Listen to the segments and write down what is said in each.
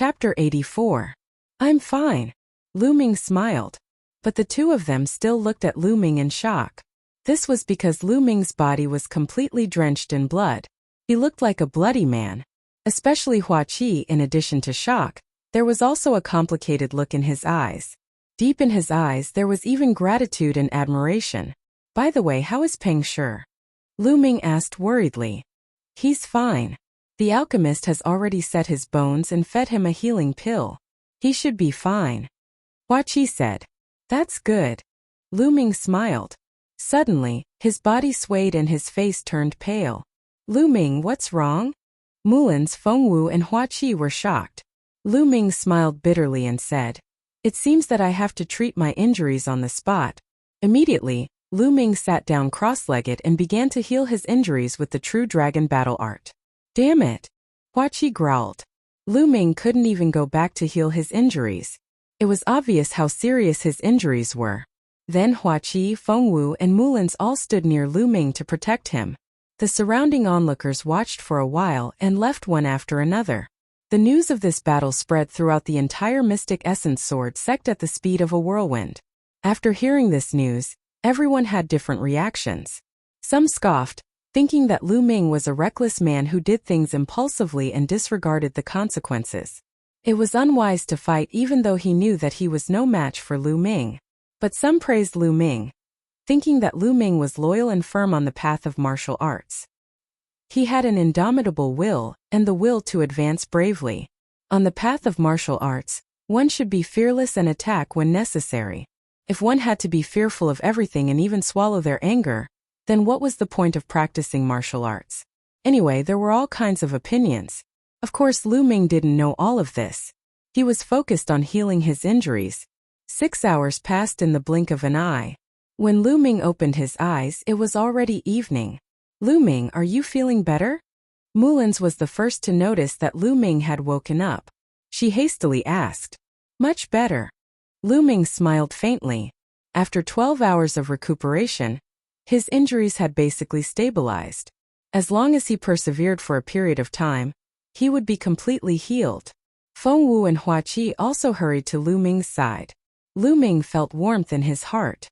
Chapter 84. I'm fine. Lu Ming smiled. But the two of them still looked at Lu Ming in shock. This was because Lu Ming's body was completely drenched in blood. He looked like a bloody man. Especially Hua Qi. In addition to shock, there was also a complicated look in his eyes. Deep in his eyes there was even gratitude and admiration. By the way, how is Peng Shi? Lu Ming asked worriedly. He's fine. The alchemist has already set his bones and fed him a healing pill. He should be fine. Hua Qi said. That's good. Lu Ming smiled. Suddenly, his body swayed and his face turned pale. Lu Ming, what's wrong? Mulins, Fengwu and Hua Qi were shocked. Lu Ming smiled bitterly and said, It seems that I have to treat my injuries on the spot. Immediately, Lu Ming sat down cross-legged and began to heal his injuries with the true dragon battle art. Damn it! Hua Qi growled. Lu Ming couldn't even go back to heal his injuries. It was obvious how serious his injuries were. Then Hua Qi, Fengwu and Mulins all stood near Lu Ming to protect him. The surrounding onlookers watched for a while and left one after another. The news of this battle spread throughout the entire Mystic Essence Sword sect at the speed of a whirlwind. After hearing this news, everyone had different reactions. Some scoffed, thinking that Lu Ming was a reckless man who did things impulsively and disregarded the consequences. It was unwise to fight even though he knew that he was no match for Lu Ming. But some praised Lu Ming, thinking that Lu Ming was loyal and firm on the path of martial arts. He had an indomitable will and the will to advance bravely. On the path of martial arts, one should be fearless and attack when necessary. If one had to be fearful of everything and even swallow their anger, then what was the point of practicing martial arts? Anyway, there were all kinds of opinions. Of course, Lu Ming didn't know all of this. He was focused on healing his injuries. 6 hours passed in the blink of an eye. When Lu Ming opened his eyes, it was already evening. Lu Ming, are you feeling better? Mulins was the first to notice that Lu Ming had woken up. She hastily asked. Much better. Lu Ming smiled faintly. After 12 hours of recuperation, his injuries had basically stabilized. As long as he persevered for a period of time, he would be completely healed. Fengwu and Hua Qi also hurried to Lu Ming's side. Lu Ming felt warmth in his heart.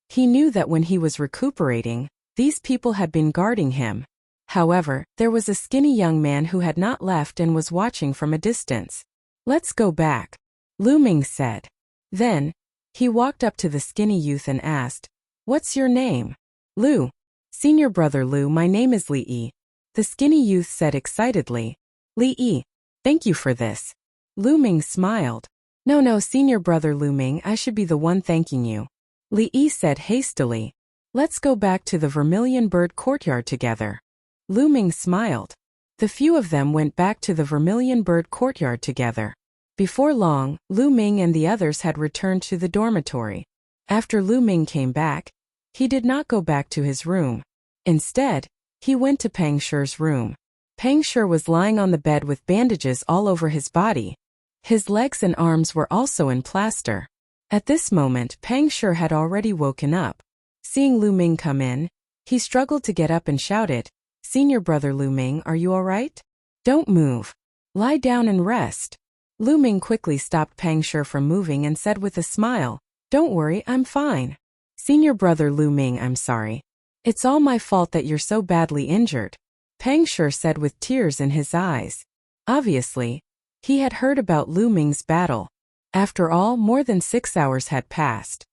He knew that when he was recuperating, these people had been guarding him. However, there was a skinny young man who had not left and was watching from a distance. Let's go back, Lu Ming said. Then, he walked up to the skinny youth and asked, What's your name? Lu. Senior brother Lu, my name is Li Yi. The skinny youth said excitedly. Li Yi, thank you for this. Lu Ming smiled. No, senior brother Lu Ming, I should be the one thanking you. Li Yi said hastily. Let's go back to the Vermilion Bird Courtyard together. Lu Ming smiled. The few of them went back to the Vermilion Bird Courtyard together. Before long, Lu Ming and the others had returned to the dormitory. After Lu Ming came back, he did not go back to his room. Instead, he went to Peng Shi's room. Peng Shi was lying on the bed with bandages all over his body. His legs and arms were also in plaster. At this moment, Peng Shi had already woken up. Seeing Lu Ming come in, he struggled to get up and shouted, Senior brother Lu Ming, are you all right? Don't move. Lie down and rest. Lu Ming quickly stopped Peng Shi from moving and said with a smile, Don't worry, I'm fine. Senior brother Lu Ming, I'm sorry. It's all my fault that you're so badly injured. Peng Shi said with tears in his eyes. Obviously, he had heard about Lu Ming's battle. After all, more than 6 hours had passed.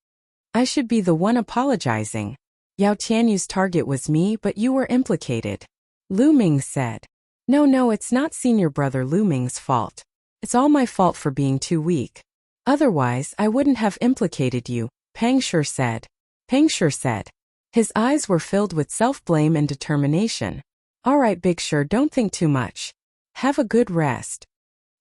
I should be the one apologizing. Yao Tianyu's target was me, but you were implicated. Lu Ming said. No, it's not senior brother Lu Ming's fault. It's all my fault for being too weak. Otherwise, I wouldn't have implicated you, Peng Shi said. Peng Shi said. His eyes were filled with self-blame and determination. All right, Big Shi, don't think too much. Have a good rest.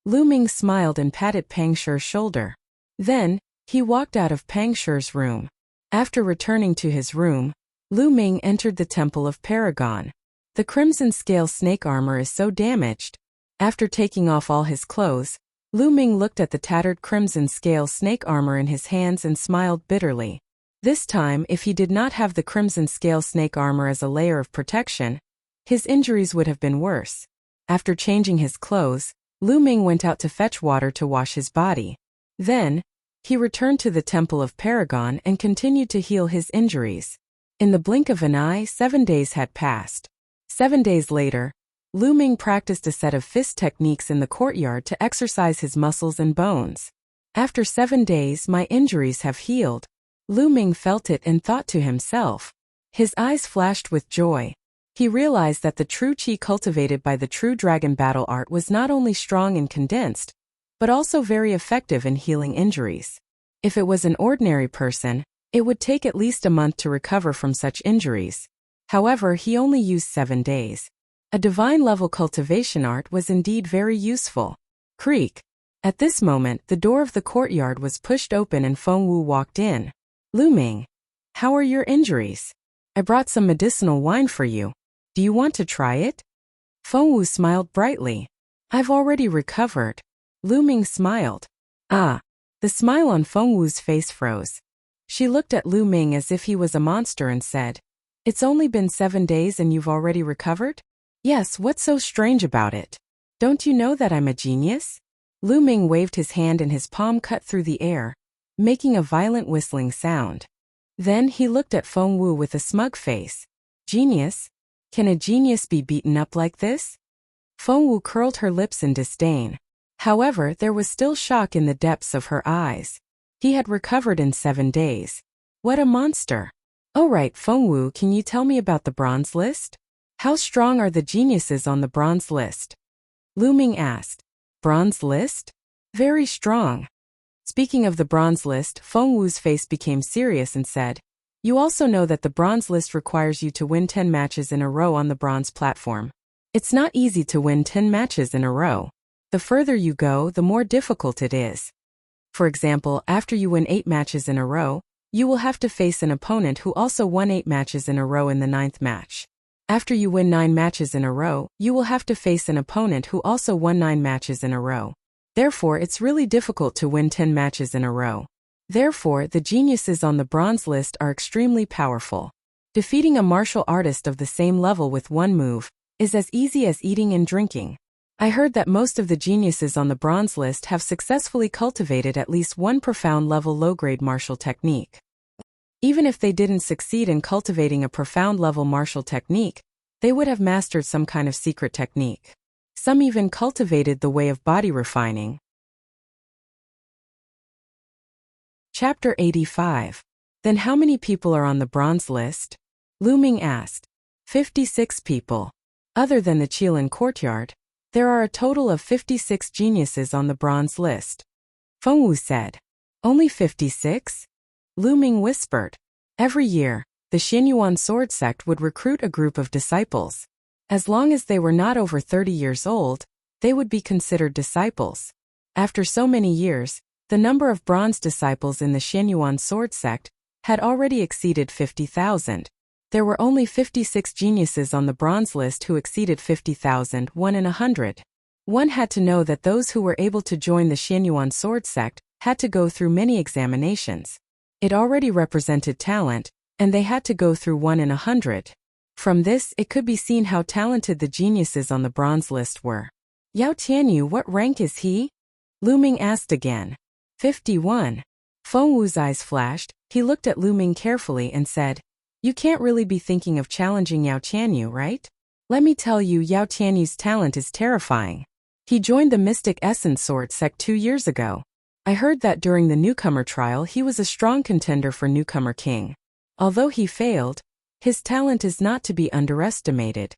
Lu Ming smiled and patted Peng Shi's shoulder. Then, he walked out of Peng Shi's room. After returning to his room, Lu Ming entered the Temple of Paragon. The crimson scale snake armor is so damaged. After taking off all his clothes, Lu Ming looked at the tattered crimson scale snake armor in his hands and smiled bitterly. This time, if he did not have the crimson scale snake armor as a layer of protection, his injuries would have been worse. After changing his clothes, Lu Ming went out to fetch water to wash his body. Then, he returned to the Temple of Paragon and continued to heal his injuries. In the blink of an eye, 7 days had passed. 7 days later, Lu Ming practiced a set of fist techniques in the courtyard to exercise his muscles and bones. After 7 days, my injuries have healed. Lu Ming felt it and thought to himself. His eyes flashed with joy. He realized that the true qi cultivated by the true dragon battle art was not only strong and condensed, but also very effective in healing injuries. If it was an ordinary person, it would take at least a month to recover from such injuries. However, he only used 7 days. A divine-level cultivation art was indeed very useful. Creak. At this moment, the door of the courtyard was pushed open and Feng Wu walked in. Lu Ming, how are your injuries? I brought some medicinal wine for you. Do you want to try it? Feng Wu smiled brightly. I've already recovered. Lu Ming smiled. Ah. The smile on Feng Wu's face froze. She looked at Lu Ming as if he was a monster and said, It's only been 7 days and you've already recovered? Yes, what's so strange about it? Don't you know that I'm a genius? Lu Ming waved his hand and his palm cut through the air, making a violent whistling sound. Then he looked at Feng Wu with a smug face. Genius? Can a genius be beaten up like this? Feng Wu curled her lips in disdain. However, there was still shock in the depths of her eyes. He had recovered in 7 days. What a monster! Oh right, Feng Wu, can you tell me about the bronze list? How strong are the geniuses on the bronze list? Lu Ming asked. Bronze list? Very strong. Speaking of the bronze list, Feng Wu's face became serious and said, You also know that the bronze list requires you to win 10 matches in a row on the bronze platform. It's not easy to win 10 matches in a row. The further you go, the more difficult it is. For example, after you win 8 matches in a row, you will have to face an opponent who also won 8 matches in a row in the 9th match. After you win 9 matches in a row, you will have to face an opponent who also won 9 matches in a row. Therefore, it's really difficult to win 10 matches in a row. Therefore, the geniuses on the bronze list are extremely powerful. Defeating a martial artist of the same level with one move is as easy as eating and drinking. I heard that most of the geniuses on the bronze list have successfully cultivated at least one profound level low-grade martial technique. Even if they didn't succeed in cultivating a profound level martial technique, they would have mastered some kind of secret technique. Some even cultivated the way of body refining. Chapter 85. Then how many people are on the bronze list? Lu Ming asked. 56 people. Other than the Qilin courtyard, there are a total of 56 geniuses on the bronze list. Feng Wu said. Only 56? Lu Ming whispered. Every year, the Xianyuan sword sect would recruit a group of disciples. As long as they were not over 30 years old, they would be considered disciples. After so many years, the number of bronze disciples in the Xianyuan sword sect had already exceeded 50,000. There were only 56 geniuses on the bronze list who exceeded 50,000, 1 in 100. One had to know that those who were able to join the Xianyuan sword sect had to go through many examinations. It already represented talent, and they had to go through 1 in 100. From this, it could be seen how talented the geniuses on the bronze list were. Yao Tianyu, what rank is he? Lu Ming asked again. 51. Feng Wu's eyes flashed. He looked at Lu Ming carefully and said, You can't really be thinking of challenging Yao Tianyu, right? Let me tell you, Yao Tianyu's talent is terrifying. He joined the Mystic Essence Sword sect 2 years ago. I heard that during the newcomer trial he was a strong contender for newcomer king. Although he failed, his talent is not to be underestimated.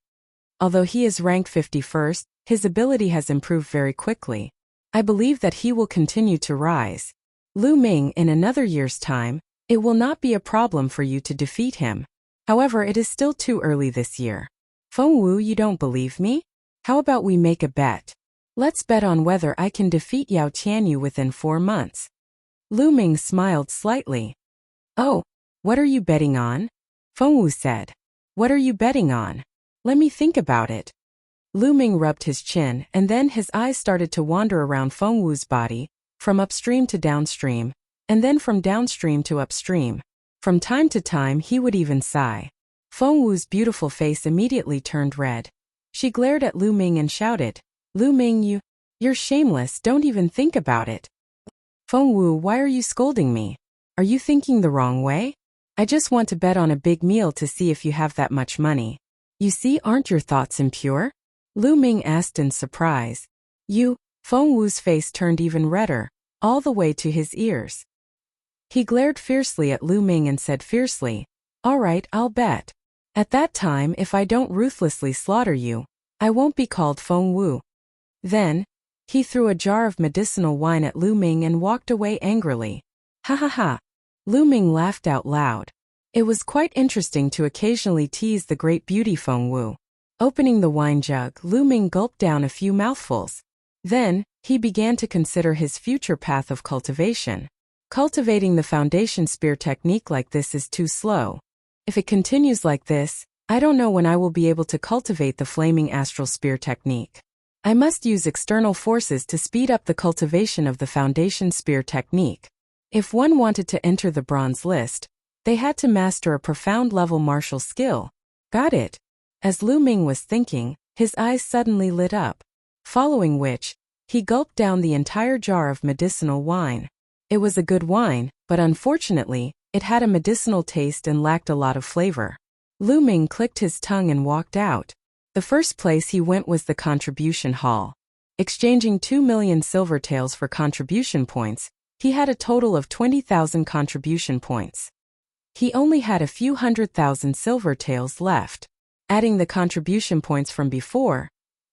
Although he is ranked 51st, his ability has improved very quickly. I believe that he will continue to rise. Lu Ming, in another year's time, it will not be a problem for you to defeat him. However, it is still too early this year. Feng Wu, you don't believe me? How about we make a bet? Let's bet on whether I can defeat Yao Tianyu within 4 months. Lu Ming smiled slightly. Oh, what are you betting on? Feng Wu said. What are you betting on? Let me think about it. Lu Ming rubbed his chin and then his eyes started to wander around Feng Wu's body, from upstream to downstream, and then from downstream to upstream. From time to time he would even sigh. Feng Wu's beautiful face immediately turned red. She glared at Lu Ming and shouted, Lu Ming, You're shameless, don't even think about it. Fengwu, why are you scolding me? Are you thinking the wrong way? I just want to bet on a big meal to see if you have that much money. You see, aren't your thoughts impure? Lu Ming asked in surprise. You, Fengwu's face turned even redder, all the way to his ears. He glared fiercely at Lu Ming and said fiercely, all right, I'll bet. At that time, if I don't ruthlessly slaughter you, I won't be called Fengwu. Then, he threw a jar of medicinal wine at Lu Ming and walked away angrily. Ha ha ha. Lu Ming laughed out loud. It was quite interesting to occasionally tease the great beauty Fengwu. Opening the wine jug, Lu Ming gulped down a few mouthfuls. Then, he began to consider his future path of cultivation. Cultivating the foundation spear technique like this is too slow. If it continues like this, I don't know when I will be able to cultivate the flaming astral spear technique. I must use external forces to speed up the cultivation of the foundation spear technique. If one wanted to enter the bronze list, they had to master a profound level martial skill. Got it. As Lu Ming was thinking, his eyes suddenly lit up. Following which, he gulped down the entire jar of medicinal wine. It was a good wine, but unfortunately, it had a medicinal taste and lacked a lot of flavor. Lu Ming clicked his tongue and walked out. The first place he went was the contribution hall. Exchanging 2 million silver taels for contribution points, he had a total of 20,000 contribution points. He only had a few 100,000 silver taels left. Adding the contribution points from before,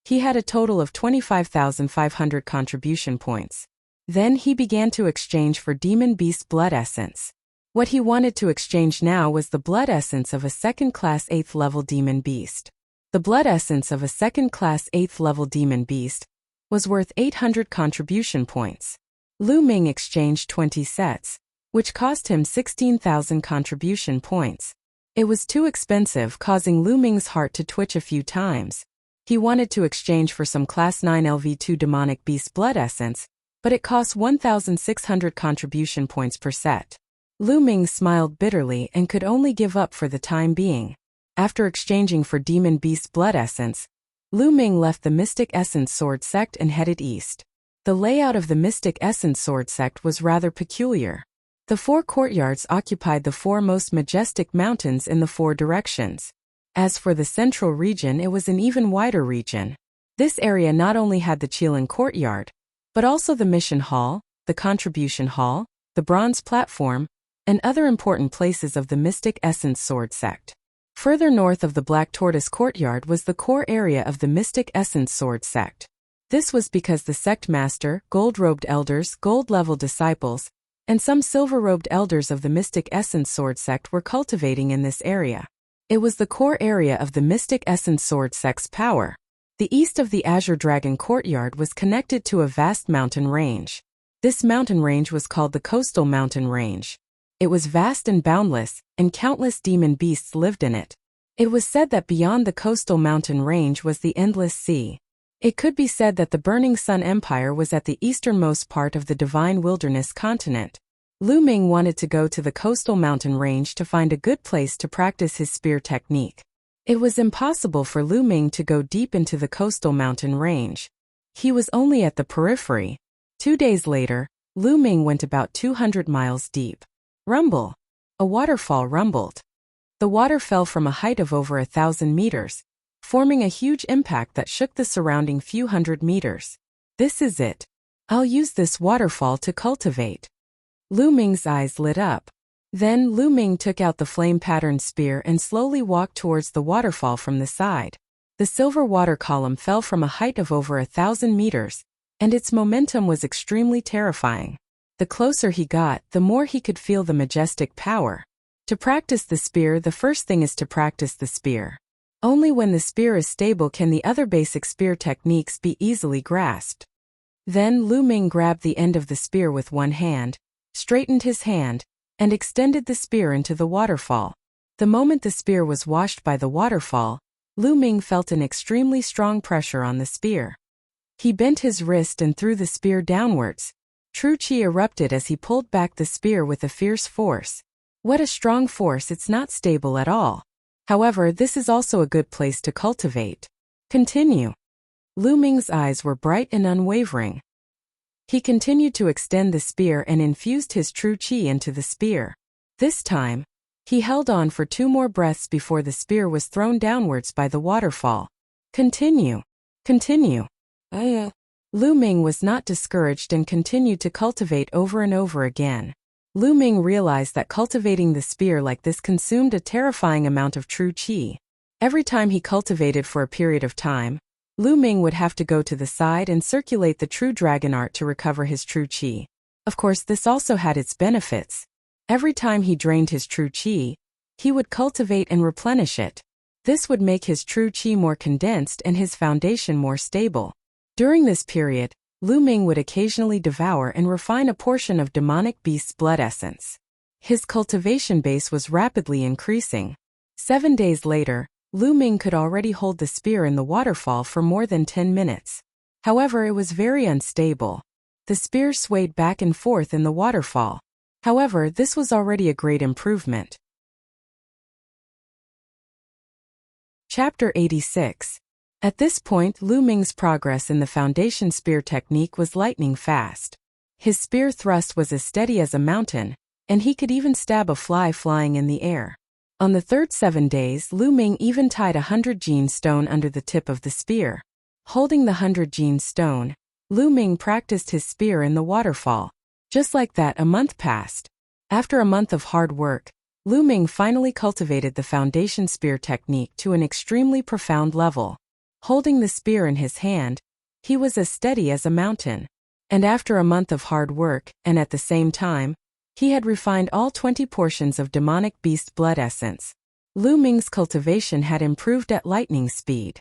he had a total of 25,500 contribution points. Then he began to exchange for Demon Beast Blood Essence. What he wanted to exchange now was the blood essence of a second-class 8th level Demon Beast. The blood essence of a second-class 8th level Demon Beast was worth 800 contribution points. Lu Ming exchanged 20 sets, which cost him 16,000 contribution points. It was too expensive, causing Lu Ming's heart to twitch a few times. He wanted to exchange for some Class 9 LV2 Demonic Beast Blood Essence, but it cost 1,600 contribution points per set. Lu Ming smiled bitterly and could only give up for the time being. After exchanging for Demon Beast Blood Essence, Lu Ming left the Mystic Essence Sword Sect and headed east. The layout of the Mystic Essence Sword Sect was rather peculiar. The 4 courtyards occupied the 4 most majestic mountains in the 4 directions. As for the central region, it was an even wider region. This area not only had the Qilin Courtyard, but also the Mission Hall, the Contribution Hall, the Bronze Platform, and other important places of the Mystic Essence Sword Sect. Further north of the Black Tortoise Courtyard was the core area of the Mystic Essence Sword Sect. This was because the sect master, gold-robed elders, gold-level disciples, and some silver-robed elders of the Mystic Essence Sword Sect were cultivating in this area. It was the core area of the Mystic Essence Sword Sect's power. The east of the Azure Dragon Courtyard was connected to a vast mountain range. This mountain range was called the Coastal Mountain Range. It was vast and boundless, and countless demon beasts lived in it. It was said that beyond the Coastal Mountain Range was the Endless Sea. It could be said that the Burning Sun Empire was at the easternmost part of the Divine Wilderness continent. Lu Ming wanted to go to the Coastal Mountain Range to find a good place to practice his spear technique. It was impossible for Lu Ming to go deep into the Coastal Mountain Range. He was only at the periphery. 2 days later, Lu Ming went about 200 miles deep. Rumble! A waterfall rumbled. The water fell from a height of over 1,000 meters, forming a huge impact that shook the surrounding few hundred meters. This is it. I'll use this waterfall to cultivate. Lu Ming's eyes lit up. Then Lu Ming took out the flame-patterned spear and slowly walked towards the waterfall from the side. The silver water column fell from a height of over 1,000 meters, and its momentum was extremely terrifying. The closer he got, the more he could feel the majestic power. To practice the spear, the first thing is to practice the spear. Only when the spear is stable can the other basic spear techniques be easily grasped. Then Lu Ming grabbed the end of the spear with one hand, straightened his hand, and extended the spear into the waterfall. The moment the spear was washed by the waterfall, Lu Ming felt an extremely strong pressure on the spear. He bent his wrist and threw the spear downwards. True Qi erupted as he pulled back the spear with a fierce force. What a strong force! It's not stable at all. However, this is also a good place to cultivate. Continue. Lu Ming's eyes were bright and unwavering. He continued to extend the spear and infused his true qi into the spear. This time, he held on for 2 more breaths before the spear was thrown downwards by the waterfall. Continue. Continue. Lu Ming was not discouraged and continued to cultivate over and over again. Lu Ming realized that cultivating the spear like this consumed a terrifying amount of true qi. Every time he cultivated for a period of time, Lu Ming would have to go to the side and circulate the true dragon art to recover his true qi. Of course, this also had its benefits. Every time he drained his true qi, he would cultivate and replenish it. This would make his true qi more condensed and his foundation more stable. During this period, Lu Ming would occasionally devour and refine a portion of demonic beast's blood essence. His cultivation base was rapidly increasing. 7 days later, Lu Ming could already hold the spear in the waterfall for more than 10 minutes. However, it was very unstable. The spear swayed back and forth in the waterfall. However, this was already a great improvement. Chapter 86. At this point, Lu Ming's progress in the foundation spear technique was lightning fast. His spear thrust was as steady as a mountain, and he could even stab a fly flying in the air. On the third 7 days, Lu Ming even tied a 100-gene stone under the tip of the spear. Holding the 100-gene stone, Lu Ming practiced his spear in the waterfall. Just like that, a month passed. After a month of hard work, Lu Ming finally cultivated the foundation spear technique to an extremely profound level. Holding the spear in his hand, he was as steady as a mountain. And after a month of hard work, and at the same time, he had refined all 20 portions of demonic beast blood essence. Lu Ming's cultivation had improved at lightning speed.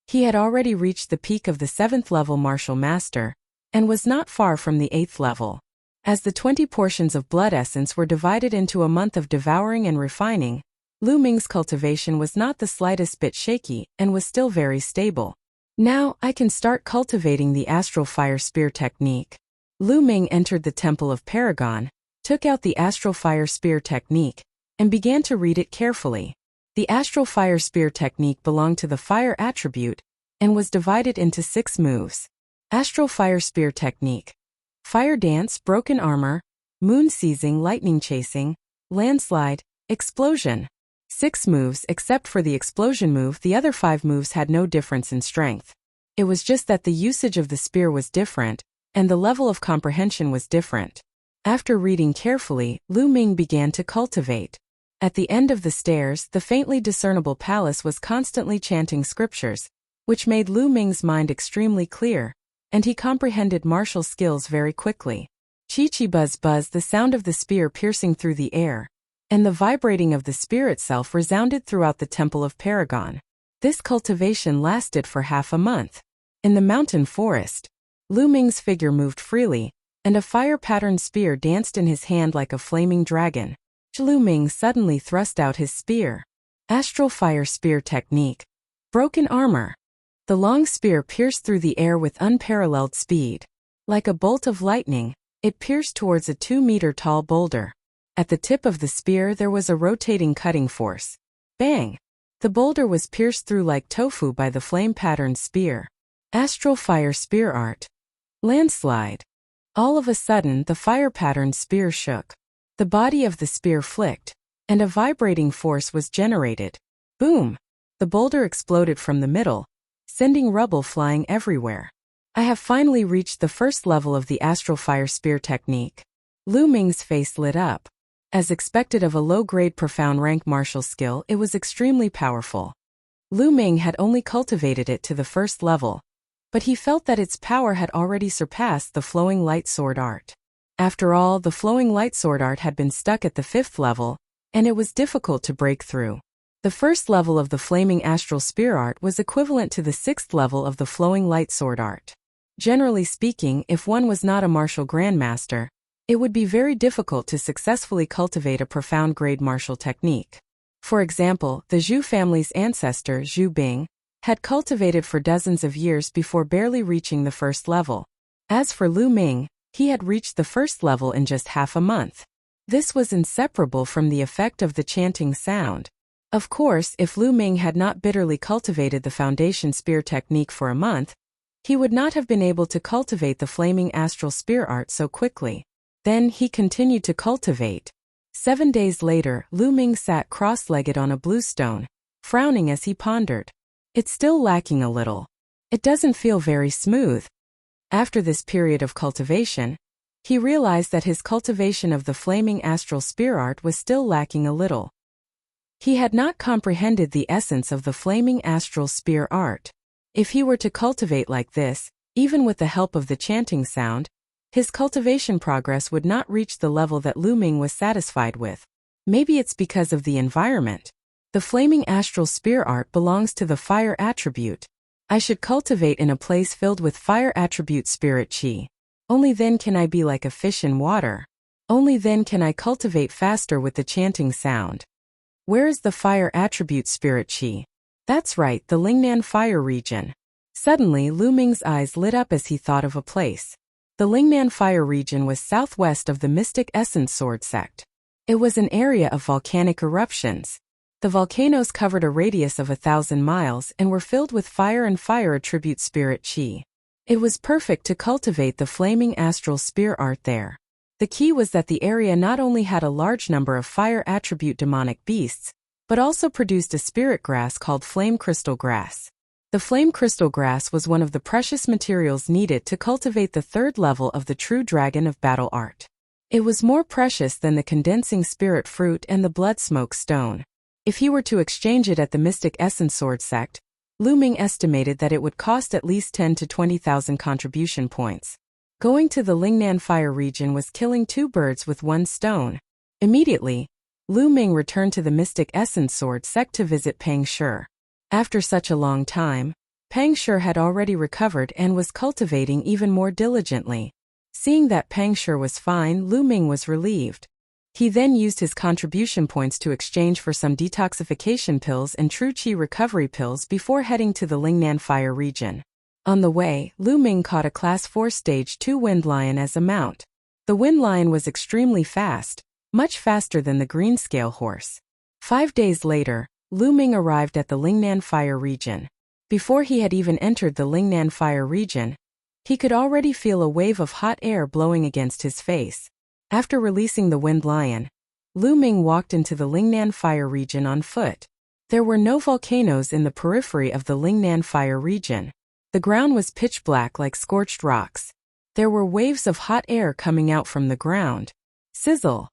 He had already reached the peak of the 7th level martial master, and was not far from the 8th level. As the 20 portions of blood essence were divided into a month of devouring and refining, Lu Ming's cultivation was not the slightest bit shaky and was still very stable. Now I can start cultivating the astral fire spear technique. Lu Ming entered the temple of Paragon, took out the astral fire spear technique, and began to read it carefully. The astral fire spear technique belonged to the fire attribute and was divided into 6 moves. Astral fire spear technique: fire dance, broken armor, moon seizing, lightning chasing, landslide, explosion. 6 moves. Except for the explosion move, the other 5 moves had no difference in strength. It was just that the usage of the spear was different, and the level of comprehension was different. After reading carefully, Lu Ming began to cultivate. At the end of the stairs, the faintly discernible palace was constantly chanting scriptures, which made Lu Ming's mind extremely clear, and he comprehended martial skills very quickly. Chi-chi buzz buzz, the sound of the spear piercing through the air, and the vibrating of the spear itself resounded throughout the Temple of Paragon. This cultivation lasted for half a month. In the mountain forest, Lu Ming's figure moved freely, and a fire-patterned spear danced in his hand like a flaming dragon. Lu Ming suddenly thrust out his spear. Astral fire spear technique: broken armor. The long spear pierced through the air with unparalleled speed. Like a bolt of lightning, it pierced towards a 2-meter-tall boulder. At the tip of the spear there was a rotating cutting force. Bang! The boulder was pierced through like tofu by the flame-patterned spear. Astral fire spear art: landslide. All of a sudden the fire-patterned spear shook. The body of the spear flicked, and a vibrating force was generated. Boom! The boulder exploded from the middle, sending rubble flying everywhere. I have finally reached the first level of the astral fire spear technique. Lu Ming's face lit up. As expected of a low-grade profound rank martial skill, it was extremely powerful. Lu Ming had only cultivated it to the first level, but he felt that its power had already surpassed the flowing light sword art. After all, the flowing light sword art had been stuck at the 5th level, and it was difficult to break through. The first level of the flaming astral spear art was equivalent to the 6th level of the flowing light sword art. Generally speaking, if one was not a martial grandmaster, it would be very difficult to successfully cultivate a profound grade martial technique. For example, the Zhu family's ancestor, Zhu Bing, had cultivated for dozens of years before barely reaching the first level. As for Lu Ming, he had reached the first level in just half a month. This was inseparable from the effect of the chanting sound. Of course, if Lu Ming had not bitterly cultivated the foundation spear technique for a month, he would not have been able to cultivate the flaming astral spear art so quickly. Then he continued to cultivate. 7 days later, Lu Ming sat cross-legged on a blue stone, frowning as he pondered. It's still lacking a little. It doesn't feel very smooth. After this period of cultivation, he realized that his cultivation of the flaming astral spear art was still lacking a little. He had not comprehended the essence of the flaming astral spear art. If he were to cultivate like this, even with the help of the chanting sound, his cultivation progress would not reach the level that Lu Ming was satisfied with. Maybe it's because of the environment. The flaming astral spear art belongs to the fire attribute. I should cultivate in a place filled with fire attribute spirit chi. Only then can I be like a fish in water. Only then can I cultivate faster with the chanting sound. Where is the fire attribute spirit chi? That's right, the Lingnan fire region. Suddenly, Lu Ming's eyes lit up as he thought of a place. The Lingnan fire region was southwest of the Mystic Essence Sword sect. It was an area of volcanic eruptions. The volcanoes covered a radius of 1,000 miles and were filled with fire and fire attribute spirit chi. It was perfect to cultivate the flaming astral spear art there. The key was that the area not only had a large number of fire attribute demonic beasts, but also produced a spirit grass called flame crystal grass. The flame crystal grass was one of the precious materials needed to cultivate the third level of the true dragon of battle art. It was more precious than the condensing spirit fruit and the blood smoke stone. If he were to exchange it at the Mystic Essence Sword sect, Lu Ming estimated that it would cost at least 10 to 20,000 contribution points. Going to the Lingnan fire region was killing 2 birds with 1 stone. Immediately, Lu Ming returned to the Mystic Essence Sword sect to visit Pang Shi. After such a long time, Pang Shi had already recovered and was cultivating even more diligently. Seeing that Pang Shi was fine, Lu Ming was relieved. He then used his contribution points to exchange for some detoxification pills and true chi recovery pills before heading to the Lingnan fire region. On the way, Lu Ming caught a Class 4 Stage 2 wind lion as a mount. The wind lion was extremely fast, much faster than the greenscale horse. 5 days later, Lu Ming arrived at the Lingnan fire region. Before he had even entered the Lingnan fire region, he could already feel a wave of hot air blowing against his face. After releasing the wind lion, Lu Ming walked into the Lingnan fire region on foot. There were no volcanoes in the periphery of the Lingnan fire region. The ground was pitch black like scorched rocks. There were waves of hot air coming out from the ground. Sizzle.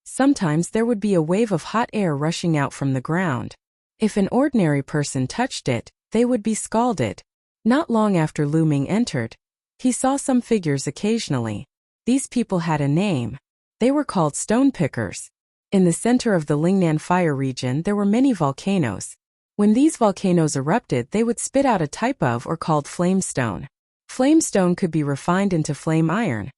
Sometimes there would be a wave of hot air rushing out from the ground. If an ordinary person touched it, they would be scalded. Not long after Lu Ming entered, he saw some figures occasionally. These people had a name. They were called stone pickers. In the center of the Lingnan fire region there were many volcanoes. When these volcanoes erupted, they would spit out a type of or called flamestone. Flamestone could be refined into flame iron,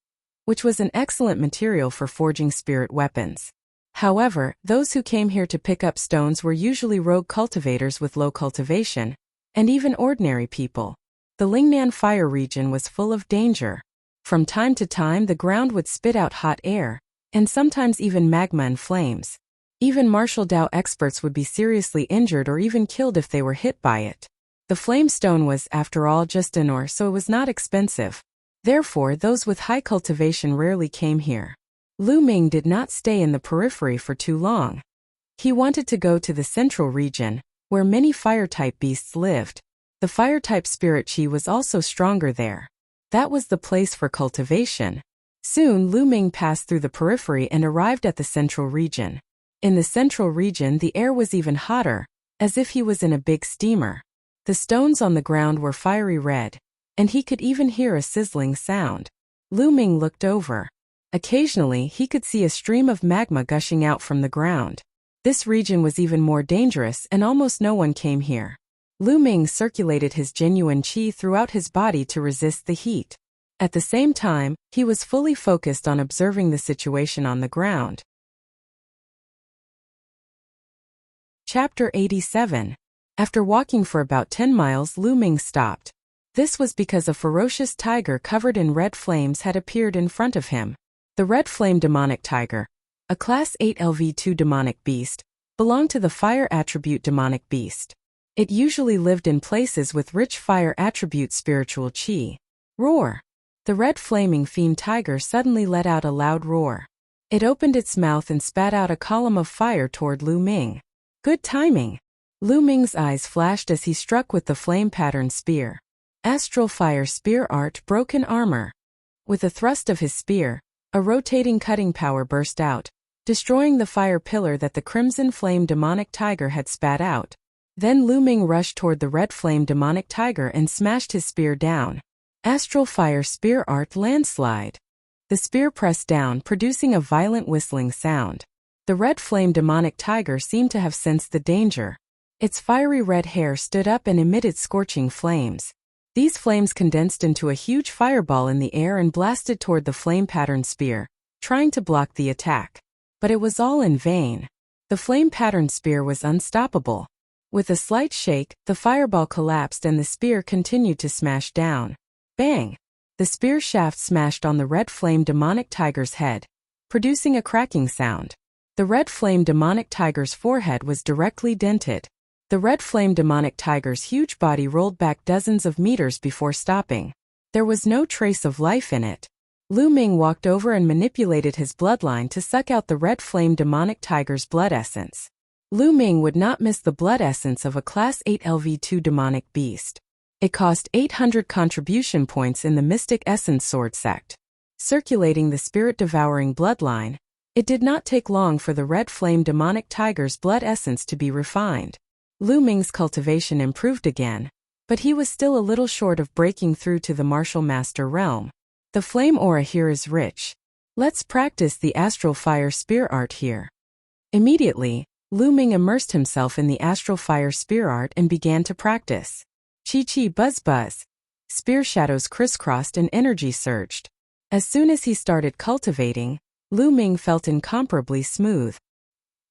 which was an excellent material for forging spirit weapons. However, those who came here to pick up stones were usually rogue cultivators with low cultivation, and even ordinary people. The Lingnan fire region was full of danger. From time to time the ground would spit out hot air, and sometimes even magma and flames. Even martial Dao experts would be seriously injured or even killed if they were hit by it. The flamestone was, after all, just an ore, so it was not expensive. Therefore, those with high cultivation rarely came here. Lu Ming did not stay in the periphery for too long. He wanted to go to the central region, where many fire-type beasts lived. The fire-type spirit chi was also stronger there. That was the place for cultivation. Soon Lu Ming passed through the periphery and arrived at the central region. In the central region the air was even hotter, as if he was in a big steamer. The stones on the ground were fiery red, and he could even hear a sizzling sound. Lu Ming looked over. Occasionally he could see a stream of magma gushing out from the ground. This region was even more dangerous and almost no one came here. Lu Ming circulated his genuine qi throughout his body to resist the heat. At the same time, he was fully focused on observing the situation on the ground. Chapter 87. After walking for about 10 miles, Lu Ming stopped. This was because a ferocious tiger covered in red flames had appeared in front of him. The red flame demonic tiger, a Class 8 LV2 demonic beast, belonged to the fire attribute demonic beast. It usually lived in places with rich fire attribute spiritual qi. Roar! The red flaming fiend tiger suddenly let out a loud roar. It opened its mouth and spat out a column of fire toward Lu Ming. Good timing! Lu Ming's eyes flashed as he struck with the flame-patterned spear. Astral Fire Spear Art Broken Armor. With a thrust of his spear, a rotating cutting power burst out, destroying the fire pillar that the crimson flame demonic tiger had spat out. Then Lu Ming rushed toward the red flame demonic tiger and smashed his spear down. Astral Fire Spear Art Landslide. The spear pressed down, producing a violent whistling sound. The red flame demonic tiger seemed to have sensed the danger. Its fiery red hair stood up and emitted scorching flames. These flames condensed into a huge fireball in the air and blasted toward the flame-patterned spear, trying to block the attack. But it was all in vain. The flame-patterned spear was unstoppable. With a slight shake, the fireball collapsed and the spear continued to smash down. Bang! The spear shaft smashed on the red flame demonic tiger's head, producing a cracking sound. The red flame demonic tiger's forehead was directly dented. The red flame demonic tiger's huge body rolled back dozens of meters before stopping. There was no trace of life in it. Lu Ming walked over and manipulated his bloodline to suck out the red flame demonic tiger's blood essence. Lu Ming would not miss the blood essence of a Class 8 LV2 demonic beast. It cost 800 contribution points in the Mystic Essence Sword sect. Circulating the spirit-devouring bloodline, it did not take long for the red flame demonic tiger's blood essence to be refined. Lu Ming's cultivation improved again, but he was still a little short of breaking through to the martial master realm. The flame aura here is rich. Let's practice the astral fire spear art here. Immediately, Lu Ming immersed himself in the astral fire spear art and began to practice. Chi-chi buzz-buzz. Spear shadows crisscrossed and energy surged. As soon as he started cultivating, Lu Ming felt incomparably smooth.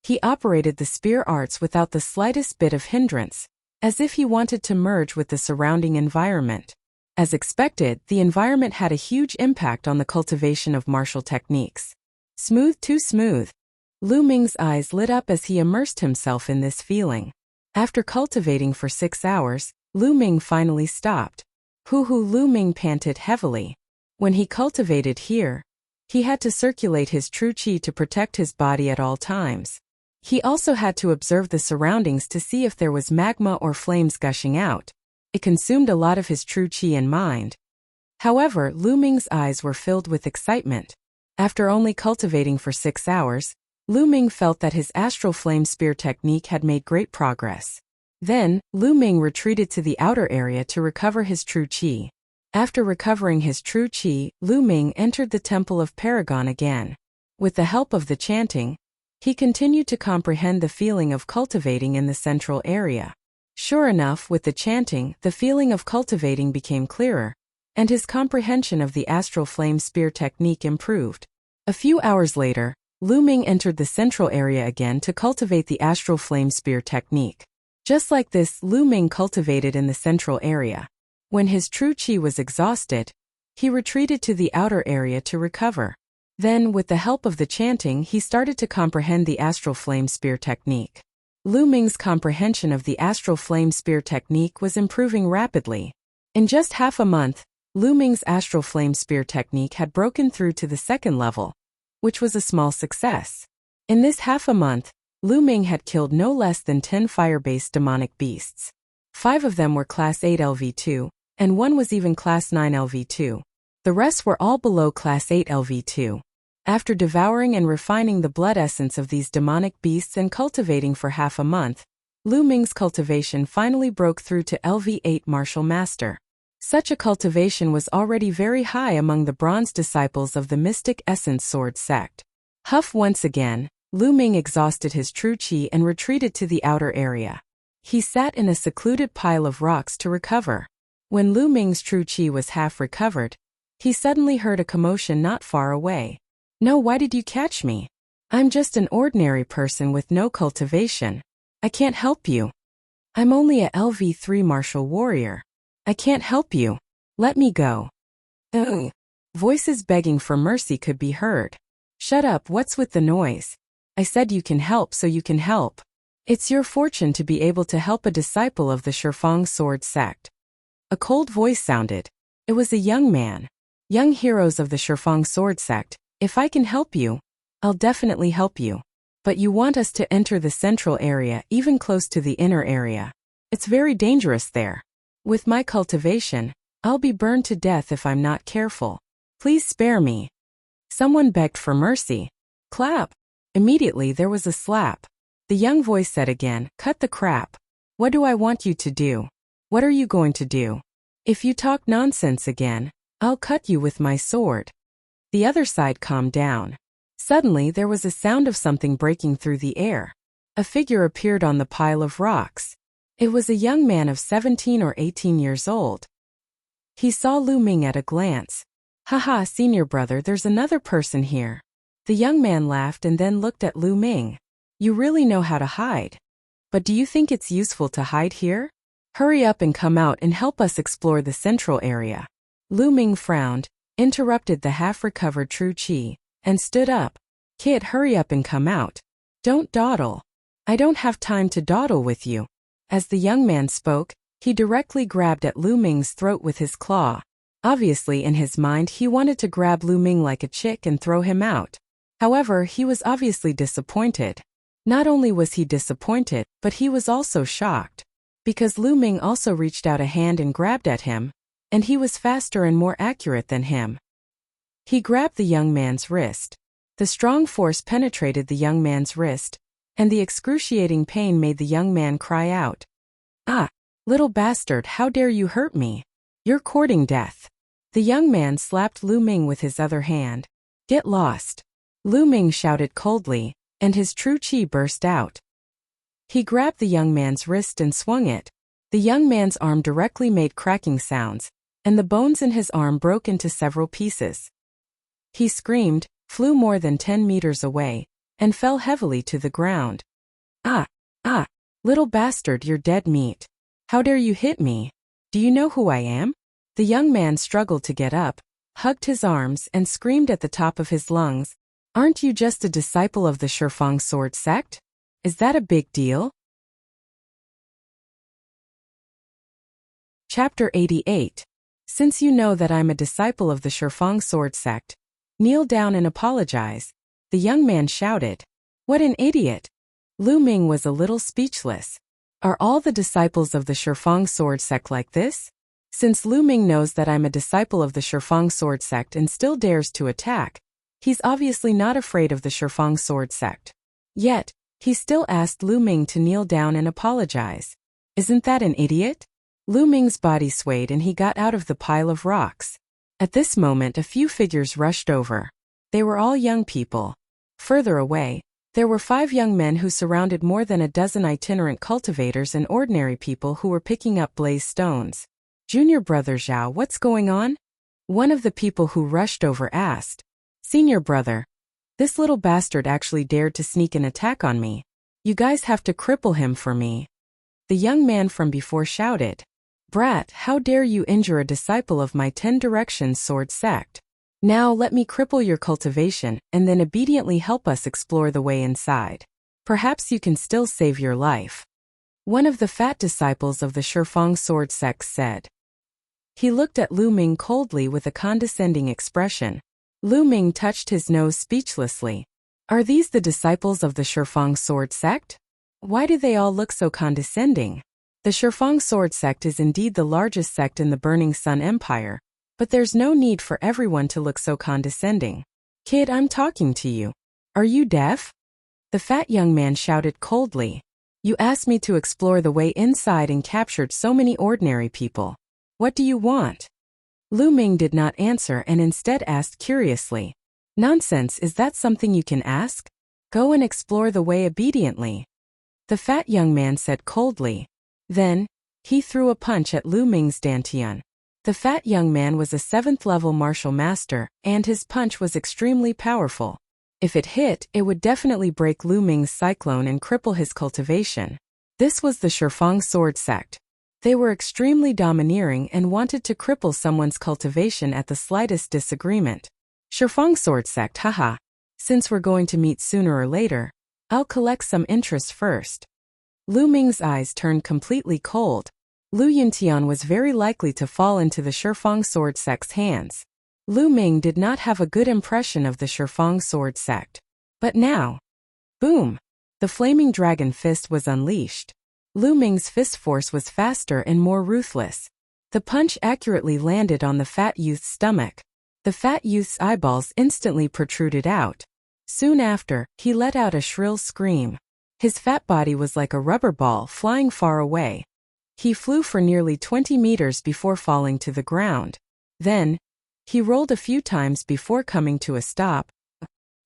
He operated the spear arts without the slightest bit of hindrance, as if he wanted to merge with the surrounding environment. As expected, the environment had a huge impact on the cultivation of martial techniques. Smooth too smooth. Lu Ming's eyes lit up as he immersed himself in this feeling. After cultivating for 6 hours, Lu Ming finally stopped. Lu Ming panted heavily. When he cultivated here, he had to circulate his true qi to protect his body at all times. He also had to observe the surroundings to see if there was magma or flames gushing out. It consumed a lot of his true qi and mind. However, Lu Ming's eyes were filled with excitement. After only cultivating for 6 hours, Lu Ming felt that his astral flame spear technique had made great progress. Then, Lu Ming retreated to the outer area to recover his true qi. After recovering his true qi, Lu Ming entered the Temple of Paragon again. With the help of the chanting, he continued to comprehend the feeling of cultivating in the central area. Sure enough, with the chanting, the feeling of cultivating became clearer, and his comprehension of the astral flame spear technique improved. A few hours later, Lu Ming entered the central area again to cultivate the astral flame spear technique. Just like this, Lu Ming cultivated in the central area. When his true qi was exhausted, he retreated to the outer area to recover. Then, with the help of the chanting, he started to comprehend the astral flame spear technique. Lu Ming's comprehension of the astral flame spear technique was improving rapidly. In just half a month, Lu Ming's astral flame spear technique had broken through to the 2nd level, which was a small success. In this half a month, Lu Ming had killed no less than 10 fire-based demonic beasts. 5 of them were Class 8 LV2, and 1 was even Class 9 LV2. The rest were all below Class 8 LV2. After devouring and refining the blood essence of these demonic beasts and cultivating for half a month, Lu Ming's cultivation finally broke through to LV8 Martial Master. Such a cultivation was already very high among the bronze disciples of the Mystic Essence Sword sect. Huff once again, Lu Ming exhausted his true qi and retreated to the outer area. He sat in a secluded pile of rocks to recover. When Lu Ming's true qi was half recovered, he suddenly heard a commotion not far away. No, why did you catch me? I'm just an ordinary person with no cultivation. I can't help you. I'm only a LV3 martial warrior. I can't help you. Let me go. Ugh. Voices begging for mercy could be heard. Shut up, what's with the noise? I said you can help, so you can help. It's your fortune to be able to help a disciple of the Shifang sword sect. A cold voice sounded. It was a young man. Young heroes of the Shifang sword sect, if I can help you, I'll definitely help you. But you want us to enter the central area, even close to the inner area. It's very dangerous there. With my cultivation, I'll be burned to death if I'm not careful. Please spare me. Someone begged for mercy. Clap. Immediately there was a slap. The young voice said again, cut the crap. What do I want you to do? What are you going to do? If you talk nonsense again, I'll cut you with my sword. The other side calmed down. Suddenly there was a sound of something breaking through the air. A figure appeared on the pile of rocks. It was a young man of 17 or 18 years old. He saw Lu Ming at a glance. Haha, senior brother, there's another person here. The young man laughed and then looked at Lu Ming. You really know how to hide. But do you think it's useful to hide here? Hurry up and come out and help us explore the central area. Lu Ming frowned, interrupted the half-recovered True Qi, and stood up. Kid, hurry up and come out. Don't dawdle. I don't have time to dawdle with you. As the young man spoke, he directly grabbed at Lu Ming's throat with his claw. Obviously in his mind he wanted to grab Lu Ming like a chick and throw him out. However, he was obviously disappointed. Not only was he disappointed, but he was also shocked. Because Lu Ming also reached out a hand and grabbed at him, and he was faster and more accurate than him. He grabbed the young man's wrist. The strong force penetrated the young man's wrist, and the excruciating pain made the young man cry out. Ah, little bastard, how dare you hurt me? You're courting death. The young man slapped Lu Ming with his other hand. Get lost. Lu Ming shouted coldly, and his true qi burst out. He grabbed the young man's wrist and swung it. The young man's arm directly made cracking sounds, and the bones in his arm broke into several pieces. He screamed, flew more than 10 meters away, and fell heavily to the ground. Ah, little bastard, you're dead meat. How dare you hit me? Do you know who I am? The young man struggled to get up, hugged his arms, and screamed at the top of his lungs. Aren't you just a disciple of the Shifang sword sect? Is that a big deal? Chapter 88. Since you know that I'm a disciple of the Shifang sword sect, kneel down and apologize. The young man shouted. What an idiot! Lu Ming was a little speechless. Are all the disciples of the Shifang sword sect like this? Since Lu Ming knows that I'm a disciple of the Shifang sword sect and still dares to attack, he's obviously not afraid of the Shifang sword sect. Yet, he still asked Lu Ming to kneel down and apologize. Isn't that an idiot? Lu Ming's body swayed and he got out of the pile of rocks. At this moment a few figures rushed over. They were all young people. Further away, there were 5 young men who surrounded more than a dozen itinerant cultivators and ordinary people who were picking up blaze stones. Junior brother Zhao, what's going on? One of the people who rushed over asked. Senior brother, this little bastard actually dared to sneak an attack on me. You guys have to cripple him for me. The young man from before shouted. Brat, how dare you injure a disciple of my 10 Directions sword sect? Now let me cripple your cultivation and then obediently help us explore the way inside. Perhaps you can still save your life. One of the fat disciples of the Shifang sword sect said. He looked at Lu Ming coldly with a condescending expression. Lu Ming touched his nose speechlessly. Are these the disciples of the Shifang sword sect? Why do they all look so condescending? The Shifang sword sect is indeed the largest sect in the Burning Sun Empire, but there's no need for everyone to look so condescending. Kid, I'm talking to you. Are you deaf? The fat young man shouted coldly. You asked me to explore the way inside and captured so many ordinary people. What do you want? Lu Ming did not answer and instead asked curiously. Nonsense, is that something you can ask? Go and explore the way obediently. The fat young man said coldly. Then, he threw a punch at Lu Ming's dantian. The fat young man was a 7th level martial master, and his punch was extremely powerful. If it hit, it would definitely break Lu Ming's cyclone and cripple his cultivation. This was the Shifang sword sect. They were extremely domineering and wanted to cripple someone's cultivation at the slightest disagreement. Shifang sword sect, haha. Since we're going to meet sooner or later, I'll collect some interest first. Lu Ming's eyes turned completely cold. Lu Yuntian was very likely to fall into the Shifang sword sect's hands. Lu Ming did not have a good impression of the Shifang sword sect. But now, boom! The flaming dragon fist was unleashed. Lu Ming's fist force was faster and more ruthless. The punch accurately landed on the fat youth's stomach. The fat youth's eyeballs instantly protruded out. Soon after, he let out a shrill scream. His fat body was like a rubber ball flying far away. He flew for nearly 20 meters before falling to the ground. Then, he rolled a few times before coming to a stop.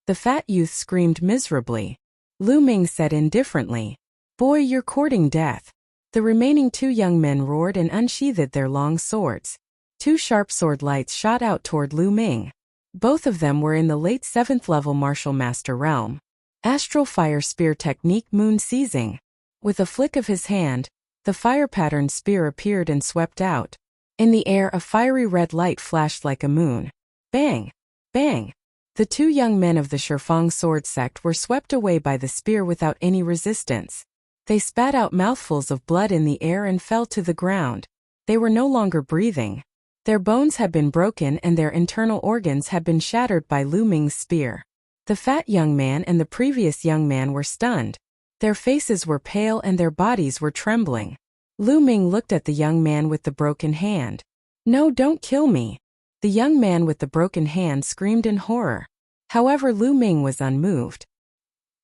The fat youth screamed miserably. Lu Ming said indifferently, "Boy, you're courting death." The remaining two young men roared and unsheathed their long swords. Two sharp sword lights shot out toward Lu Ming. Both of them were in the late 7th level martial master realm. Astral fire spear technique moon seizing. With a flick of his hand, the fire pattern spear appeared and swept out. In the air, a fiery red light flashed like a moon. Bang! Bang! The two young men of the Shifang sword sect were swept away by the spear without any resistance. They spat out mouthfuls of blood in the air and fell to the ground. They were no longer breathing. Their bones had been broken and their internal organs had been shattered by Lu Ming's spear. The fat young man and the previous young man were stunned. Their faces were pale and their bodies were trembling. Lu Ming looked at the young man with the broken hand. "No, don't kill me." The young man with the broken hand screamed in horror. However, Lu Ming was unmoved.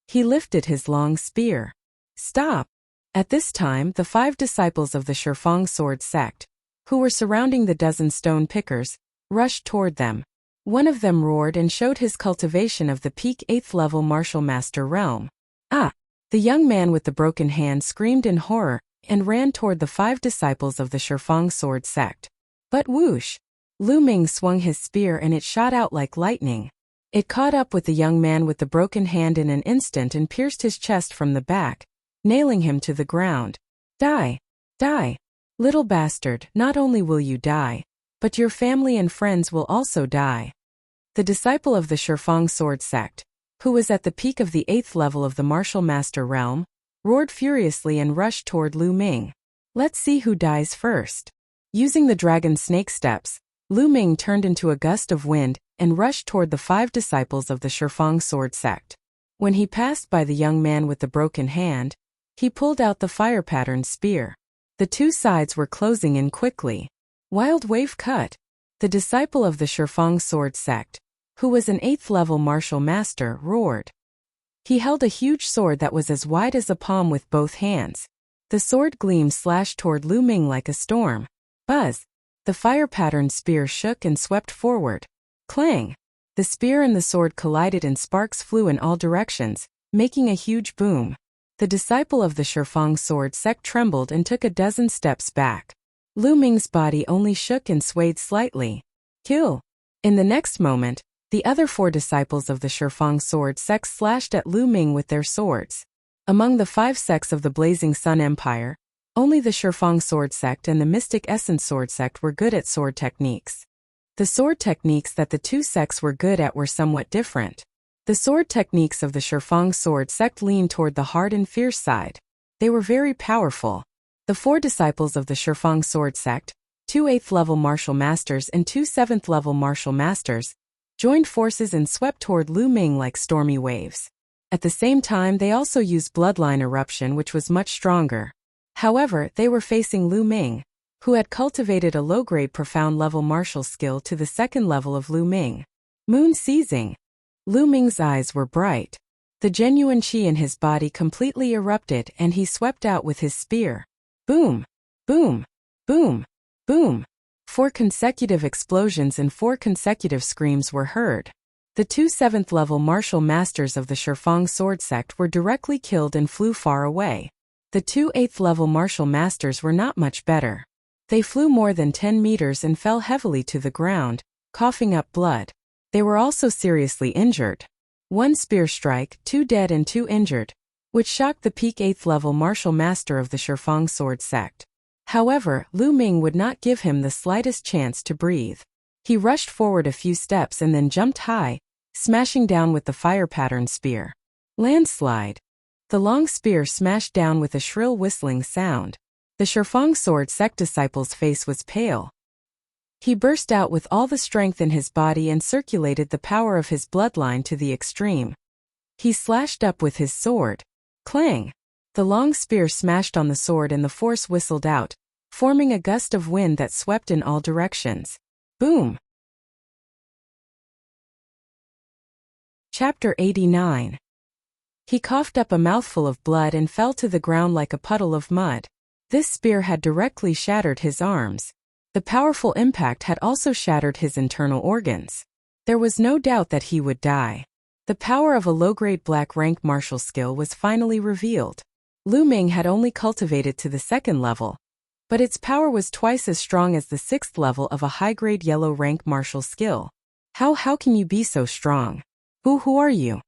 He lifted his long spear. "Stop!" At this time, the 5 disciples of the Shifang sword sect, who were surrounding the dozen stone pickers, rushed toward them. One of them roared and showed his cultivation of the peak 8th level martial master realm. "Ah!" The young man with the broken hand screamed in horror and ran toward the 5 disciples of the Shifang sword sect. But whoosh! Lu Ming swung his spear and it shot out like lightning. It caught up with the young man with the broken hand in an instant and pierced his chest from the back, nailing him to the ground. "Die! Die! Little bastard, not only will you die, but your family and friends will also die." The disciple of the Shifang sword sect, who was at the peak of the 8th level of the martial master realm, roared furiously and rushed toward Lu Ming. "Let's see who dies first." Using the dragon snake steps, Lu Ming turned into a gust of wind and rushed toward the 5 disciples of the Shifang sword sect. When he passed by the young man with the broken hand, he pulled out the fire pattern spear. The two sides were closing in quickly. Wild wave cut. The disciple of the Shifang sword sect, who was an 8th level martial master, roared. He held a huge sword that was as wide as a palm with both hands. The sword gleam slashed toward Lu Ming like a storm. Buzz! The fire pattern spear shook and swept forward. Clang! The spear and the sword collided and sparks flew in all directions, making a huge boom. The disciple of the Shifang sword sect trembled and took a dozen steps back. Lu Ming's body only shook and swayed slightly. Kill! In the next moment, the other 4 disciples of the Shifang sword sect slashed at Lu Ming with their swords. Among the 5 sects of the Blazing Sun Empire, only the Shifang sword sect and the Mystic Essence sword sect were good at sword techniques. The sword techniques that the 2 sects were good at were somewhat different. The sword techniques of the Shifang sword sect leaned toward the hard and fierce side. They were very powerful. The 4 disciples of the Shifang sword sect, 2 8th level martial masters and 2 7th level martial masters, joined forces and swept toward Lu Ming like stormy waves. At the same time, they also used bloodline eruption, which was much stronger. However, they were facing Lu Ming, who had cultivated a low-grade profound level martial skill to the 2nd level of Lu Ming. Moon seizing. Lu Ming's eyes were bright. The genuine chi in his body completely erupted and he swept out with his spear. Boom! Boom! Boom! Boom! 4 consecutive explosions and 4 consecutive screams were heard. The 2 7th level martial masters of the Shifang sword sect were directly killed and flew far away. The 2 8th level martial masters were not much better. They flew more than 10 meters and fell heavily to the ground, coughing up blood. They were also seriously injured. 1 spear strike, 2 dead and 2 injured, which shocked the peak 8th level martial master of the Shifang sword sect. However, Lu Ming would not give him the slightest chance to breathe. He rushed forward a few steps and then jumped high, smashing down with the fire pattern spear. Landslide. The long spear smashed down with a shrill whistling sound. The Shifang sword sect disciple's face was pale. He burst out with all the strength in his body and circulated the power of his bloodline to the extreme. He slashed up with his sword. Clang! The long spear smashed on the sword and the force whistled out, forming a gust of wind that swept in all directions. Boom! Chapter 89. He coughed up a mouthful of blood and fell to the ground like a puddle of mud. This spear had directly shattered his arms. The powerful impact had also shattered his internal organs. There was no doubt that he would die. The power of a low-grade black rank martial skill was finally revealed. Lu Ming had only cultivated to the 2nd level, but its power was twice as strong as the 6th level of a high-grade yellow rank martial skill. How can you be so strong? Who are you?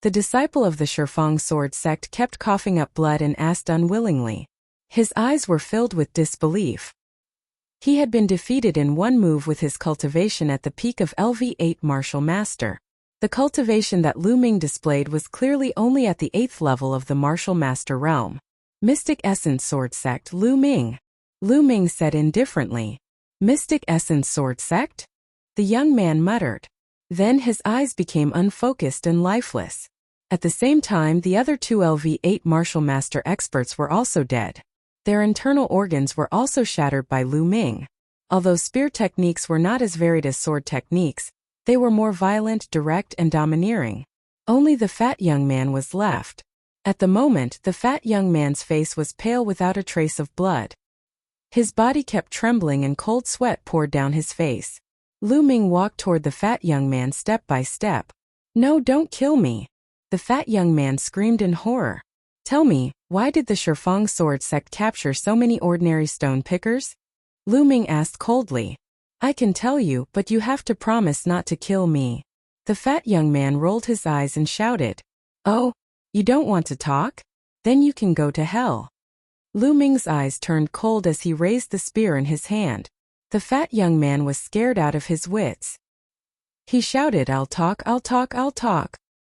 The disciple of the Shifang sword sect kept coughing up blood and asked unwillingly. His eyes were filled with disbelief. He had been defeated in one move with his cultivation at the peak of LV8 martial master. The cultivation that Lu Ming displayed was clearly only at the 8th level of the martial master realm. Mystic Essence Sword Sect Lu Ming. Lu Ming said indifferently. Mystic Essence Sword Sect? The young man muttered. Then his eyes became unfocused and lifeless. At the same time, the other 2 LV8 martial master experts were also dead. Their internal organs were also shattered by Lu Ming. Although spear techniques were not as varied as sword techniques, they were more violent, direct, and domineering. Only the fat young man was left. At the moment, the fat young man's face was pale without a trace of blood. His body kept trembling and cold sweat poured down his face. Lu Ming walked toward the fat young man step by step. No, don't kill me. The fat young man screamed in horror. Tell me, why did the Shifang sword sect capture so many ordinary stone pickers? Lu Ming asked coldly. I can tell you, but you have to promise not to kill me. The fat young man rolled his eyes and shouted. Oh, you don't want to talk? Then you can go to hell. Lu Ming's eyes turned cold as he raised the spear in his hand. The fat young man was scared out of his wits. He shouted, I'll talk.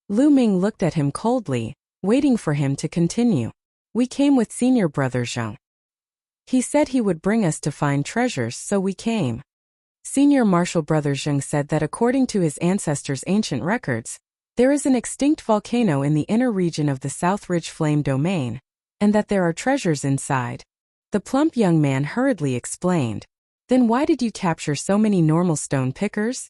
Lu Ming looked at him coldly, waiting for him to continue. We came with senior brother Zheng. He said he would bring us to find treasures, so we came. Senior martial brother Zheng said that according to his ancestors' ancient records, there is an extinct volcano in the inner region of the South Ridge Flame Domain, and that there are treasures inside. The plump young man hurriedly explained. Then why did you capture so many normal stone pickers?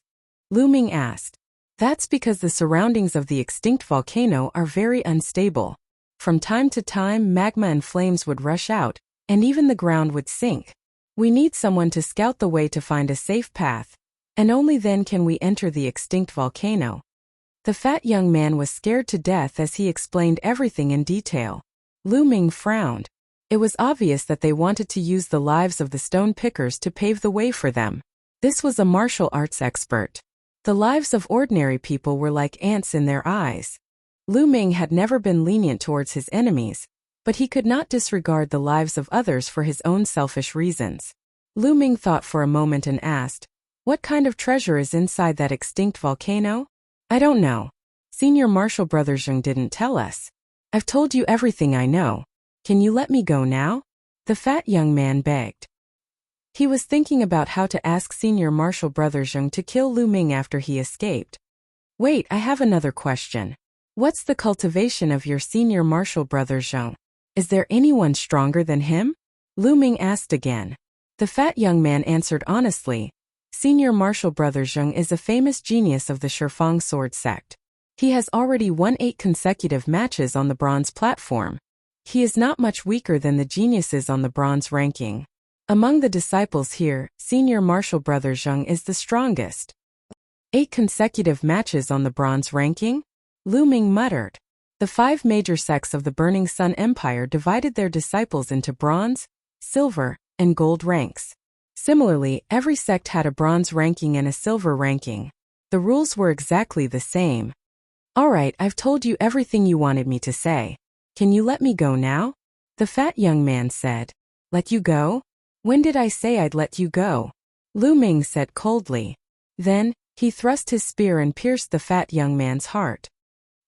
Lu Ming asked. That's because the surroundings of the extinct volcano are very unstable. From time to time, magma and flames would rush out, and even the ground would sink. We need someone to scout the way to find a safe path, and only then can we enter the extinct volcano. The fat young man was scared to death as he explained everything in detail. Lu Ming frowned. It was obvious that they wanted to use the lives of the stone pickers to pave the way for them. This was a martial arts expert. The lives of ordinary people were like ants in their eyes. Lu Ming had never been lenient towards his enemies, but he could not disregard the lives of others for his own selfish reasons. Lu Ming thought for a moment and asked, what kind of treasure is inside that extinct volcano? I don't know. Senior martial brother Zheng didn't tell us. I've told you everything I know. Can you let me go now? The fat young man begged. He was thinking about how to ask senior martial brother Zheng to kill Lu Ming after he escaped. Wait, I have another question. What's the cultivation of your senior martial brother Zheng? Is there anyone stronger than him? Lu Ming asked again. The fat young man answered honestly. Senior martial brother Zheng is a famous genius of the Shifang sword sect. He has already won 8 consecutive matches on the bronze platform. He is not much weaker than the geniuses on the bronze ranking. Among the disciples here, senior martial brother Zheng is the strongest. 8 consecutive matches on the bronze ranking? Lu Ming muttered. The 5 major sects of the Burning Sun Empire divided their disciples into bronze, silver, and gold ranks. Similarly, every sect had a bronze ranking and a silver ranking. The rules were exactly the same. Alright, I've told you everything you wanted me to say. Can you let me go now? The fat young man said. Let you go? When did I say I'd let you go? Lu Ming said coldly. Then, he thrust his spear and pierced the fat young man's heart.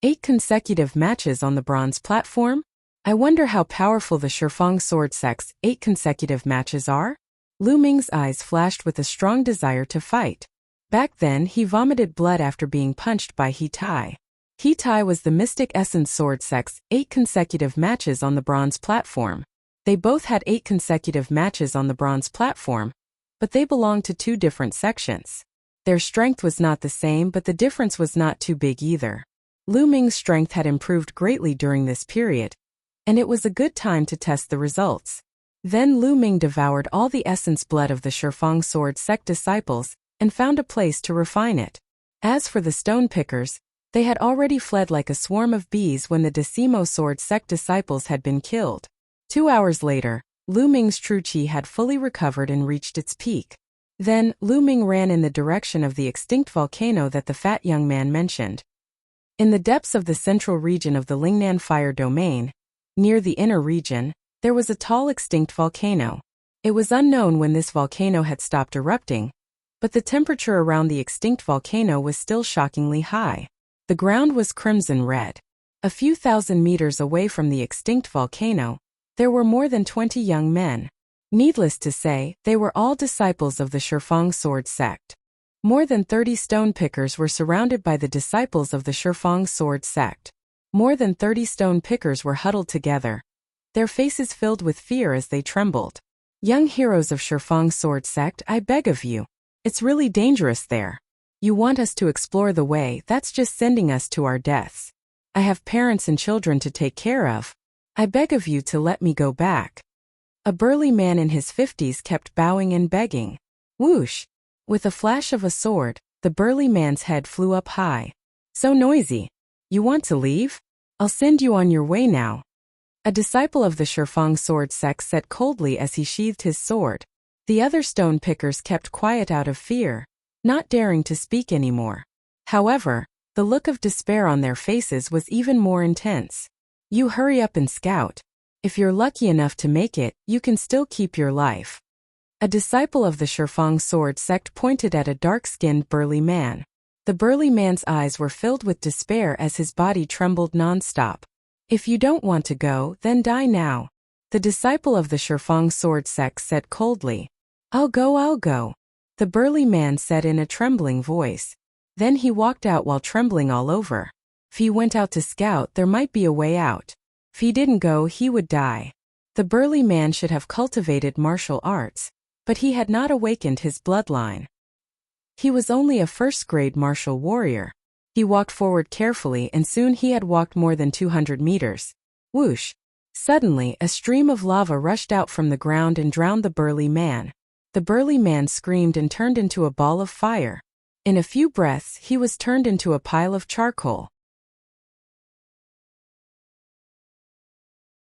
8 consecutive matches on the bronze platform? I wonder how powerful the Shifang sword sect's 8 consecutive matches are? Lu Ming's eyes flashed with a strong desire to fight. Back then, he vomited blood after being punched by He Tai. He Tai was the Mystic Essence sword sect's 8 consecutive matches on the bronze platform. They both had 8 consecutive matches on the bronze platform, but they belonged to 2 different sections. Their strength was not the same, but the difference was not too big either. Lu Ming's strength had improved greatly during this period, and it was a good time to test the results. Then Lu Ming devoured all the essence blood of the Shifang sword sect disciples and found a place to refine it. As for the stone pickers, they had already fled like a swarm of bees when the Decimo sword sect disciples had been killed. 2 hours later, Lu Ming's true qi had fully recovered and reached its peak. Then, Lu Ming ran in the direction of the extinct volcano that the fat young man mentioned. In the depths of the central region of the Lingnan fire domain, near the inner region, there was a tall extinct volcano. It was unknown when this volcano had stopped erupting, but the temperature around the extinct volcano was still shockingly high. The ground was crimson red. A few thousand meters away from the extinct volcano, there were more than 20 young men. Needless to say, they were all disciples of the Shifang sword sect. More than 30 stone pickers were surrounded by the disciples of the Shifang sword sect. More than 30 stone pickers were huddled together, their faces filled with fear as they trembled. Young heroes of Shifang sword sect, I beg of you. It's really dangerous there. You want us to explore the way, that's just sending us to our deaths. I have parents and children to take care of. I beg of you to let me go back. A burly man in his 50s kept bowing and begging. Whoosh! With a flash of a sword, the burly man's head flew up high. So noisy. You want to leave? I'll send you on your way now. A disciple of the Shifang sword sect said coldly as he sheathed his sword. The other stone pickers kept quiet out of fear, not daring to speak anymore. However, the look of despair on their faces was even more intense. You hurry up and scout. If you're lucky enough to make it, you can still keep your life. A disciple of the Shifang sword sect pointed at a dark-skinned burly man. The burly man's eyes were filled with despair as his body trembled non-stop. If you don't want to go, then die now. The disciple of the Shifang sword sect said coldly. I'll go. The burly man said in a trembling voice. Then he walked out while trembling all over. If he went out to scout, there might be a way out. If he didn't go, he would die. The burly man should have cultivated martial arts, but he had not awakened his bloodline. He was only a first-grade martial warrior. He walked forward carefully and soon he had walked more than 200 meters. Whoosh! Suddenly, a stream of lava rushed out from the ground and drowned the burly man. The burly man screamed and turned into a ball of fire. In a few breaths, he was turned into a pile of charcoal.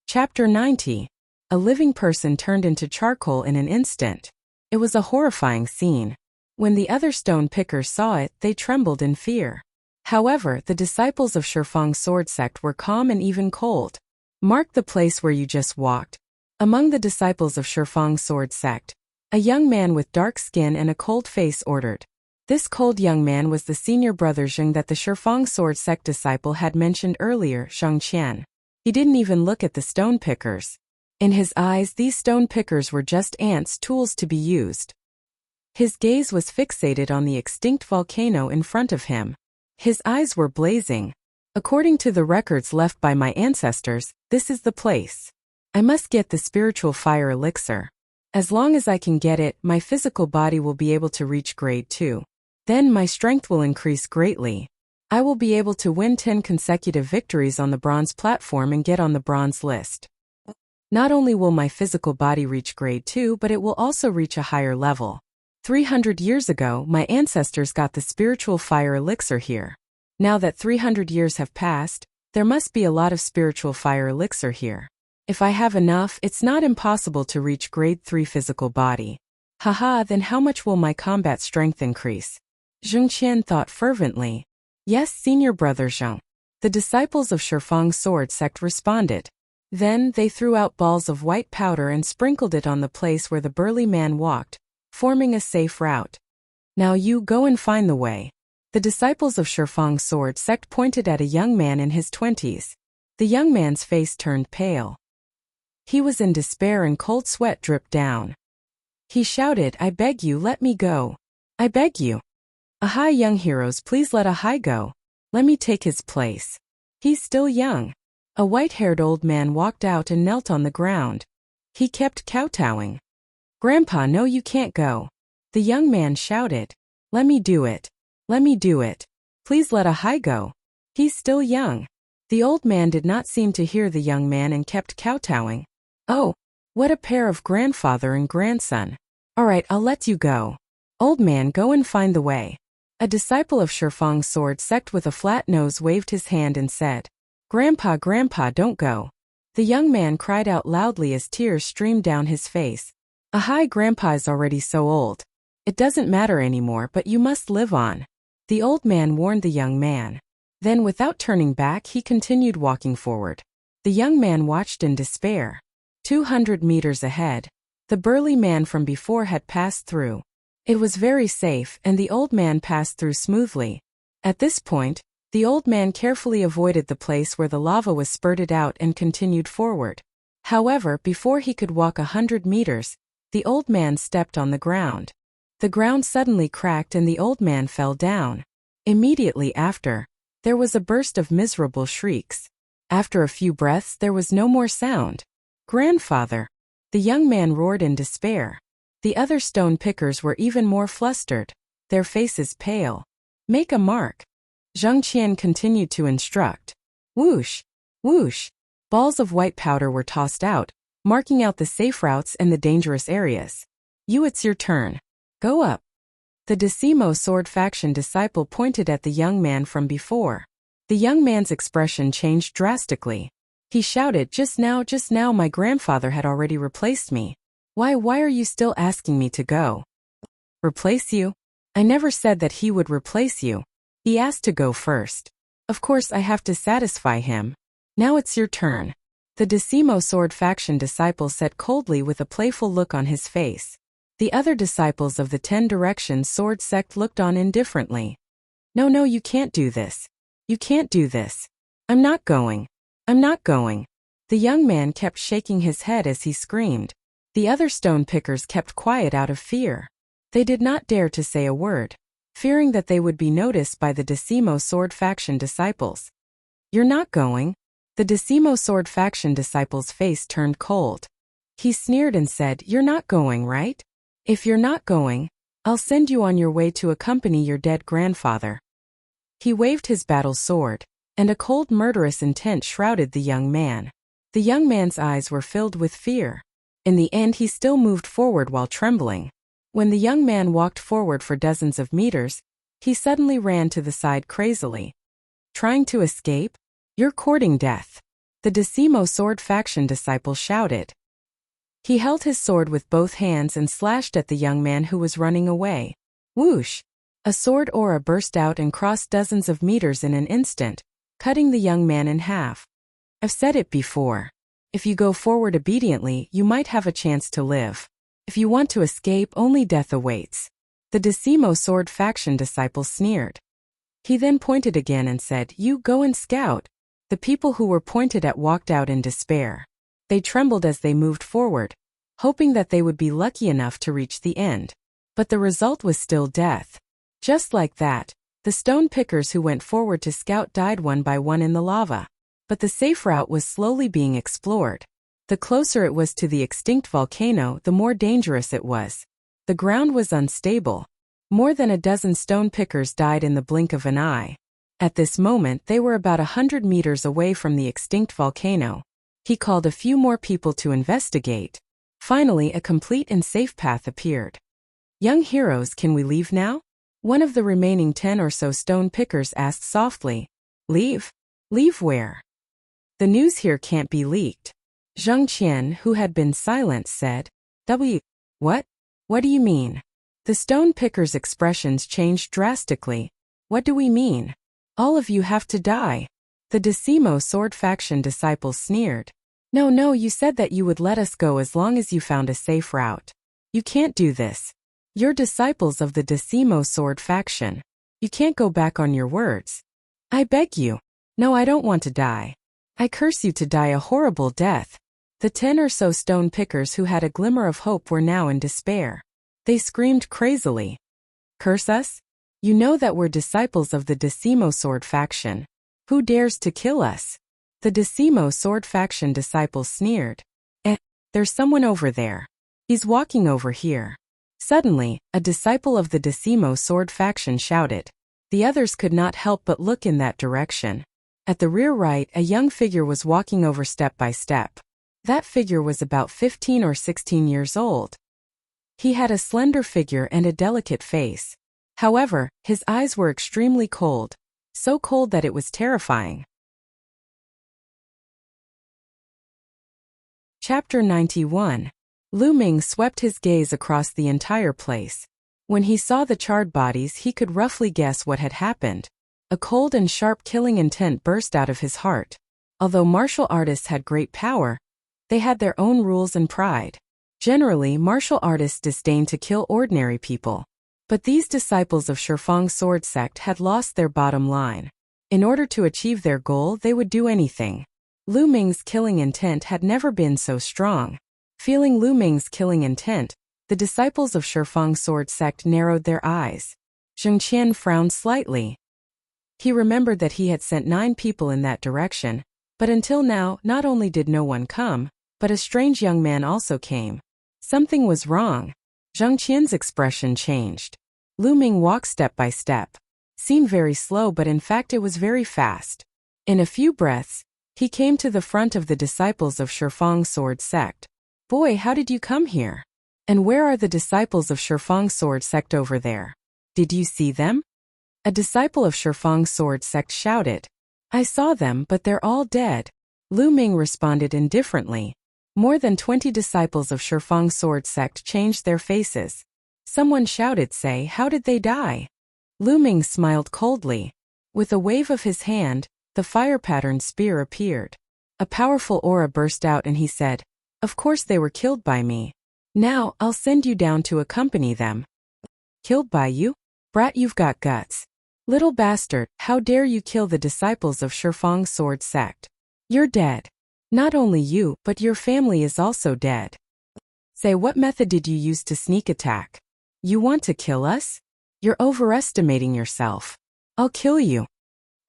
Chapter 90. A living person turned into charcoal in an instant. It was a horrifying scene. When the other stone pickers saw it, they trembled in fear. However, the disciples of Shifang sword sect were calm and even cold. Mark the place where you just walked. Among the disciples of Shifang sword sect, a young man with dark skin and a cold face ordered. This cold young man was the senior brother Zheng that the Shifang sword sect disciple had mentioned earlier, Zheng Qian. He didn't even look at the stone pickers. In his eyes, these stone pickers were just ants, tools to be used. His gaze was fixated on the extinct volcano in front of him. His eyes were blazing. According to the records left by my ancestors, this is the place. I must get the spiritual fire elixir. As long as I can get it, my physical body will be able to reach grade 2. Then my strength will increase greatly. I will be able to win 10 consecutive victories on the bronze platform and get on the bronze list. Not only will my physical body reach grade 2, but it will also reach a higher level. 300 years ago, my ancestors got the spiritual fire elixir here. Now that 300 years have passed, there must be a lot of spiritual fire elixir here. If I have enough, it's not impossible to reach grade 3 physical body. Haha, then how much will my combat strength increase? Zheng Qian thought fervently. Yes, senior brother Zheng. The disciples of Shifang sword sect responded. Then they threw out balls of white powder and sprinkled it on the place where the burly man walked, forming a safe route. Now you go and find the way. The disciples of Shifang's sword sect pointed at a young man in his 20s. The young man's face turned pale. He was in despair and cold sweat dripped down. He shouted, "I beg you, let me go. I beg you. Ahai, young heroes, please let Ahai go. Let me take his place. He's still young." A white-haired old man walked out and knelt on the ground. He kept kowtowing. "Grandpa, no, you can't go." The young man shouted, "Let me do it. Let me do it. Please let Ahai go. He's still young." The old man did not seem to hear the young man and kept kowtowing. "Oh, what a pair of grandfather and grandson. All right, I'll let you go. Old man, go and find the way." A disciple of Shifang's sword sect with a flat nose waved his hand and said, "Grandpa, Grandpa, don't go." The young man cried out loudly as tears streamed down his face. "Ahai, Grandpa is already so old. It doesn't matter anymore, but you must live on." The old man warned the young man. Then, without turning back, he continued walking forward. The young man watched in despair. 200 meters ahead, the burly man from before had passed through. It was very safe, and the old man passed through smoothly. At this point, the old man carefully avoided the place where the lava was spurted out and continued forward. However, before he could walk 100 meters, the old man stepped on the ground. The ground suddenly cracked and the old man fell down. Immediately after, there was a burst of miserable shrieks. After a few breaths, there was no more sound. "Grandfather!" The young man roared in despair. The other stone pickers were even more flustered, their faces pale. "Make a mark." Zhang Qian continued to instruct. Whoosh! Whoosh! Balls of white powder were tossed out, marking out the safe routes and the dangerous areas. "You, it's your turn. Go up." The Decimo sword faction disciple pointed at the young man from before. The young man's expression changed drastically. He shouted, just now my grandfather had already replaced me. Why are you still asking me to go?" "Replace you? I never said that he would replace you. He asked to go first. Of course I have to satisfy him. Now it's your turn." The Decimo sword faction disciple said coldly with a playful look on his face. The other disciples of the 10 Directions sword sect looked on indifferently. No, you can't do this. You can't do this. I'm not going. I'm not going." The young man kept shaking his head as he screamed. The other stone pickers kept quiet out of fear. They did not dare to say a word, fearing that they would be noticed by the Decimo sword faction disciples. "You're not going?" The Decimo sword faction disciple's face turned cold. He sneered and said, "You're not going, right? If you're not going, I'll send you on your way to accompany your dead grandfather." He waved his battle sword, and a cold murderous intent shrouded the young man. The young man's eyes were filled with fear. In the end, he still moved forward while trembling. When the young man walked forward for dozens of meters, he suddenly ran to the side crazily. "Trying to escape? You're courting death," the Decimo sword faction disciple shouted. He held his sword with both hands and slashed at the young man who was running away. Whoosh! A sword aura burst out and crossed dozens of meters in an instant, cutting the young man in half. "I've said it before. If you go forward obediently, you might have a chance to live. If you want to escape, only death awaits." The Decimo sword faction disciple sneered. He then pointed again and said, "You go and scout." The people who were pointed at walked out in despair. They trembled as they moved forward, hoping that they would be lucky enough to reach the end. But the result was still death. Just like that, the stone pickers who went forward to scout died one by one in the lava. But the safe route was slowly being explored. The closer it was to the extinct volcano, the more dangerous it was. The ground was unstable. More than a dozen stone pickers died in the blink of an eye. At this moment, they were about 100 meters away from the extinct volcano. He called a few more people to investigate. Finally, a complete and safe path appeared. "Young heroes, can we leave now?" One of the remaining 10 or so stone pickers asked softly. "Leave? Leave where?" "The news here can't be leaked." Zhang Qian, who had been silent, said, What? What do you mean?" The stone pickers' expressions changed drastically. "What do we mean? All of you have to die." The Decimo sword faction disciple sneered. No, you said that you would let us go as long as you found a safe route. You can't do this. You're disciples of the Decimo sword faction. You can't go back on your words. I beg you. No, I don't want to die. I curse you to die a horrible death. The 10 or so stone pickers who had a glimmer of hope were now in despair. They screamed crazily. Curse us? You know that we're disciples of the Decimo sword faction. Who dares to kill us? The Decimo sword faction disciples sneered. There's someone over there. He's walking over here. Suddenly, a disciple of the Decimo sword faction shouted. The others could not help but look in that direction. At the rear right, a young figure was walking over step by step. That figure was about 15 or 16 years old. He had a slender figure and a delicate face. However, his eyes were extremely cold, so cold that it was terrifying. Chapter 91. Lu Ming swept his gaze across the entire place. When he saw the charred bodies, he could roughly guess what had happened. A cold and sharp killing intent burst out of his heart. Although martial artists had great power, they had their own rules and pride. Generally, martial artists disdain to kill ordinary people. But these disciples of Shifang's sword sect had lost their bottom line. In order to achieve their goal, they would do anything. Lu Ming's killing intent had never been so strong. Feeling Lu Ming's killing intent, the disciples of Shifang's sword sect narrowed their eyes. Zheng Qian frowned slightly. He remembered that he had sent 9 people in that direction, but until now, not only did no one come, but a strange young man also came. Something was wrong. Zheng Qian's expression changed. Lu Ming walked step by step. Seemed very slow, but in fact it was very fast. In a few breaths, he came to the front of the disciples of Shifang's sword sect. Boy, how did you come here? And where are the disciples of Shifang's sword sect over there? Did you see them? A disciple of Shifang's sword sect shouted. I saw them, but they're all dead. Lu Ming responded indifferently. More than 20 disciples of Shifang's sword sect changed their faces. Someone shouted, say, how did they die? Lu Ming smiled coldly. With a wave of his hand, the fire-patterned spear appeared. A powerful aura burst out and he said, of course they were killed by me. Now, I'll send you down to accompany them. Killed by you? Brat, you've got guts. Little bastard, how dare you kill the disciples of Shifang's sword sect? You're dead. Not only you, but your family is also dead. Say, what method did you use to sneak attack? You want to kill us? You're overestimating yourself. I'll kill you.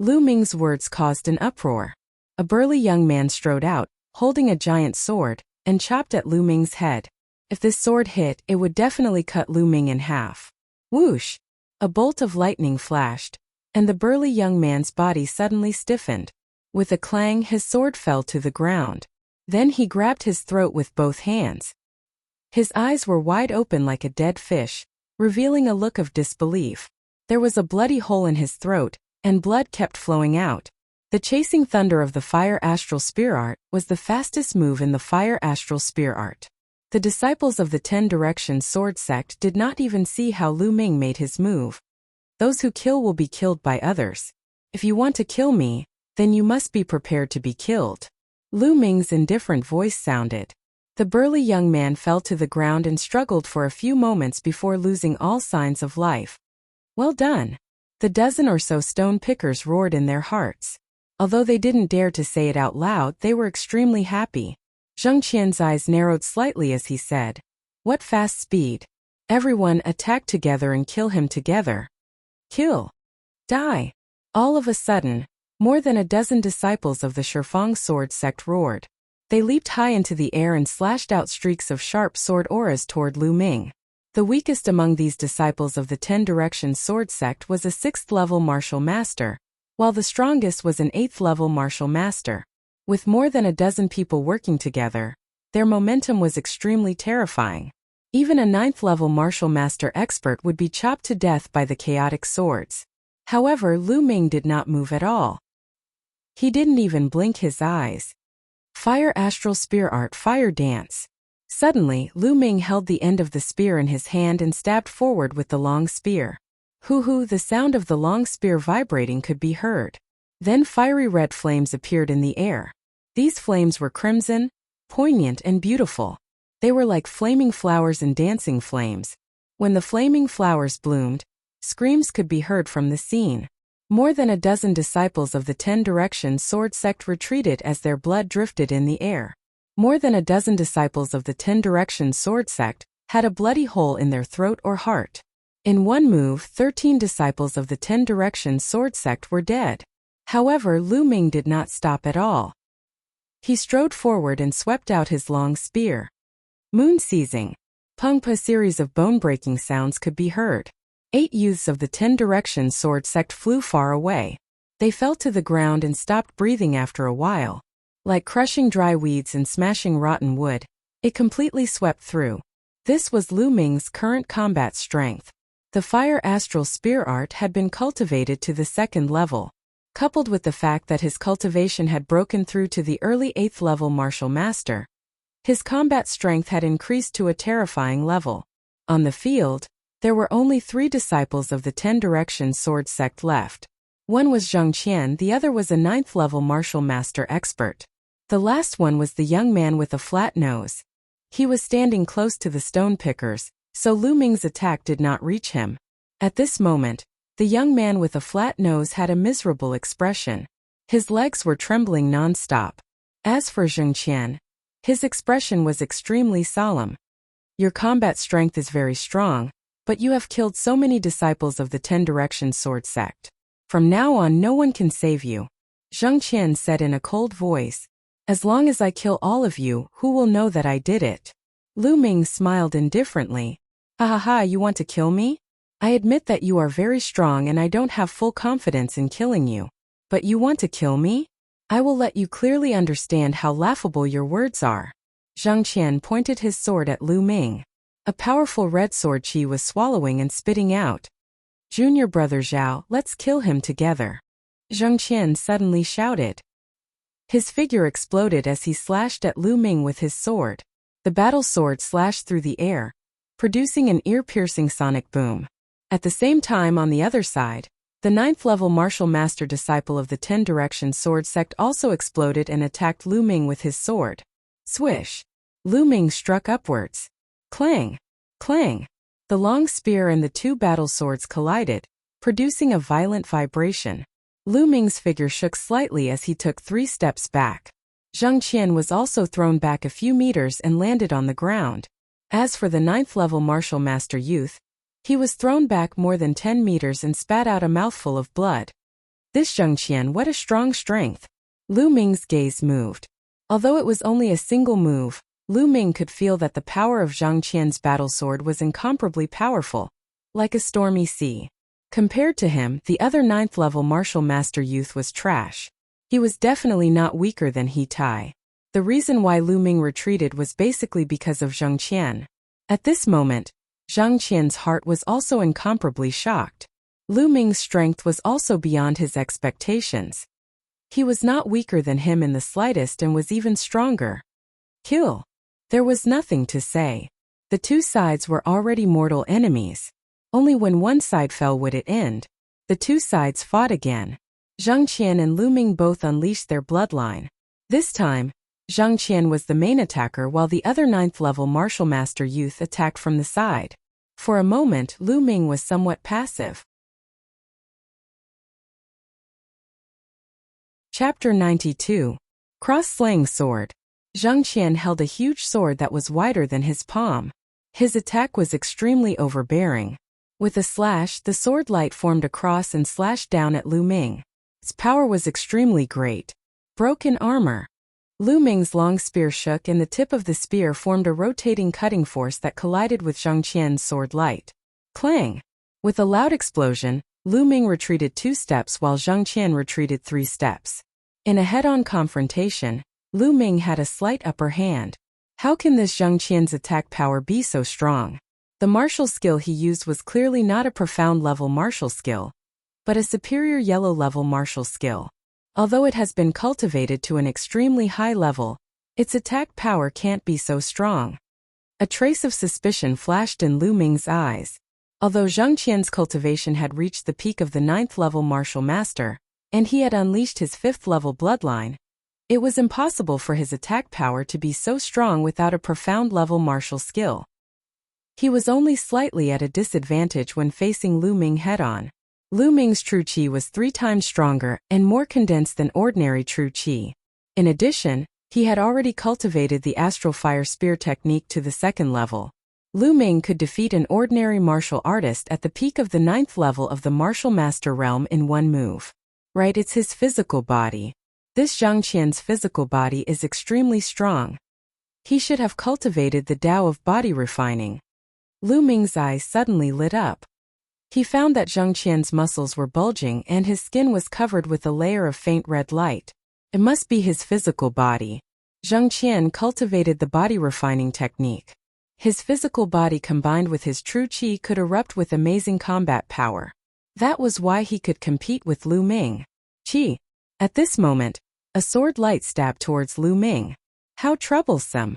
Lu Ming's words caused an uproar. A burly young man strode out, holding a giant sword, and chopped at Lu Ming's head. If this sword hit, it would definitely cut Lu Ming in half. Whoosh! A bolt of lightning flashed, and the burly young man's body suddenly stiffened. With a clang, his sword fell to the ground. Then he grabbed his throat with both hands. His eyes were wide open like a dead fish, revealing a look of disbelief. There was a bloody hole in his throat, and blood kept flowing out. The chasing thunder of the Fire Astral Spear Art was the fastest move in the Fire Astral Spear Art. The disciples of the 10 Directions sword sect did not even see how Lu Ming made his move. Those who kill will be killed by others. If you want to kill me, then you must be prepared to be killed. Lu Ming's indifferent voice sounded. The burly young man fell to the ground and struggled for a few moments before losing all signs of life. Well done. The dozen or so stone pickers roared in their hearts. Although they didn't dare to say it out loud, they were extremely happy. Zheng Qian's eyes narrowed slightly as he said, what fast speed. Everyone attack together and kill him together. Kill. Die. All of a sudden, more than a dozen disciples of the Shifang sword sect roared. They leaped high into the air and slashed out streaks of sharp sword auras toward Lu Ming. The weakest among these disciples of the 10 Directions sword sect was a 6th level martial master, while the strongest was an 8th level martial master. With more than a dozen people working together, their momentum was extremely terrifying. Even a 9th level martial master expert would be chopped to death by the chaotic swords. However, Lu Ming did not move at all. He didn't even blink his eyes. Fire Astral Spear Art Fire Dance. Suddenly, Lu Ming held the end of the spear in his hand and stabbed forward with the long spear. Hoo-hoo, the sound of the long spear vibrating could be heard. Then fiery red flames appeared in the air. These flames were crimson, poignant and beautiful. They were like flaming flowers and dancing flames. When the flaming flowers bloomed, Screams could be heard from the scene. More than a dozen disciples of the 10 Directions sword sect retreated as their blood drifted in the air. More than a dozen disciples of the 10 Directions sword sect had a bloody hole in their throat or heart. In one move, 13 disciples of the 10 Directions sword sect were dead. However, Lu Ming did not stop at all. He strode forward and swept out his long spear. Moon seizing. Pung pa series of bone-breaking sounds could be heard. 8 youths of the 10 Directions sword sect flew far away. They fell to the ground and stopped breathing after a while. Like crushing dry weeds and smashing rotten wood, it completely swept through. This was Lu Ming's current combat strength. The fire astral spear art had been cultivated to the 2nd level. Coupled with the fact that his cultivation had broken through to the early 8th level martial master, his combat strength had increased to a terrifying level. On the field, there were only 3 disciples of the 10 Directions sword sect left. One was Zhang Qian, the other was a 9th level martial master expert. The last one was the young man with a flat nose. He was standing close to the stone pickers, so Lu Ming's attack did not reach him. At this moment, the young man with a flat nose had a miserable expression. His legs were trembling non-stop. As for Zhang Qian, his expression was extremely solemn. Your combat strength is very strong, but you have killed so many disciples of the 10 Directions sword sect. From now on no one can save you. Zhang Qian said in a cold voice. As long as I kill all of you, who will know that I did it? Lu Ming smiled indifferently. Ha ha ha, you want to kill me? I admit that you are very strong and I don't have full confidence in killing you. But you want to kill me? I will let you clearly understand how laughable your words are. Zhang Qian pointed his sword at Lu Ming. A powerful red sword qi was swallowing and spitting out. Junior brother Zhao, let's kill him together. Zhang Qian suddenly shouted. His figure exploded as he slashed at Lu Ming with his sword. The battle sword slashed through the air, producing an ear-piercing sonic boom. At the same time on the other side, the 9th level martial master disciple of the 10 Directions sword sect also exploded and attacked Lu Ming with his sword. Swish! Lu Ming struck upwards. Clang! Clang! The long spear and the 2 battle swords collided, producing a violent vibration. Lu Ming's figure shook slightly as he took 3 steps back. Zhang Qian was also thrown back a few meters and landed on the ground. As for the 9th level martial master youth, he was thrown back more than 10 meters and spat out a mouthful of blood. This Zhang Qian, what a strong strength! Lu Ming's gaze moved. Although it was only a single move, Lu Ming could feel that the power of Zhang Qian's battle sword was incomparably powerful, like a stormy sea. Compared to him, the other 9th level martial master youth was trash. He was definitely not weaker than He Tai. The reason why Lu Ming retreated was basically because of Zhang Qian. At this moment, Zhang Qian's heart was also incomparably shocked. Lu Ming's strength was also beyond his expectations. He was not weaker than him in the slightest and was even stronger. Kill! There was nothing to say. The 2 sides were already mortal enemies. Only when one side fell would it end. The 2 sides fought again. Zhang Qian and Lu Ming both unleashed their bloodline. This time, Zhang Qian was the main attacker while the other 9th level martial master youth attacked from the side. For a moment, Lu Ming was somewhat passive. Chapter 92. Cross-slaying sword. Zhang Qian held a huge sword that was wider than his palm. His attack was extremely overbearing. With a slash, the sword light formed a cross and slashed down at Lu Ming. Its power was extremely great. Broken armor. Lu Ming's long spear shook and the tip of the spear formed a rotating cutting force that collided with Zhang Qian's sword light. Clang! With a loud explosion, Lu Ming retreated 2 steps while Zhang Qian retreated 3 steps. In a head-on confrontation, Lu Ming had a slight upper hand. How can this Zhang Qian's attack power be so strong? The martial skill he used was clearly not a profound level martial skill, but a superior yellow level martial skill. Although it has been cultivated to an extremely high level, its attack power can't be so strong. A trace of suspicion flashed in Lu Ming's eyes. Although Zhang Qian's cultivation had reached the peak of the 9th level martial master, and he had unleashed his 5th level bloodline, it was impossible for his attack power to be so strong without a profound level martial skill. He was only slightly at a disadvantage when facing Lu Ming head-on. Lu Ming's true qi was 3 times stronger and more condensed than ordinary true qi. In addition, he had already cultivated the astral fire spear technique to the 2nd level. Lu Ming could defeat an ordinary martial artist at the peak of the 9th level of the martial master realm in one move. Right, it's his physical body. This Zhang Qian's physical body is extremely strong. He should have cultivated the Tao of body refining. Lu Ming's eyes suddenly lit up. He found that Zhang Qian's muscles were bulging and his skin was covered with a layer of faint red light. It must be his physical body. Zhang Qian cultivated the body refining technique. His physical body combined with his true qi could erupt with amazing combat power. That was why he could compete with Lu Ming. Qi. At this moment, a sword light stabbed towards Lu Ming. How troublesome.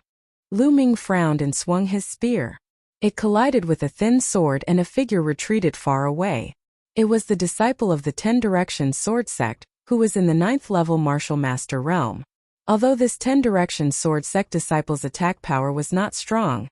Lu Ming frowned and swung his spear. It collided with a thin sword and a figure retreated far away. It was the disciple of the 10 Directions sword sect, who was in the 9th level martial master realm. Although this 10 Directions sword sect disciple's attack power was not strong,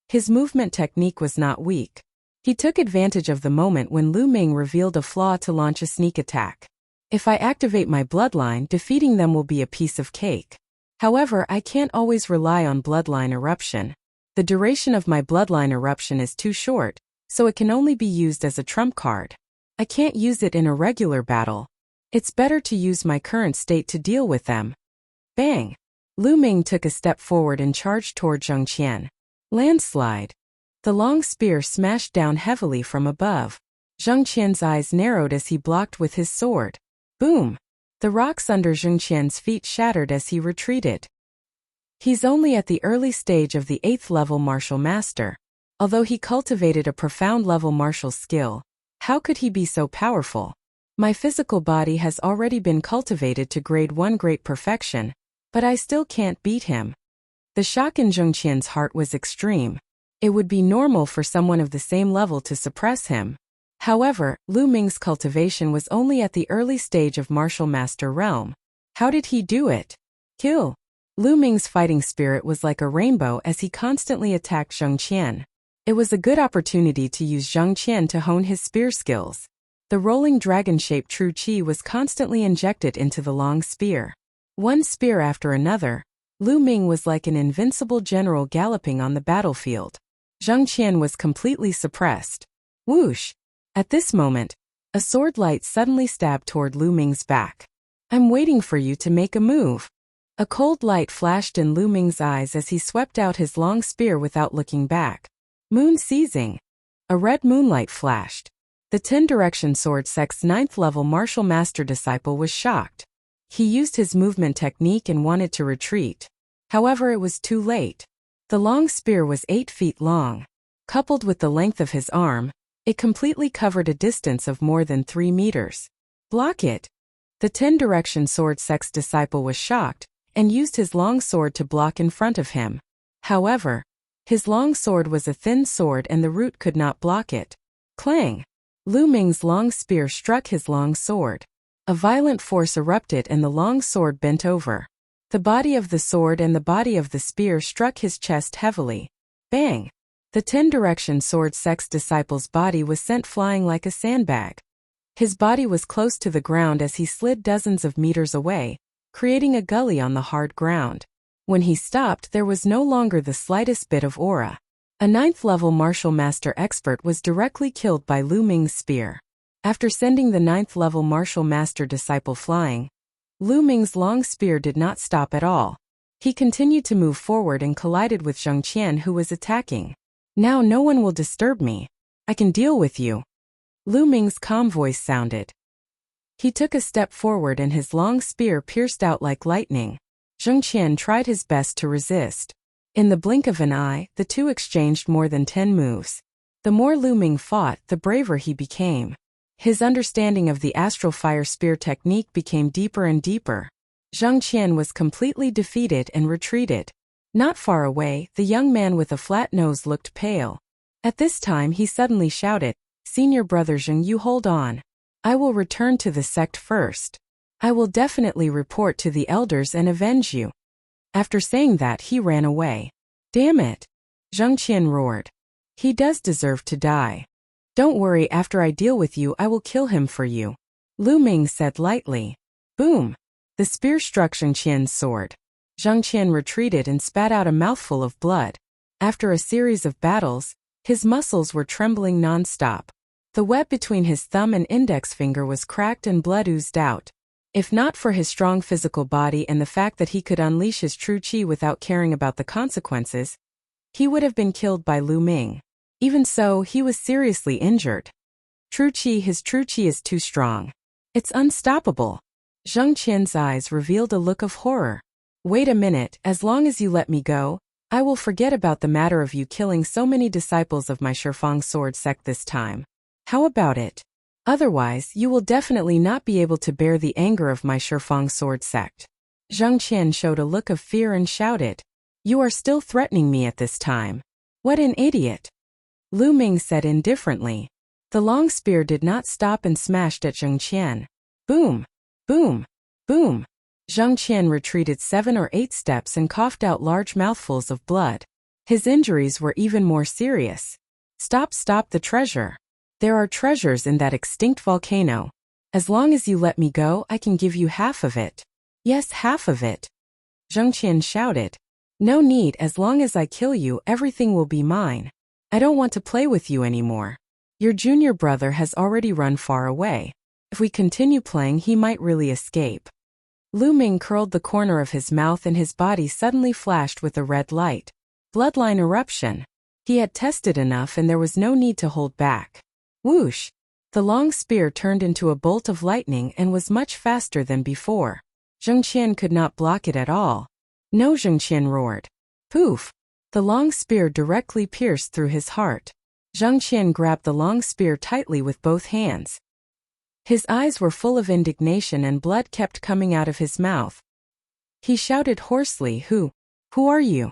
his movement technique was not weak. He took advantage of the moment when Lu Ming revealed a flaw to launch a sneak attack. If I activate my bloodline, defeating them will be a piece of cake. However, I can't always rely on bloodline eruption. The duration of my bloodline eruption is too short, so it can only be used as a trump card. I can't use it in a regular battle. It's better to use my current state to deal with them. Bang! Lu Ming took a step forward and charged toward Zhang Qian. Landslide. The long spear smashed down heavily from above. Zhang Qian's eyes narrowed as he blocked with his sword. Boom! The rocks under Zhang Qian's feet shattered as he retreated. He's only at the early stage of the 8th level martial master. Although he cultivated a profound level martial skill, how could he be so powerful? My physical body has already been cultivated to grade 1 great perfection, but I still can't beat him. The shock in Zhang Qian's heart was extreme. It would be normal for someone of the same level to suppress him. However, Lu Ming's cultivation was only at the early stage of martial master realm. How did he do it? Kill. Lu Ming's fighting spirit was like a rainbow as he constantly attacked Zhang Qian. It was a good opportunity to use Zhang Qian to hone his spear skills. The rolling dragon-shaped true qi was constantly injected into the long spear. One spear after another, Lu Ming was like an invincible general galloping on the battlefield. Zhang Qian was completely suppressed. Whoosh! At this moment, a sword light suddenly stabbed toward Lu Ming's back. I'm waiting for you to make a move. A cold light flashed in Lu Ming's eyes as he swept out his long spear without looking back. Moon seizing. A red moonlight flashed. The 10 Directions sword sect's 9th level martial master disciple was shocked. He used his movement technique and wanted to retreat. However, it was too late. The long spear was 8 feet long. Coupled with the length of his arm, it completely covered a distance of more than 3 meters. Block it. The 10 Directions sword sect's disciple was shocked and used his long sword to block in front of him. However, his long sword was a thin sword and the root could not block it. Clang! Lu Ming's long spear struck his long sword. A violent force erupted and the long sword bent over. The body of the sword and the body of the spear struck his chest heavily. Bang! The 10 Directions sword sect's disciple's body was sent flying like a sandbag. His body was close to the ground as he slid dozens of meters away, creating a gully on the hard ground. When he stopped, there was no longer the slightest bit of aura. A 9th level martial master expert was directly killed by Lu Ming's spear. After sending the 9th level martial master disciple flying, Lu Ming's long spear did not stop at all. He continued to move forward and collided with Zhang Qian, who was attacking. Now no one will disturb me. I can deal with you. Lu Ming's calm voice sounded. He took a step forward and his long spear pierced out like lightning. Zhang Qian tried his best to resist. In the blink of an eye, the two exchanged more than 10 moves. The more Lu Ming fought, the braver he became. His understanding of the astral fire spear technique became deeper and deeper. Zhang Qian was completely defeated and retreated. Not far away, the young man with a flat nose looked pale. At this time he suddenly shouted, "Senior brother Zheng, you hold on. I will return to the sect first. I will definitely report to the elders and avenge you." After saying that, he ran away. Damn it! Zhang Qian roared. He does deserve to die. Don't worry, after I deal with you I will kill him for you, Lu Ming said lightly. Boom! The spear struck Zheng Qian's sword. Zheng Qian retreated and spat out a mouthful of blood. After a series of battles, his muscles were trembling non-stop. The web between his thumb and index finger was cracked and blood oozed out. If not for his strong physical body and the fact that he could unleash his true qi without caring about the consequences, he would have been killed by Lu Ming. Even so, he was seriously injured. His true qi is too strong. It's unstoppable. Zheng Qian's eyes revealed a look of horror. Wait a minute, as long as you let me go, I will forget about the matter of you killing so many disciples of my Shifang sword sect this time. How about it? Otherwise, you will definitely not be able to bear the anger of my Shifang sword sect. Zheng Qian showed a look of fear and shouted, You are still threatening me at this time. What an idiot! Lu Ming said indifferently. The long spear did not stop and smashed at Zheng Qian. Boom! Boom! Boom! Zheng Qian retreated 7 or 8 steps and coughed out large mouthfuls of blood. His injuries were even more serious. Stop the treasure. There are treasures in that extinct volcano. As long as you let me go, I can give you half of it. Yes, half of it. Zheng Qian shouted. No need, as long as I kill you, everything will be mine. I don't want to play with you anymore. Your junior brother has already run far away. If we continue playing, he might really escape. Lu Ming curled the corner of his mouth and his body suddenly flashed with a red light. Bloodline eruption. He had tested enough and there was no need to hold back. Whoosh! The long spear turned into a bolt of lightning and was much faster than before. Zheng Qian could not block it at all. No, Zheng Qian roared. Poof! The long spear directly pierced through his heart. Zheng Qian grabbed the long spear tightly with both hands. His eyes were full of indignation and blood kept coming out of his mouth. He shouted hoarsely, Who are you?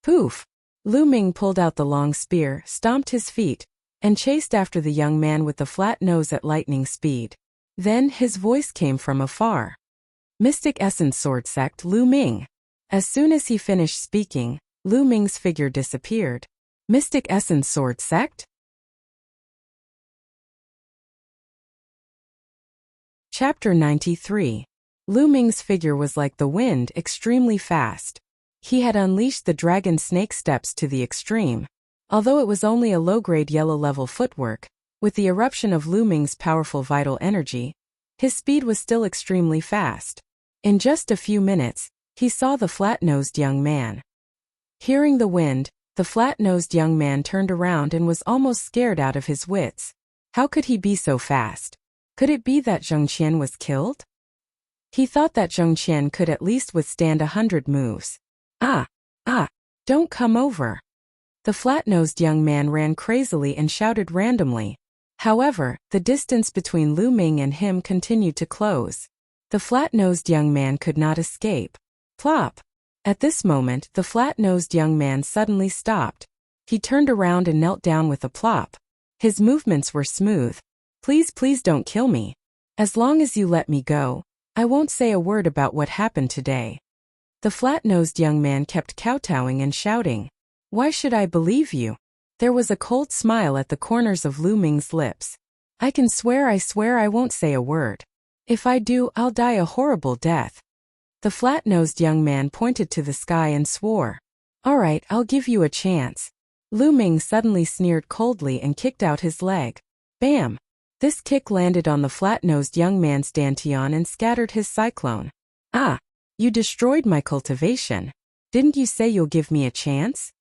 Poof! Lu Ming pulled out the long spear, stomped his feet, and chased after the young man with the flat nose at lightning speed. Then his voice came from afar. Mystic Essence Sword Sect Lu Ming. As soon as he finished speaking, Lu Ming's figure disappeared. Mystic Essence Sword Sect? Chapter 93. Lu Ming's figure was like the wind, extremely fast. He had unleashed the dragon snake steps to the extreme. Although it was only a low-grade yellow-level footwork, with the eruption of Lu Ming's powerful vital energy, his speed was still extremely fast. In just a few minutes, he saw the flat-nosed young man. Hearing the wind, the flat-nosed young man turned around and was almost scared out of his wits. How could he be so fast? Could it be that Zheng Qian was killed? He thought that Zheng Qian could at least withstand 100 moves. Don't come over. The flat-nosed young man ran crazily and shouted randomly. However, the distance between Lu Ming and him continued to close. The flat-nosed young man could not escape. Plop! At this moment, the flat-nosed young man suddenly stopped. He turned around and knelt down with a plop. His movements were smooth. Please don't kill me. As long as you let me go, I won't say a word about what happened today. The flat-nosed young man kept kowtowing and shouting. Why should I believe you? There was a cold smile at the corners of Lu Ming's lips. I swear I won't say a word. If I do, I'll die a horrible death. The flat-nosed young man pointed to the sky and swore. All right, I'll give you a chance. Lu Ming suddenly sneered coldly and kicked out his leg. Bam! This kick landed on the flat-nosed young man's dantian and scattered his cyclone. You destroyed my cultivation. Didn't you say you'll give me a chance?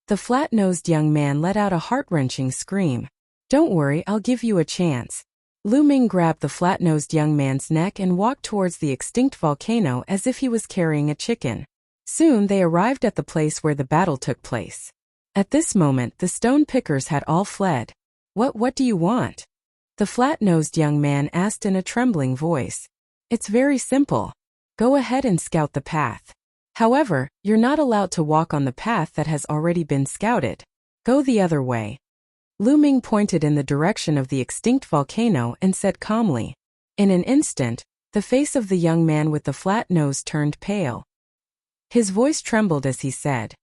The flat-nosed young man let out a heart-wrenching scream. Don't worry, I'll give you a chance. Lu Ming grabbed the flat-nosed young man's neck and walked towards the extinct volcano as if he was carrying a chicken. Soon they arrived at the place where the battle took place. At this moment, the stone pickers had all fled. What do you want? The flat-nosed young man asked in a trembling voice. It's very simple. Go ahead and scout the path. However, you're not allowed to walk on the path that has already been scouted. Go the other way. Lu Ming pointed in the direction of the extinct volcano and said calmly. In an instant, the face of the young man with the flat nose turned pale. His voice trembled as he said,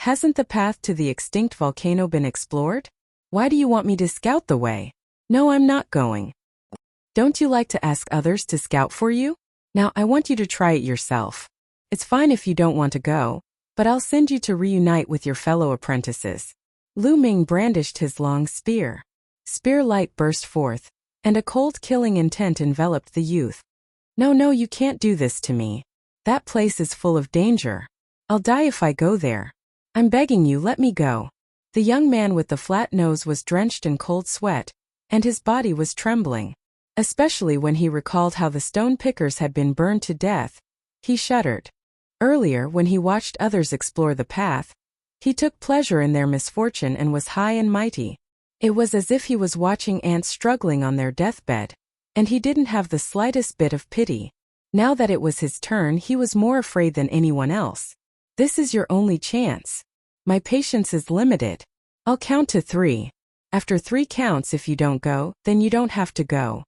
Hasn't the path to the extinct volcano been explored? Why do you want me to scout the way? No, I'm not going. Don't you like to ask others to scout for you? Now I want you to try it yourself. It's fine if you don't want to go, but I'll send you to reunite with your fellow apprentices. Lu Ming brandished his long spear. Spear light burst forth, and a cold killing intent enveloped the youth. No, you can't do this to me. That place is full of danger. I'll die if I go there. I'm begging you, let me go. The young man with the flat nose was drenched in cold sweat, and his body was trembling. Especially when he recalled how the stone pickers had been burned to death, he shuddered. Earlier, when he watched others explore the path, he took pleasure in their misfortune and was high and mighty. It was as if he was watching ants struggling on their deathbed, and he didn't have the slightest bit of pity. Now that it was his turn, he was more afraid than anyone else. This is your only chance. My patience is limited. I'll count to 3. After 3 counts, if you don't go, then you don't have to go.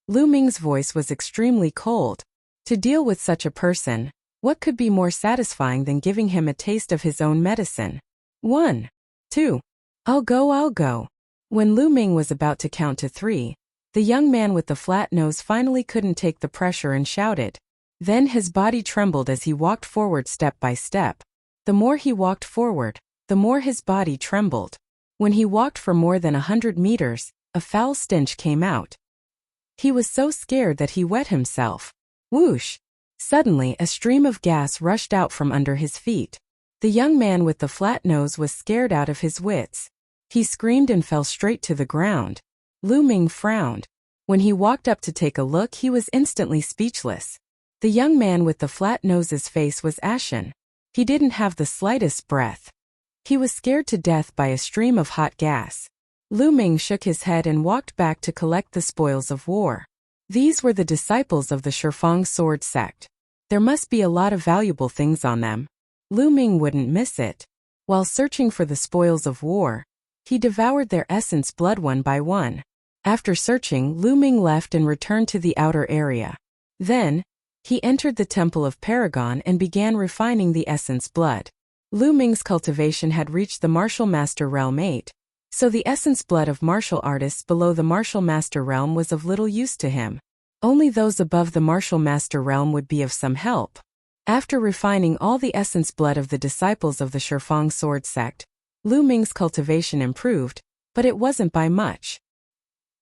Lu Ming's voice was extremely cold. To deal with such a person, what could be more satisfying than giving him a taste of his own medicine? 1, 2. I'll go. When Lu Ming was about to count to 3, the young man with the flat nose finally couldn't take the pressure and shouted. Then his body trembled as he walked forward step by step. The more he walked forward, the more his body trembled. When he walked for more than 100 meters, a foul stench came out. He was so scared that he wet himself. Whoosh! Suddenly, a stream of gas rushed out from under his feet. The young man with the flat nose was scared out of his wits. He screamed and fell straight to the ground. Lu Ming frowned. When he walked up to take a look, he was instantly speechless. The young man with the flat nose's face was ashen. He didn't have the slightest breath. He was scared to death by a stream of hot gas. Lu Ming shook his head and walked back to collect the spoils of war. These were the disciples of the Shifang sword sect. There must be a lot of valuable things on them. Lu Ming wouldn't miss it. While searching for the spoils of war, he devoured their essence blood one by one. After searching, Lu Ming left and returned to the outer area. Then, he entered the Temple of Paragon and began refining the essence blood. Lu Ming's cultivation had reached the Martial Master Realm 8, so the essence blood of martial artists below the Martial Master Realm was of little use to him. Only those above the Martial Master Realm would be of some help. After refining all the essence blood of the disciples of the Shifang sword sect, Lu Ming's cultivation improved, but it wasn't by much.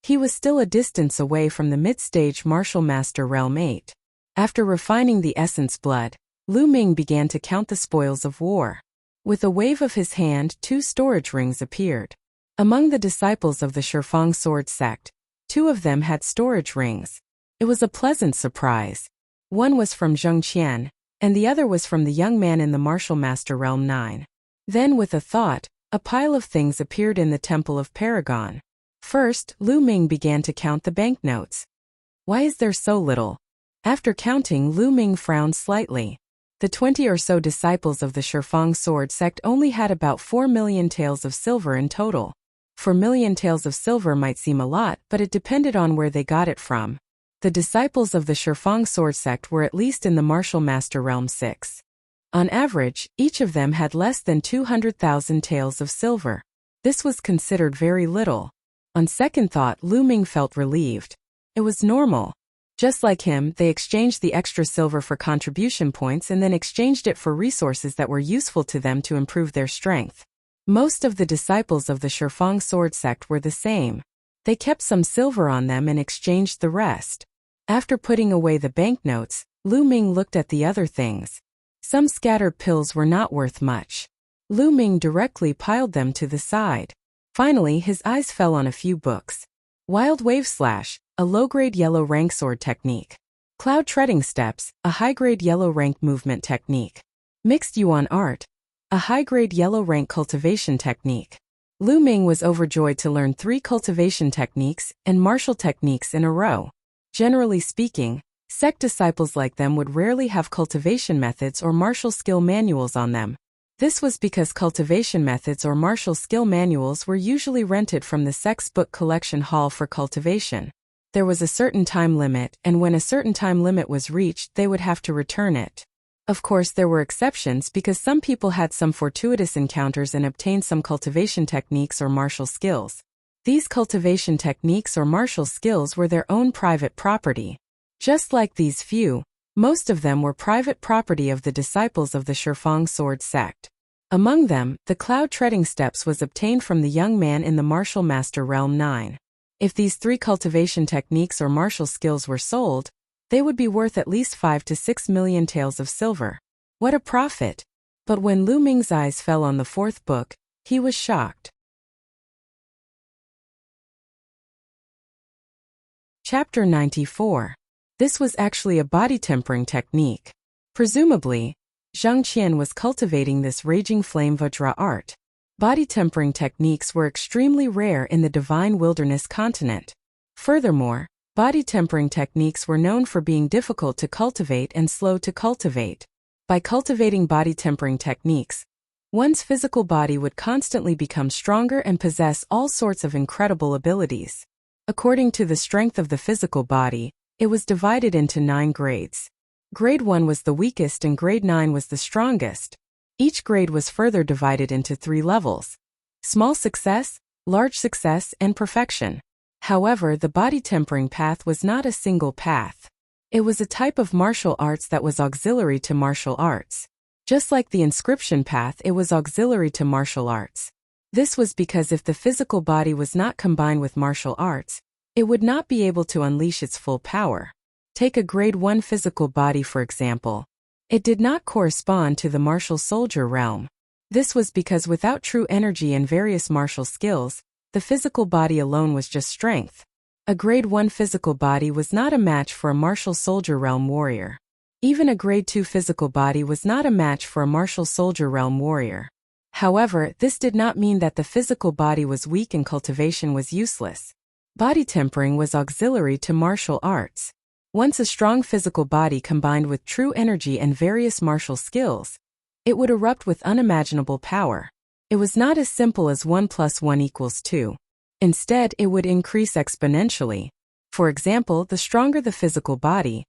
He was still a distance away from the mid-stage Martial Master Realm 8. After refining the essence blood, Lu Ming began to count the spoils of war. With a wave of his hand, 2 storage rings appeared. Among the disciples of the Shifang sword sect, 2 of them had storage rings. It was a pleasant surprise. One was from Zheng Qian, and the other was from the young man in the Martial Master Realm 9. Then, with a thought, a pile of things appeared in the Temple of Paragon. First, Lu Ming began to count the banknotes. Why is there so little? After counting, Lu Ming frowned slightly. The 20 or so disciples of the Shifang sword sect only had about 4 million taels of silver in total. 4 million taels of silver might seem a lot, but it depended on where they got it from. The disciples of the Shifang sword sect were at least in the Martial Master Realm 6. On average, each of them had less than 200,000 taels of silver. This was considered very little. On second thought, Lu Ming felt relieved. It was normal. Just like him, they exchanged the extra silver for contribution points and then exchanged it for resources that were useful to them to improve their strength. Most of the disciples of the Shifang sword sect were the same. They kept some silver on them and exchanged the rest. After putting away the banknotes, Lu Ming looked at the other things. Some scattered pills were not worth much. Lu Ming directly piled them to the side. Finally, his eyes fell on a few books. Wild Wave Slash, a low-grade yellow rank sword technique. Cloud Treading Steps, a high-grade yellow rank movement technique. Mixed Yuan Art, a high-grade yellow rank cultivation technique. Lu Ming was overjoyed to learn 3 cultivation techniques and martial techniques in a row. Generally speaking, sect disciples like them would rarely have cultivation methods or martial skill manuals on them. This was because cultivation methods or martial skill manuals were usually rented from the sect's book collection hall for cultivation. There was a certain time limit, and when a certain time limit was reached, they would have to return it. Of course, there were exceptions because some people had some fortuitous encounters and obtained some cultivation techniques or martial skills. These cultivation techniques or martial skills were their own private property. Just like these few, most of them were private property of the disciples of the Shifang sword sect. Among them, the cloud-treading steps was obtained from the young man in the martial master realm 9. If these 3 cultivation techniques or martial skills were sold, they would be worth at least 5 to 6 million taels of silver. What a profit! But when Lu Ming's eyes fell on the 4th book, he was shocked. Chapter 94. This was actually a body tempering technique. Presumably, Zhang Qian was cultivating this raging flame Vajra art. Body tempering techniques were extremely rare in the divine wilderness continent. Furthermore, body tempering techniques were known for being difficult to cultivate and slow to cultivate. By cultivating body tempering techniques, one's physical body would constantly become stronger and possess all sorts of incredible abilities. According to the strength of the physical body, it was divided into 9 grades. Grade 1 was the weakest and grade 9 was the strongest. Each grade was further divided into 3 levels: small success, large success, and perfection. However, the body tempering path was not a single path. It was a type of martial arts that was auxiliary to martial arts. Just like the inscription path, it was auxiliary to martial arts. This was because if the physical body was not combined with martial arts, it would not be able to unleash its full power. Take a grade 1 physical body for example. It did not correspond to the martial soldier realm. This was because without true energy and various martial skills, the physical body alone was just strength. A grade 1 physical body was not a match for a martial soldier realm warrior. Even a grade 2 physical body was not a match for a martial soldier realm warrior. However, this did not mean that the physical body was weak and cultivation was useless. Body tempering was auxiliary to martial arts. Once a strong physical body combined with true energy and various martial skills, it would erupt with unimaginable power. It was not as simple as 1 + 1 = 2. Instead, it would increase exponentially. For example, the stronger the physical body,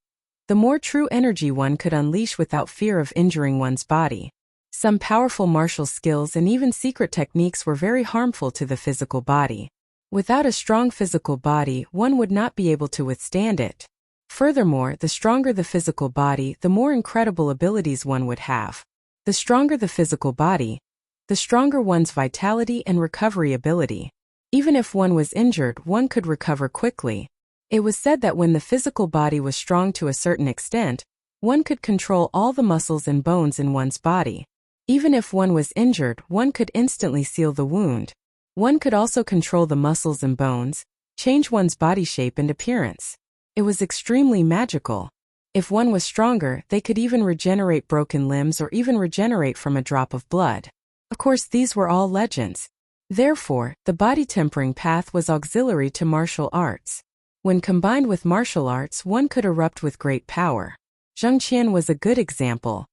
the more true energy one could unleash without fear of injuring one's body. Some powerful martial skills and even secret techniques were very harmful to the physical body. Without a strong physical body, one would not be able to withstand it. Furthermore, the stronger the physical body, the more incredible abilities one would have. The stronger the physical body, the stronger one's vitality and recovery ability. Even if one was injured, one could recover quickly. It was said that when the physical body was strong to a certain extent, one could control all the muscles and bones in one's body. Even if one was injured, one could instantly seal the wound. One could also control the muscles and bones, change one's body shape and appearance. It was extremely magical. If one was stronger, they could even regenerate broken limbs or even regenerate from a drop of blood. Of course, these were all legends. Therefore, the body tempering path was auxiliary to martial arts. When combined with martial arts, one could erupt with great power. Zhang Qian was a good example.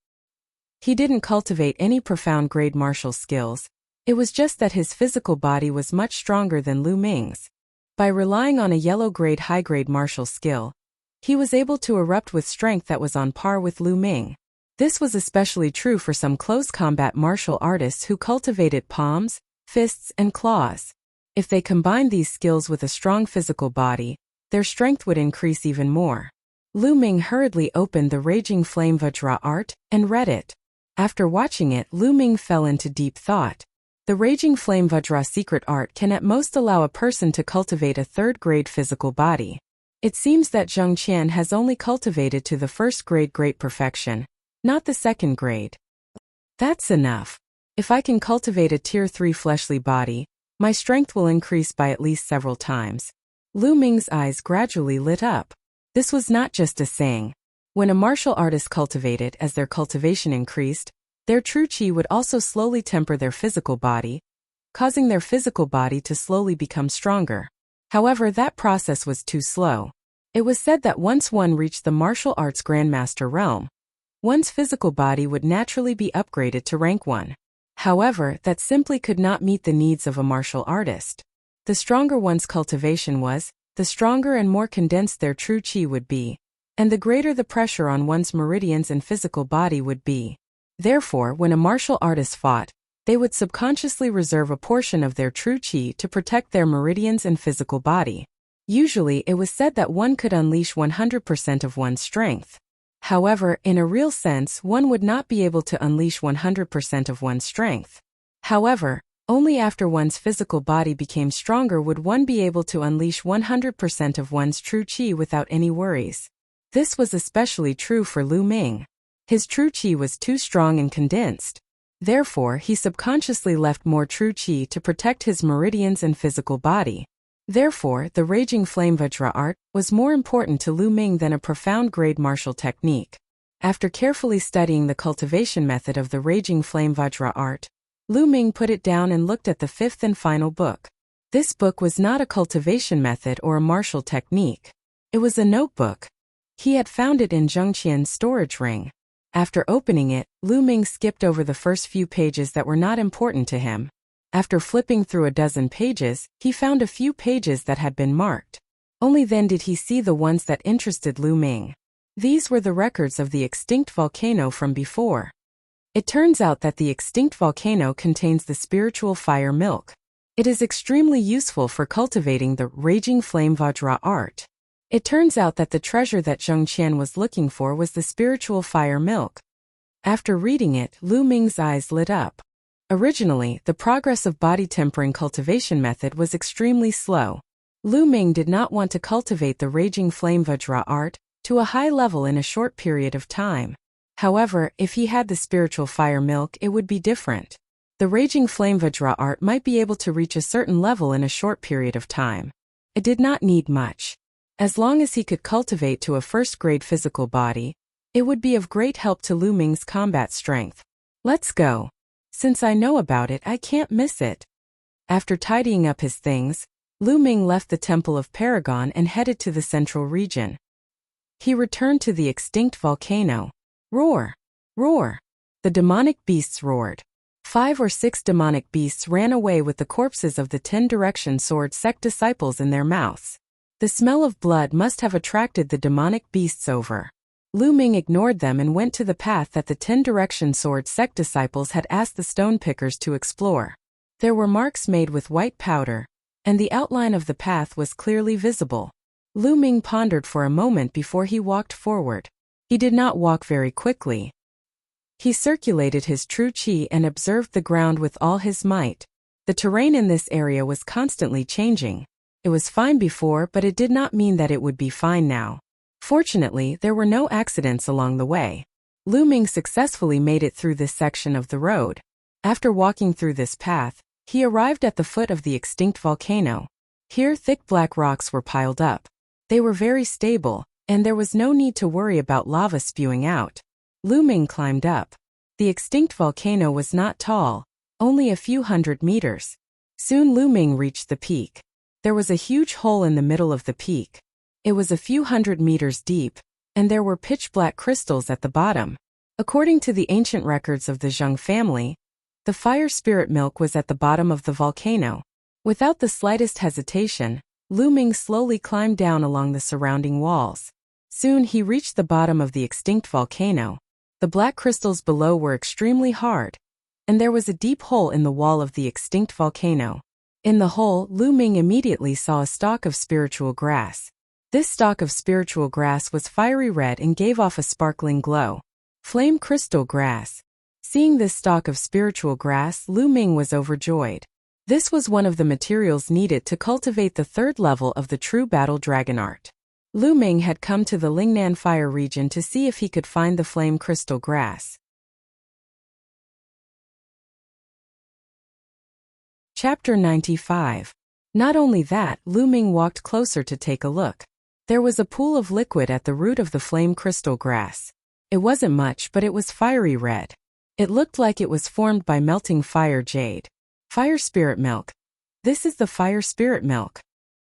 He didn't cultivate any profound grade martial skills. It was just that his physical body was much stronger than Lu Ming's. By relying on a yellow grade high grade martial skill, he was able to erupt with strength that was on par with Lu Ming. This was especially true for some close combat martial artists who cultivated palms, fists, and claws. If they combined these skills with a strong physical body, their strength would increase even more. Lu Ming hurriedly opened the Raging Flame Vajra art and read it. After watching it, Lu Ming fell into deep thought. The Raging Flame Vajra secret art can at most allow a person to cultivate a 3rd grade physical body. It seems that Zhang Qian has only cultivated to the 1st grade great perfection, not the 2nd grade. That's enough. If I can cultivate a tier 3 fleshly body, my strength will increase by at least several times. Lu Ming's eyes gradually lit up. This was not just a saying. When a martial artist cultivated, as their cultivation increased, their true qi would also slowly temper their physical body, causing their physical body to slowly become stronger. However, that process was too slow. It was said that once one reached the martial arts grandmaster realm, one's physical body would naturally be upgraded to rank 1. However, that simply could not meet the needs of a martial artist. The stronger one's cultivation was, the stronger and more condensed their true qi would be, and the greater the pressure on one's meridians and physical body would be. Therefore, when a martial artist fought, they would subconsciously reserve a portion of their true qi to protect their meridians and physical body. Usually, it was said that one could unleash 100% of one's strength. However, in a real sense, one would not be able to unleash 100% of one's strength. However, only after one's physical body became stronger would one be able to unleash 100% of one's true qi without any worries. This was especially true for Lu Ming. His true qi was too strong and condensed. Therefore, he subconsciously left more true qi to protect his meridians and physical body. Therefore, the Raging Flame Vajra art was more important to Lu Ming than a profound grade martial technique. After carefully studying the cultivation method of the Raging Flame Vajra art, Lu Ming put it down and looked at the fifth and final book. This book was not a cultivation method or a martial technique. It was a notebook. He had found it in Zhengqian's storage ring. After opening it, Lu Ming skipped over the first few pages that were not important to him. After flipping through a dozen pages, he found a few pages that had been marked. Only then did he see the ones that interested Lu Ming. These were the records of the extinct volcano from before. It turns out that the extinct volcano contains the spiritual fire milk. It is extremely useful for cultivating the Raging Flame Vajra art. It turns out that the treasure that Zhengqian was looking for was the spiritual fire milk. After reading it, Lu Ming's eyes lit up. Originally, the progress of body tempering cultivation method was extremely slow. Lu Ming did not want to cultivate the Raging Flame Vajra art to a high level in a short period of time. However, if he had the spiritual fire milk, it would be different. The Raging Flame Vajra art might be able to reach a certain level in a short period of time. It did not need much. As long as he could cultivate to a first-grade physical body, it would be of great help to Lu Ming's combat strength. Let's go. Since I know about it, I can't miss it. After tidying up his things, Lu Ming left the Temple of Paragon and headed to the central region. He returned to the extinct volcano. Roar! Roar! The demonic beasts roared. 5 or 6 demonic beasts ran away with the corpses of the 10 Direction Sword sect disciples in their mouths. The smell of blood must have attracted the demonic beasts over. Lu Ming ignored them and went to the path that the 10 Direction Sword sect disciples had asked the stone pickers to explore. There were marks made with white powder, and the outline of the path was clearly visible. Lu Ming pondered for a moment before he walked forward. He did not walk very quickly. He circulated his true qi and observed the ground with all his might. The terrain in this area was constantly changing. It was fine before, but it did not mean that it would be fine now. Fortunately, there were no accidents along the way. Lu Ming successfully made it through this section of the road. After walking through this path, he arrived at the foot of the extinct volcano. Here, thick black rocks were piled up. They were very stable, and there was no need to worry about lava spewing out. Lu Ming climbed up. The extinct volcano was not tall, only a few hundred meters. Soon Lu Ming reached the peak. There was a huge hole in the middle of the peak. It was a few hundred meters deep, and there were pitch-black crystals at the bottom. According to the ancient records of the Zheng family, the fire spirit milk was at the bottom of the volcano. Without the slightest hesitation, Lu Ming slowly climbed down along the surrounding walls. Soon he reached the bottom of the extinct volcano. The black crystals below were extremely hard, and there was a deep hole in the wall of the extinct volcano. In the hole, Lu Ming immediately saw a stalk of spiritual grass. This stalk of spiritual grass was fiery red and gave off a sparkling glow. Flame crystal grass. Seeing this stalk of spiritual grass, Lu Ming was overjoyed. This was one of the materials needed to cultivate the 3rd level of the true battle dragon art. Lu Ming had come to the Lingnan Fire region to see if he could find the flame crystal grass. Chapter 95. Not only that, Lu Ming walked closer to take a look. There was a pool of liquid at the root of the flame crystal grass. It wasn't much, but it was fiery red. It looked like it was formed by melting fire jade. Fire spirit milk. This is the fire spirit milk.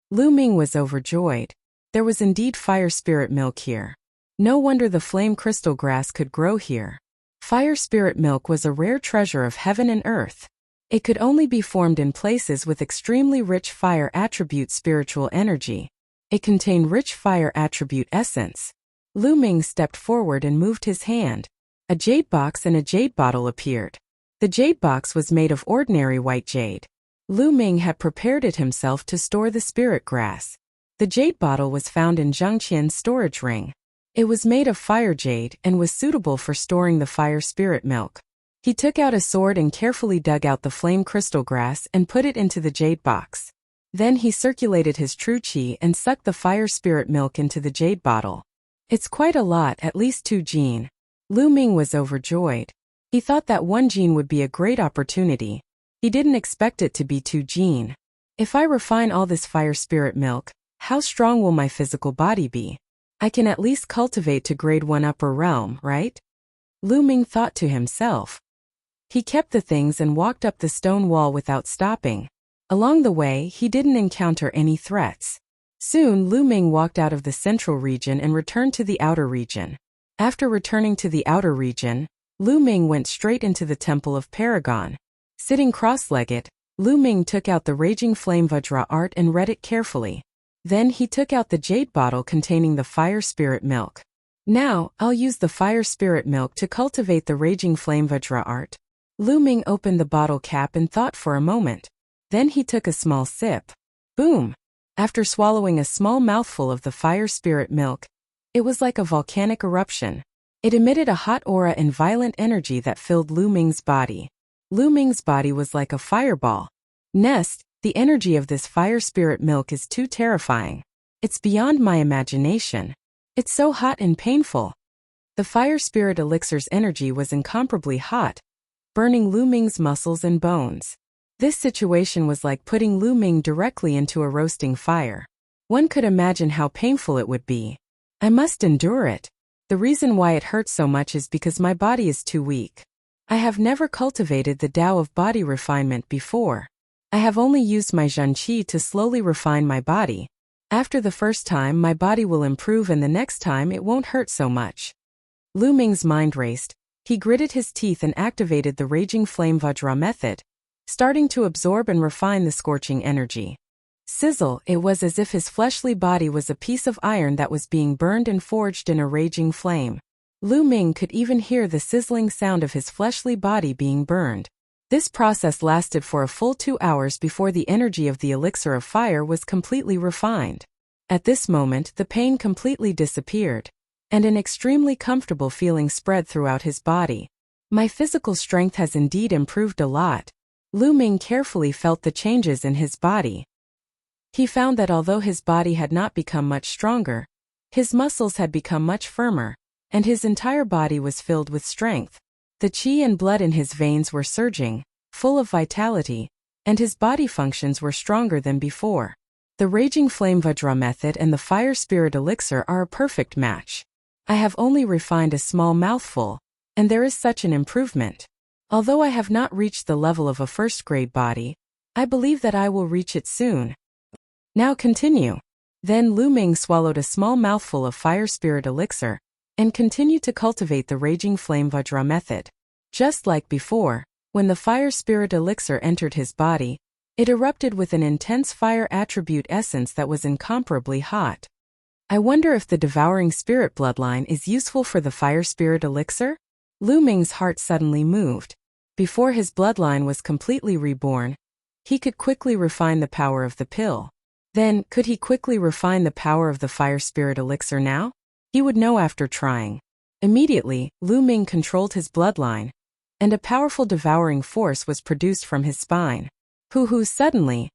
Lu Ming was overjoyed. There was indeed fire spirit milk here. No wonder the flame crystal grass could grow here. Fire spirit milk was a rare treasure of heaven and earth. It could only be formed in places with extremely rich fire attribute spiritual energy. It contained rich fire attribute essence. Lu Ming stepped forward and moved his hand. A jade box and a jade bottle appeared. The jade box was made of ordinary white jade. Lu Ming had prepared it himself to store the spirit grass. The jade bottle was found in Zhang Qian's storage ring. It was made of fire jade and was suitable for storing the fire spirit milk. He took out a sword and carefully dug out the flame crystal grass and put it into the jade box. Then he circulated his true qi and sucked the fire spirit milk into the jade bottle. It's quite a lot, at least 2 jin. Lu Ming was overjoyed. He thought that 1 jin would be a great opportunity. He didn't expect it to be 2 jin. If I refine all this fire spirit milk, how strong will my physical body be? I can at least cultivate to grade 1 upper realm, right? Lu Ming thought to himself. He kept the things and walked up the stone wall without stopping. Along the way, he didn't encounter any threats. Soon, Lu Ming walked out of the central region and returned to the outer region. After returning to the outer region, Lu Ming went straight into the Temple of Paragon. Sitting cross-legged, Lu Ming took out the Raging Flame Vajra art and read it carefully. Then he took out the jade bottle containing the fire spirit milk. Now, I'll use the fire spirit milk to cultivate the Raging Flame Vajra art. Lu Ming opened the bottle cap and thought for a moment. Then he took a small sip. Boom! After swallowing a small mouthful of the fire spirit milk, it was like a volcanic eruption. It emitted a hot aura and violent energy that filled Lu Ming's body. Lu Ming's body was like a fireball. Nest, the energy of this fire spirit milk is too terrifying. It's beyond my imagination. It's so hot and painful. The fire spirit elixir's energy was incomparably hot, burning Lu Ming's muscles and bones. This situation was like putting Lu Ming directly into a roasting fire. One could imagine how painful it would be. I must endure it. The reason why it hurts so much is because my body is too weak. I have never cultivated the Tao of body refinement before. I have only used my Zhen Qi to slowly refine my body. After the first time, my body will improve, and the next time it won't hurt so much. Lu Ming's mind raced. He gritted his teeth and activated the Raging Flame Vajra method, starting to absorb and refine the scorching energy. Sizzle, it was as if his fleshly body was a piece of iron that was being burned and forged in a raging flame. Lu Ming could even hear the sizzling sound of his fleshly body being burned. This process lasted for a full 2 hours before the energy of the elixir of fire was completely refined. At this moment, the pain completely disappeared, and an extremely comfortable feeling spread throughout his body. My physical strength has indeed improved a lot. Lu Ming carefully felt the changes in his body. He found that although his body had not become much stronger, his muscles had become much firmer, and his entire body was filled with strength. The qi and blood in his veins were surging, full of vitality, and his body functions were stronger than before. The Raging Flame Vajra method and the Fire Spirit Elixir are a perfect match. I have only refined a small mouthful, and there is such an improvement. Although I have not reached the level of a first-grade body, I believe that I will reach it soon. Now continue. Then Lu Ming swallowed a small mouthful of Fire Spirit Elixir, and continued to cultivate the Raging Flame Vajra method. Just like before, when the Fire Spirit Elixir entered his body, it erupted with an intense fire attribute essence that was incomparably hot. I wonder if the Devouring Spirit bloodline is useful for the Fire Spirit Elixir? Lu Ming's heart suddenly moved. Before his bloodline was completely reborn, he could quickly refine the power of the pill. Then, could he quickly refine the power of the Fire Spirit Elixir now? He would know after trying. Immediately, Lu Ming controlled his bloodline, and a powerful devouring force was produced from his spine. Suddenly,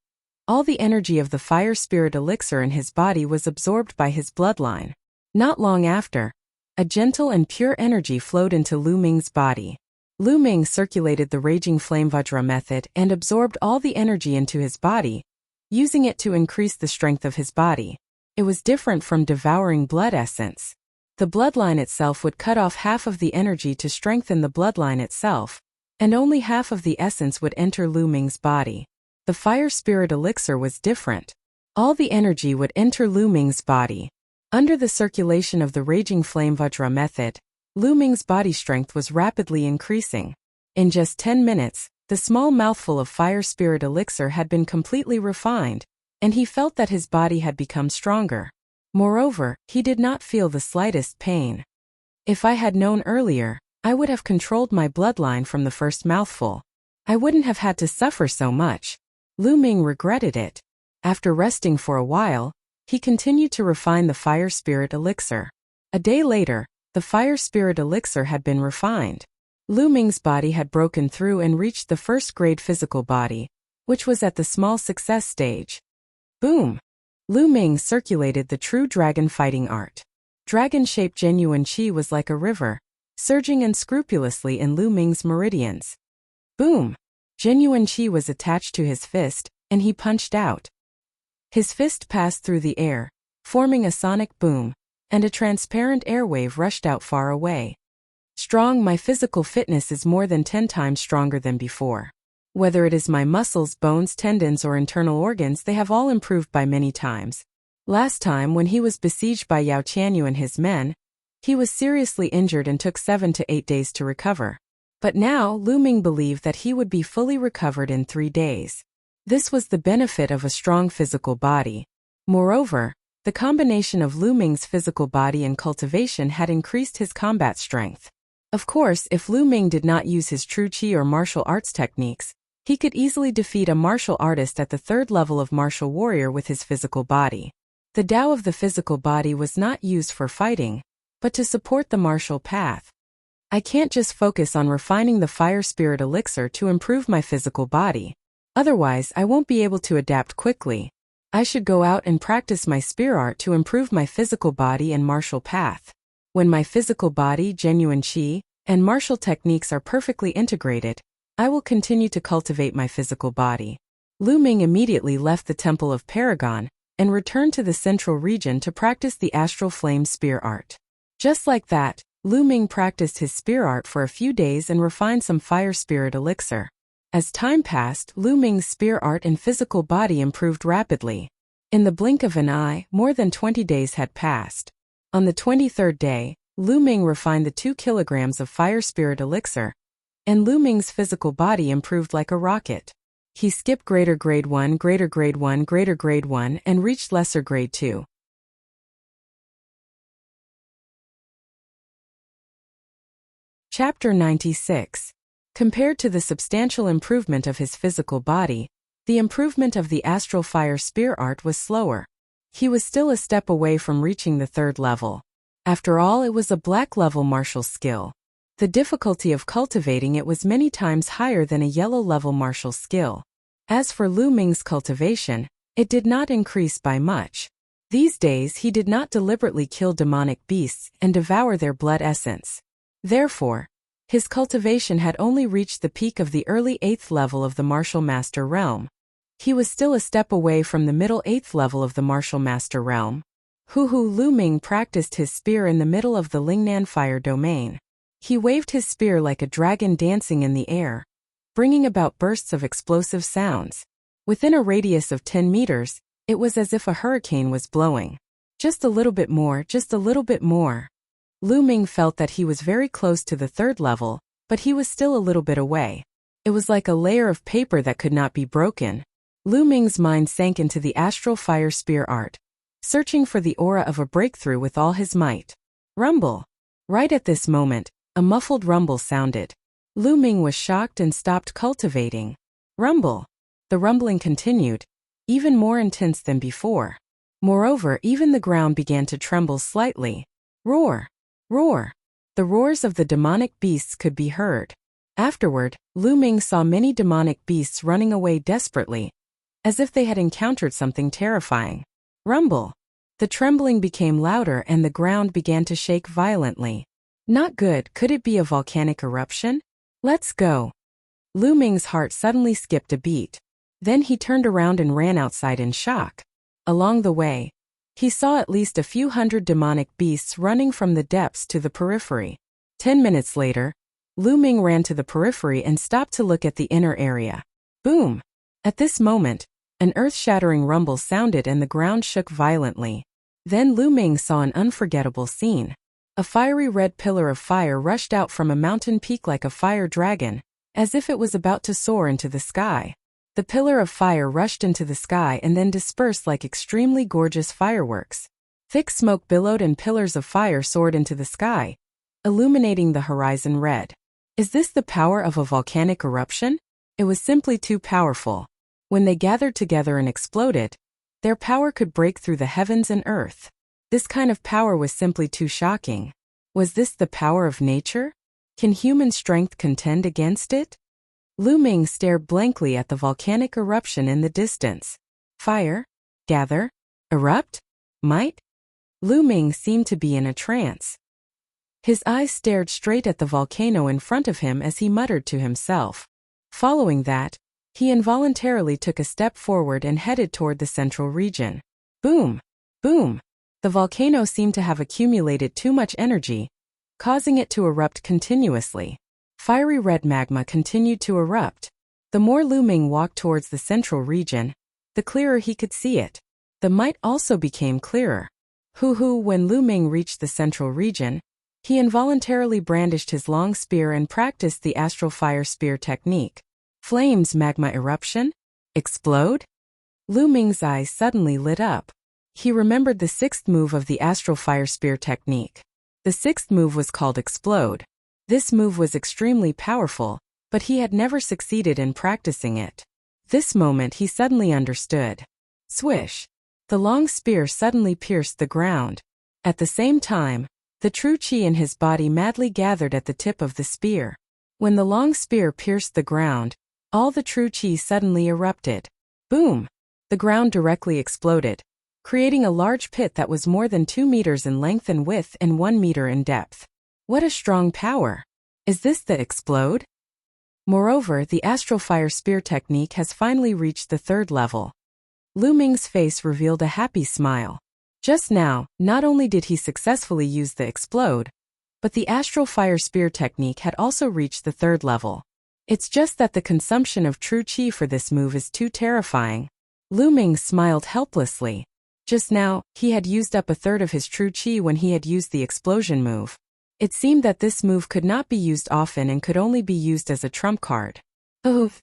all the energy of the Fire Spirit Elixir in his body was absorbed by his bloodline. Not long after, a gentle and pure energy flowed into Lu Ming's body. Lu Ming circulated the Raging Flame Vajra method and absorbed all the energy into his body, using it to increase the strength of his body. It was different from devouring blood essence. The bloodline itself would cut off half of the energy to strengthen the bloodline itself, and only half of the essence would enter Lu Ming's body. The Fire Spirit Elixir was different. All the energy would enter Lu Ming's body. Under the circulation of the Raging Flame Vajra method, Lu Ming's body strength was rapidly increasing. In just 10 minutes, the small mouthful of Fire Spirit Elixir had been completely refined, and he felt that his body had become stronger. Moreover, he did not feel the slightest pain. If I had known earlier, I would have controlled my bloodline from the first mouthful. I wouldn't have had to suffer so much. Lu Ming regretted it. After resting for a while, he continued to refine the fire spirit elixir. A day later, the fire spirit elixir had been refined. Lu Ming's body had broken through and reached the first-grade physical body, which was at the small success stage. Boom! Lu Ming circulated the true dragon fighting art. Dragon-shaped genuine qi was like a river, surging unscrupulously in Lu Ming's meridians. Boom! Genuine qi was attached to his fist, and he punched out. His fist passed through the air, forming a sonic boom, and a transparent airwave rushed out far away. Strong, my physical fitness is more than 10 times stronger than before. Whether it is my muscles, bones, tendons, or internal organs, they have all improved by many times. Last time, when he was besieged by Yao Qianyu and his men, he was seriously injured and took 7 to 8 days to recover. But now, Lu Ming believed that he would be fully recovered in 3 days. This was the benefit of a strong physical body. Moreover, the combination of Lu Ming's physical body and cultivation had increased his combat strength. Of course, if Lu Ming did not use his true qi or martial arts techniques, he could easily defeat a martial artist at the 3rd level of martial warrior with his physical body. The Tao of the physical body was not used for fighting, but to support the martial path. I can't just focus on refining the fire spirit elixir to improve my physical body. Otherwise, I won't be able to adapt quickly. I should go out and practice my spear art to improve my physical body and martial path. When my physical body, genuine qi, and martial techniques are perfectly integrated, I will continue to cultivate my physical body. Lu Ming immediately left the Temple of Paragon and returned to the central region to practice the astral flame spear art. Just like that, Lu Ming practiced his spear art for a few days and refined some fire spirit elixir. As time passed, Lu Ming's spear art and physical body improved rapidly. In the blink of an eye, more than 20 days had passed. On the 23rd day, Lu Ming refined the 2 kilograms of fire spirit elixir, and Lu Ming's physical body improved like a rocket. He skipped greater grade 1, greater grade 1, greater grade 1, and reached lesser grade 2. Chapter 96. Compared to the substantial improvement of his physical body, the improvement of the astral fire spear art was slower. He was still a step away from reaching the 3rd level. After all, it was a black level martial skill. The difficulty of cultivating it was many times higher than a yellow level martial skill. As for Lu Ming's cultivation, it did not increase by much. These days he did not deliberately kill demonic beasts and devour their blood essence. Therefore, his cultivation had only reached the peak of the early 8th level of the martial master realm. He was still a step away from the middle 8th level of the martial master realm. Lu Ming practiced his spear in the middle of the Lingnan fire domain. He waved his spear like a dragon dancing in the air, bringing about bursts of explosive sounds. Within a radius of 10 meters, it was as if a hurricane was blowing. Just a little bit more, just a little bit more. Lu Ming felt that he was very close to the 3rd level, but he was still a little bit away. It was like a layer of paper that could not be broken. Lu Ming's mind sank into the astral fire spear art, searching for the aura of a breakthrough with all his might. Rumble! Right at this moment, a muffled rumble sounded. Lu Ming was shocked and stopped cultivating. Rumble! The rumbling continued, even more intense than before. Moreover, even the ground began to tremble slightly. Roar! Roar! The roars of the demonic beasts could be heard. Afterward, Lu Ming saw many demonic beasts running away desperately, as if they had encountered something terrifying. Rumble! The trembling became louder and the ground began to shake violently. Not good, could it be a volcanic eruption? Let's go! Lu Ming's heart suddenly skipped a beat. Then he turned around and ran outside in shock. Along the way, he saw at least a few hundred demonic beasts running from the depths to the periphery. 10 minutes later, Lu Ming ran to the periphery and stopped to look at the inner area. Boom! At this moment, an earth-shattering rumble sounded and the ground shook violently. Then Lu Ming saw an unforgettable scene. A fiery red pillar of fire rushed out from a mountain peak like a fire dragon, as if it was about to soar into the sky. The pillar of fire rushed into the sky and then dispersed like extremely gorgeous fireworks. Thick smoke billowed and pillars of fire soared into the sky, illuminating the horizon red. Is this the power of a volcanic eruption? It was simply too powerful. When they gathered together and exploded, their power could break through the heavens and earth. This kind of power was simply too shocking. Was this the power of nature? Can human strength contend against it? Lu Ming stared blankly at the volcanic eruption in the distance. Fire? Gather? Erupt? Might? Lu Ming seemed to be in a trance. His eyes stared straight at the volcano in front of him as he muttered to himself. Following that, he involuntarily took a step forward and headed toward the central region. Boom! Boom! The volcano seemed to have accumulated too much energy, causing it to erupt continuously. Fiery red magma continued to erupt. The more Lu Ming walked towards the central region, the clearer he could see it. The might also became clearer. When Lu Ming reached the central region, he involuntarily brandished his long spear and practiced the astral fire spear technique. Flames, magma eruption? Explode? Lu Ming's eyes suddenly lit up. He remembered the sixth move of the astral fire spear technique. The sixth move was called explode. This move was extremely powerful, but he had never succeeded in practicing it. This moment he suddenly understood. Swish! The long spear suddenly pierced the ground. At the same time, the true qi in his body madly gathered at the tip of the spear. When the long spear pierced the ground, all the true qi suddenly erupted. Boom! The ground directly exploded, creating a large pit that was more than 2 meters in length and width and 1 meter in depth. What a strong power! Is this the explode? Moreover, the astral fire spear technique has finally reached the 3rd level. Lu Ming's face revealed a happy smile. Just now, not only did he successfully use the explode, but the astral fire spear technique had also reached the 3rd level. It's just that the consumption of true qi for this move is too terrifying. Lu Ming smiled helplessly. Just now, he had used up 1/3 of his true qi when he had used the explosion move. It seemed that this move could not be used often and could only be used as a trump card.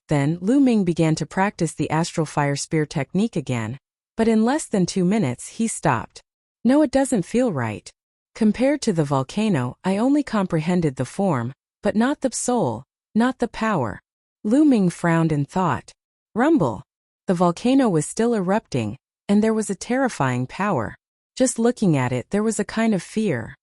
Then, Lu Ming began to practice the astral fire spear technique again. But in less than 2 minutes, he stopped. No, it doesn't feel right. Compared to the volcano, I only comprehended the form, but not the soul, not the power. Lu Ming frowned and thought. Rumble! The volcano was still erupting, and there was a terrifying power. Just looking at it, there was a kind of fear.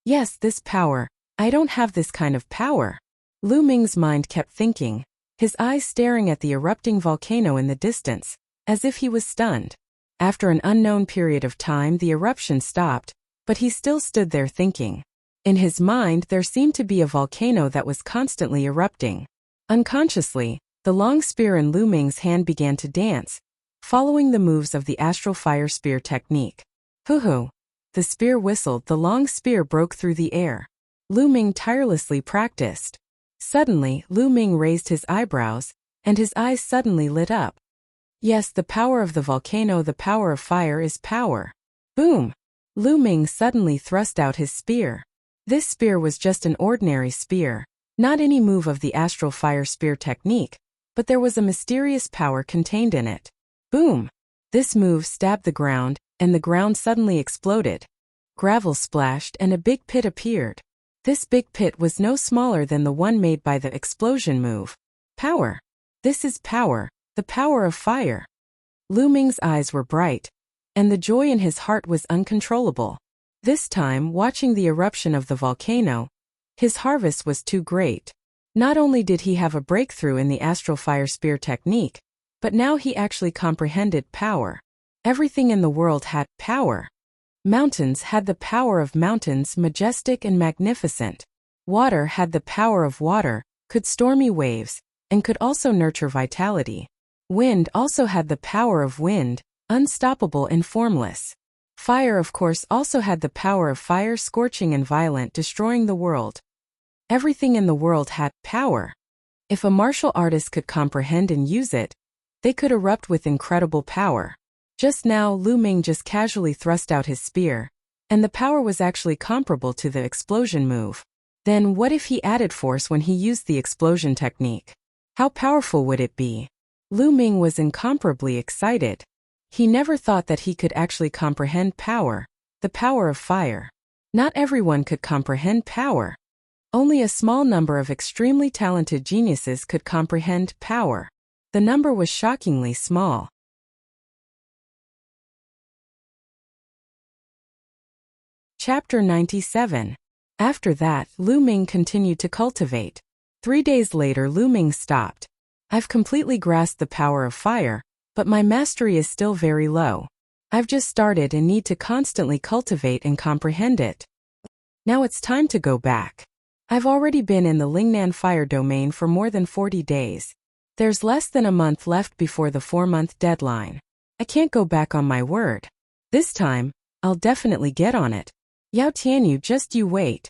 Yes, this power. I don't have this kind of power. Lu Ming's mind kept thinking, his eyes staring at the erupting volcano in the distance, as if he was stunned. After an unknown period of time, the eruption stopped, but he still stood there thinking. In his mind, there seemed to be a volcano that was constantly erupting. Unconsciously, the long spear in Lu Ming's hand began to dance, following the moves of the astral fire spear technique. Hoo-hoo! The spear whistled, the long spear broke through the air. Lu Ming tirelessly practiced. Suddenly, Lu Ming raised his eyebrows, and his eyes suddenly lit up. Yes, the power of the volcano, the power of fire is power. Boom! Lu Ming suddenly thrust out his spear. This spear was just an ordinary spear, not any move of the astral fire spear technique, but there was a mysterious power contained in it. Boom! This move stabbed the ground, and the ground suddenly exploded. Gravel splashed and a big pit appeared. This big pit was no smaller than the one made by the explosion move. Power! This is power, the power of fire. Lu Ming's eyes were bright, and the joy in his heart was uncontrollable. This time, watching the eruption of the volcano, his harvest was too great. Not only did he have a breakthrough in the astral fire spear technique, but now he actually comprehended power. Everything in the world had power. Mountains had the power of mountains, majestic and magnificent. Water had the power of water, could stormy waves, and could also nurture vitality. Wind also had the power of wind, unstoppable and formless. Fire, of course, also had the power of fire, scorching and violent, destroying the world. Everything in the world had power. If a martial artist could comprehend and use it, they could erupt with incredible power. Just now, Lu Ming just casually thrust out his spear, and the power was actually comparable to the explosion move. Then what if he added force when he used the explosion technique? How powerful would it be? Lu Ming was incomparably excited. He never thought that he could actually comprehend power, The power of fire. Not everyone could comprehend power. Only a small number of extremely talented geniuses could comprehend power. The number was shockingly small. Chapter 97. After that, Lu Ming continued to cultivate. 3 days later, Lu Ming stopped. I've completely grasped the power of fire, but my mastery is still very low. I've just started and need to constantly cultivate and comprehend it. Now it's time to go back. I've already been in the Lingnan fire domain for more than 40 days. There's less than a month left before the 4-month deadline. I can't go back on my word. This time, I'll definitely get on it. Yao Tianyu, just you wait.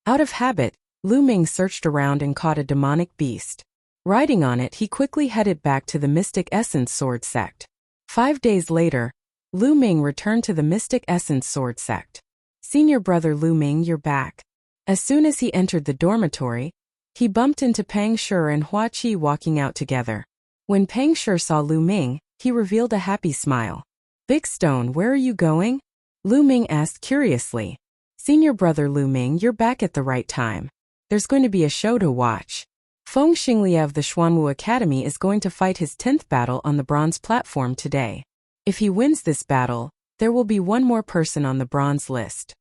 Out of habit, Lu Ming searched around and caught a demonic beast. Riding on it, he quickly headed back to the Mystic Essence Sword Sect. 5 days later, Lu Ming returned to the Mystic Essence Sword Sect. Senior brother Lu Ming, you're back. As soon as he entered the dormitory, he bumped into Pang Shi and Hua Qi walking out together. When Pang Shi saw Lu Ming, he revealed a happy smile. Big Stone, where are you going? Lu Ming asked curiously. Senior brother Lu Ming, you're back at the right time. There's going to be a show to watch. Feng Xinglie of the Xuanwu Academy is going to fight his 10th battle on the bronze platform today. If he wins this battle, there will be one more person on the bronze list.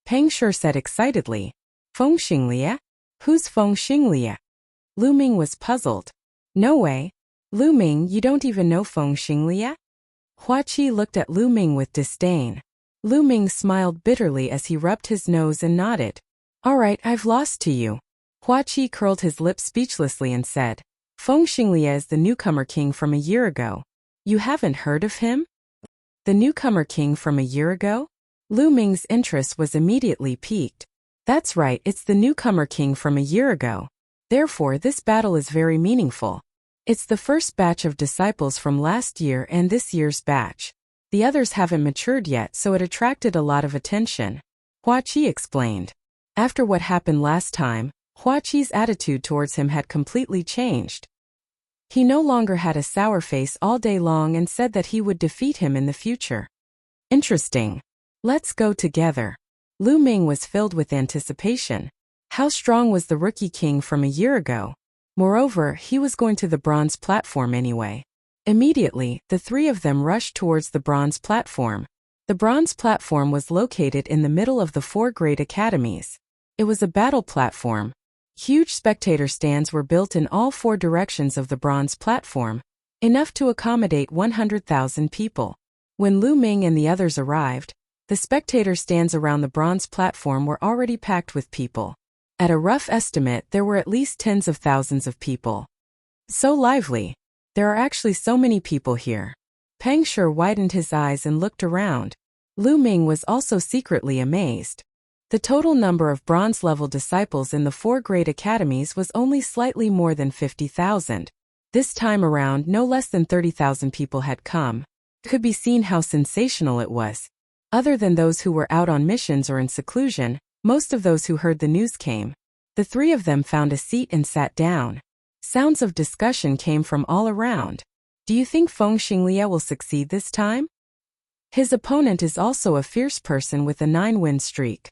Pang Shi said excitedly. Feng Xinglie? Who's Feng Xinglie? Lu Ming was puzzled. No way. Lu Ming, you don't even know Feng Xinglie? Hua Qi looked at Lu Ming with disdain. Lu Ming smiled bitterly as he rubbed his nose and nodded. All right, I've lost to you. Hua Qi curled his lips speechlessly and said, Feng Xinglie is the newcomer king from a year ago. You haven't heard of him? The newcomer king from a year ago? Lu Ming's interest was immediately piqued. That's right, it's the newcomer king from a year ago. Therefore, this battle is very meaningful. It's the first batch of disciples from last year and this year's batch. The others haven't matured yet, so it attracted a lot of attention. Hua Qi explained. After what happened last time, Hua Qi's attitude towards him had completely changed. He no longer had a sour face all day long and said that he would defeat him in the future. Interesting. Let's go together. Lu Ming was filled with anticipation. How strong was the rookie king from a year ago? Moreover, he was going to the bronze platform anyway. Immediately, the three of them rushed towards the bronze platform. The bronze platform was located in the middle of the 4 great academies. It was a battle platform. Huge spectator stands were built in all 4 directions of the bronze platform, enough to accommodate 100,000 people. When Lu Ming and the others arrived, the spectator stands around the bronze platform were already packed with people. At a rough estimate, there were at least tens of thousands of people. So lively. There are actually so many people here. Pang Shi widened his eyes and looked around. Lu Ming was also secretly amazed. The total number of bronze-level disciples in the 4 great academies was only slightly more than 50,000. This time around, no less than 30,000 people had come. It could be seen how sensational it was. Other than those who were out on missions or in seclusion, most of those who heard the news came. The 3 of them found a seat and sat down. Sounds of discussion came from all around. Do you think Feng Xinglie will succeed this time? His opponent is also a fierce person with a 9-win streak.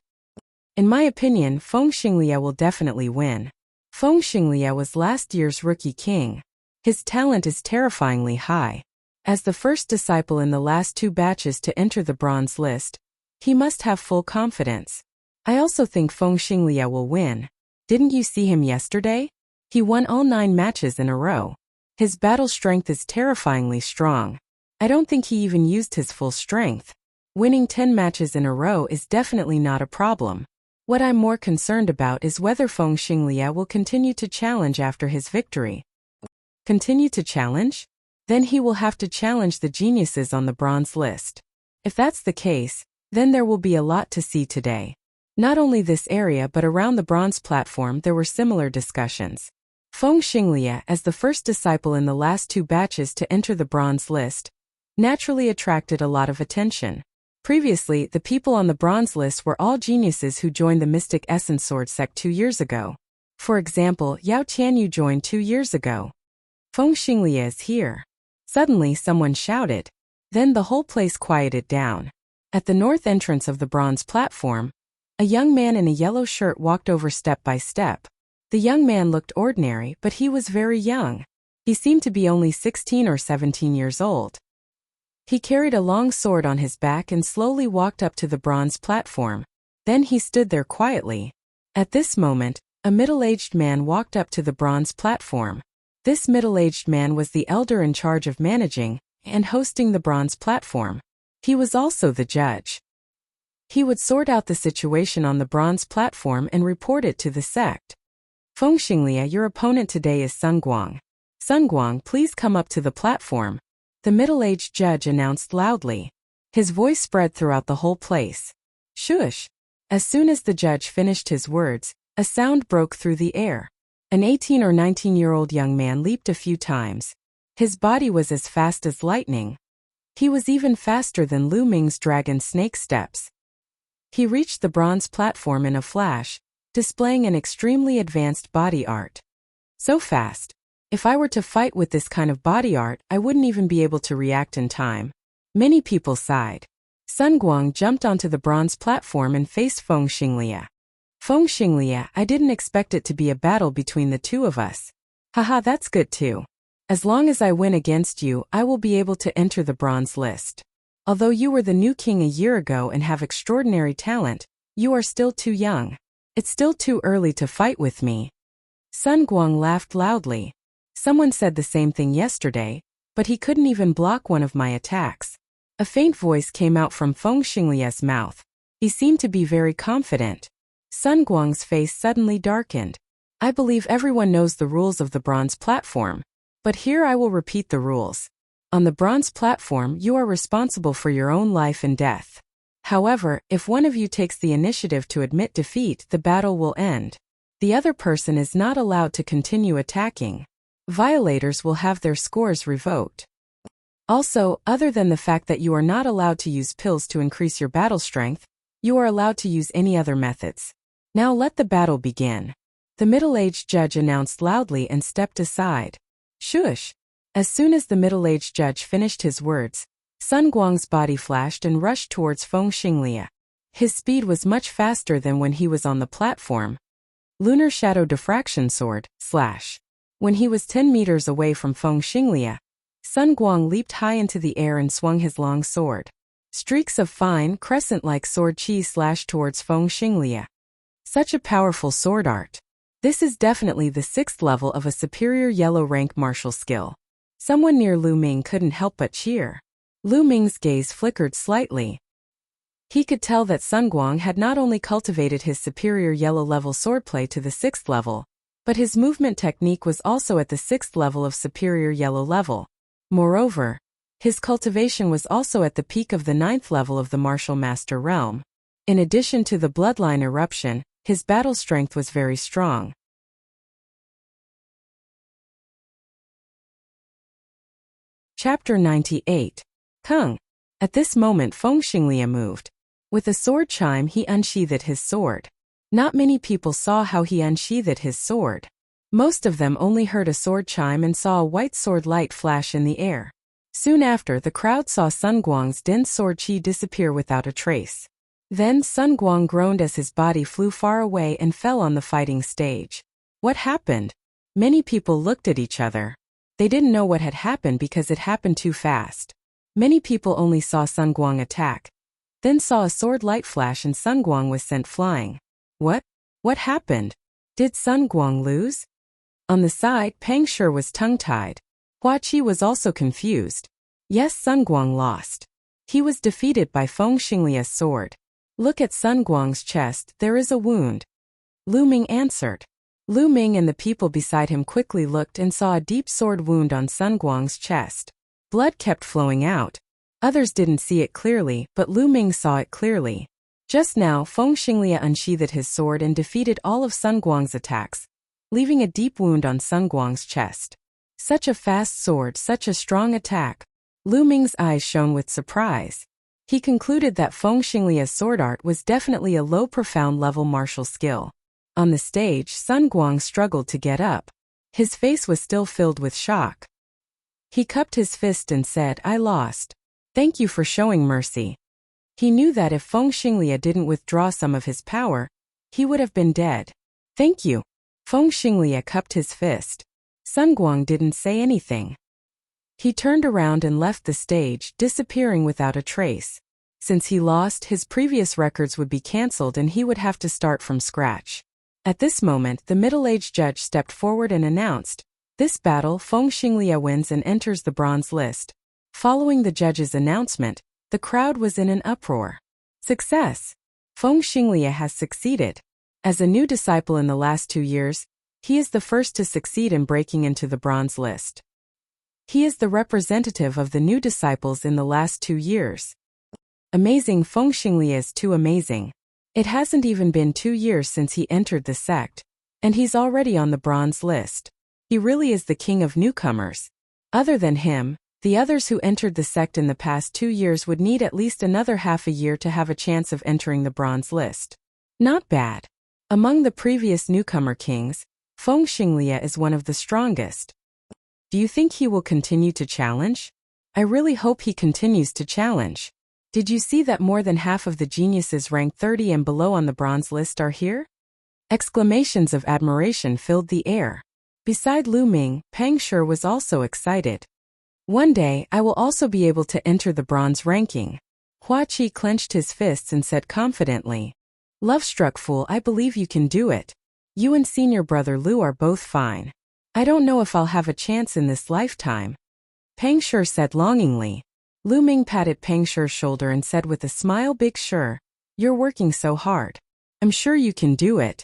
In my opinion, Feng Xinglie will definitely win. Feng Xinglie was last year's rookie king. His talent is terrifyingly high. As the first disciple in the last 2 batches to enter the bronze list, he must have full confidence. I also think Feng Xinglie will win. Didn't you see him yesterday? He won all 9 matches in a row. His battle strength is terrifyingly strong. I don't think he even used his full strength. Winning 10 matches in a row is definitely not a problem. What I'm more concerned about is whether Feng Xinglie will continue to challenge after his victory. Continue to challenge? Then he will have to challenge the geniuses on the bronze list. If that's the case, then there will be a lot to see today. Not only this area but around the bronze platform there were similar discussions. Feng Xinglie, as the first disciple in the last 2 batches to enter the bronze list, naturally attracted a lot of attention. Previously, the people on the bronze list were all geniuses who joined the Mystic Essence Sword Sect 2 years ago. For example, Yao Tianyu joined 2 years ago. Feng Xinglie is here. Suddenly someone shouted. Then the whole place quieted down. At the north entrance of the bronze platform, a young man in a yellow shirt walked over step by step. The young man looked ordinary, but he was very young. He seemed to be only 16 or 17 years old. He carried a long sword on his back and slowly walked up to the bronze platform. Then he stood there quietly. At this moment, a middle-aged man walked up to the bronze platform. This middle-aged man was the elder in charge of managing and hosting the bronze platform. He was also the judge. He would sort out the situation on the bronze platform and report it to the sect. Fengxinglia, your opponent today is Sun Guang. Sun Guang, please come up to the platform, the middle-aged judge announced loudly. His voice spread throughout the whole place. Shush! As soon as the judge finished his words, a sound broke through the air. An 18 or 19-year-old young man leaped a few times. His body was as fast as lightning. He was even faster than Lu Ming's dragon snake steps. He reached the bronze platform in a flash, displaying an extremely advanced body art. So fast. If I were to fight with this kind of body art, I wouldn't even be able to react in time. Many people sighed. Sun Guang jumped onto the bronze platform and faced Fengxinglia. Fengxinglia, I didn't expect it to be a battle between the two of us. Haha, that's good too. As long as I win against you, I will be able to enter the bronze list. Although you were the new king a year ago and have extraordinary talent, you are still too young. It's still too early to fight with me. Sun Guang laughed loudly. Someone said the same thing yesterday, but he couldn't even block one of my attacks. A faint voice came out from Fengxinglia's mouth. He seemed to be very confident. Sun Guang's face suddenly darkened. I believe everyone knows the rules of the bronze platform. But here I will repeat the rules. On the bronze platform, you are responsible for your own life and death. However, if one of you takes the initiative to admit defeat, the battle will end. The other person is not allowed to continue attacking. Violators will have their scores revoked. Also, other than the fact that you are not allowed to use pills to increase your battle strength, you are allowed to use any other methods. Now let the battle begin. The middle-aged judge announced loudly and stepped aside. Shush! As soon as the middle-aged judge finished his words, Sun Guang's body flashed and rushed towards Fengxinglia. His speed was much faster than when he was on the platform. Lunar Shadow Diffraction Sword, slash. When he was 10 meters away from Fengxinglia, Sun Guang leaped high into the air and swung his long sword. Streaks of fine, crescent-like sword chi slashed towards Fengxinglia. Such a powerful sword art. This is definitely the 6th level of a superior yellow rank martial skill. Someone near Lu Ming couldn't help but cheer. Lu Ming's gaze flickered slightly. He could tell that Sun Guang had not only cultivated his superior yellow level swordplay to the 6th level, but his movement technique was also at the 6th level of superior yellow level. Moreover, his cultivation was also at the peak of the 9th level of the martial master realm. In addition to the bloodline eruption, his battle strength was very strong. Chapter 98. Kung. At this moment Fengxinglia moved. With a sword chime he unsheathed his sword. Not many people saw how he unsheathed his sword. Most of them only heard a sword chime and saw a white sword light flash in the air. Soon after, the crowd saw Sun Guang's dense sword chi disappear without a trace. Then Sun Guang groaned as his body flew far away and fell on the fighting stage. What happened? Many people looked at each other. They didn't know what had happened because it happened too fast. Many people only saw Sun Guang attack, then saw a sword light flash and Sun Guang was sent flying. What? What happened? Did Sun Guang lose? On the side, Pang Shi was tongue-tied. Hua Qi was also confused. Yes, Sun Guang lost. He was defeated by Fengxinglia's sword. Look at Sun Guang's chest, there is a wound. Lu Ming answered. Lu Ming and the people beside him quickly looked and saw a deep sword wound on Sun Guang's chest. Blood kept flowing out. Others didn't see it clearly, but Lu Ming saw it clearly. Just now, Fengxinglia unsheathed his sword and defeated all of Sun Guang's attacks, leaving a deep wound on Sun Guang's chest. Such a fast sword, such a strong attack. Lu Ming's eyes shone with surprise. He concluded that Fengxinglia's sword art was definitely a low profound level martial skill. On the stage, Sun Guang struggled to get up. His face was still filled with shock. He cupped his fist and said, I lost. Thank you for showing mercy. He knew that if Feng Xinglia didn't withdraw some of his power, he would have been dead. Thank you. Feng Xinglia cupped his fist. Sun Guang didn't say anything. He turned around and left the stage, disappearing without a trace. Since he lost, his previous records would be cancelled and he would have to start from scratch. At this moment, the middle-aged judge stepped forward and announced, "This battle, Feng Xinglia wins and enters the bronze list." Following the judge's announcement, the crowd was in an uproar. Success! Feng Xinglia has succeeded. As a new disciple in the last 2 years, he is the first to succeed in breaking into the bronze list. He is the representative of the new disciples in the last 2 years. Amazing. Feng Xinglia is too amazing. It hasn't even been 2 years since he entered the sect, and he's already on the bronze list. He really is the king of newcomers. Other than him, the others who entered the sect in the past 2 years would need at least another half a year to have a chance of entering the bronze list. Not bad. Among the previous newcomer kings, Feng Xinglia is one of the strongest. Do you think he will continue to challenge? I really hope he continues to challenge. Did you see that more than half of the geniuses ranked 30 and below on the bronze list are here? Exclamations of admiration filled the air. Beside Lu Ming, Pang Shi was also excited. One day, I will also be able to enter the bronze ranking. Hua Qi clenched his fists and said confidently, "Love-struck fool, I believe you can do it. You and senior brother Lu are both fine. I don't know if I'll have a chance in this lifetime." Pang Shi said longingly. Lu Ming patted Pang Shi's shoulder and said with a smile, "Big Shi, you're working so hard. I'm sure you can do it."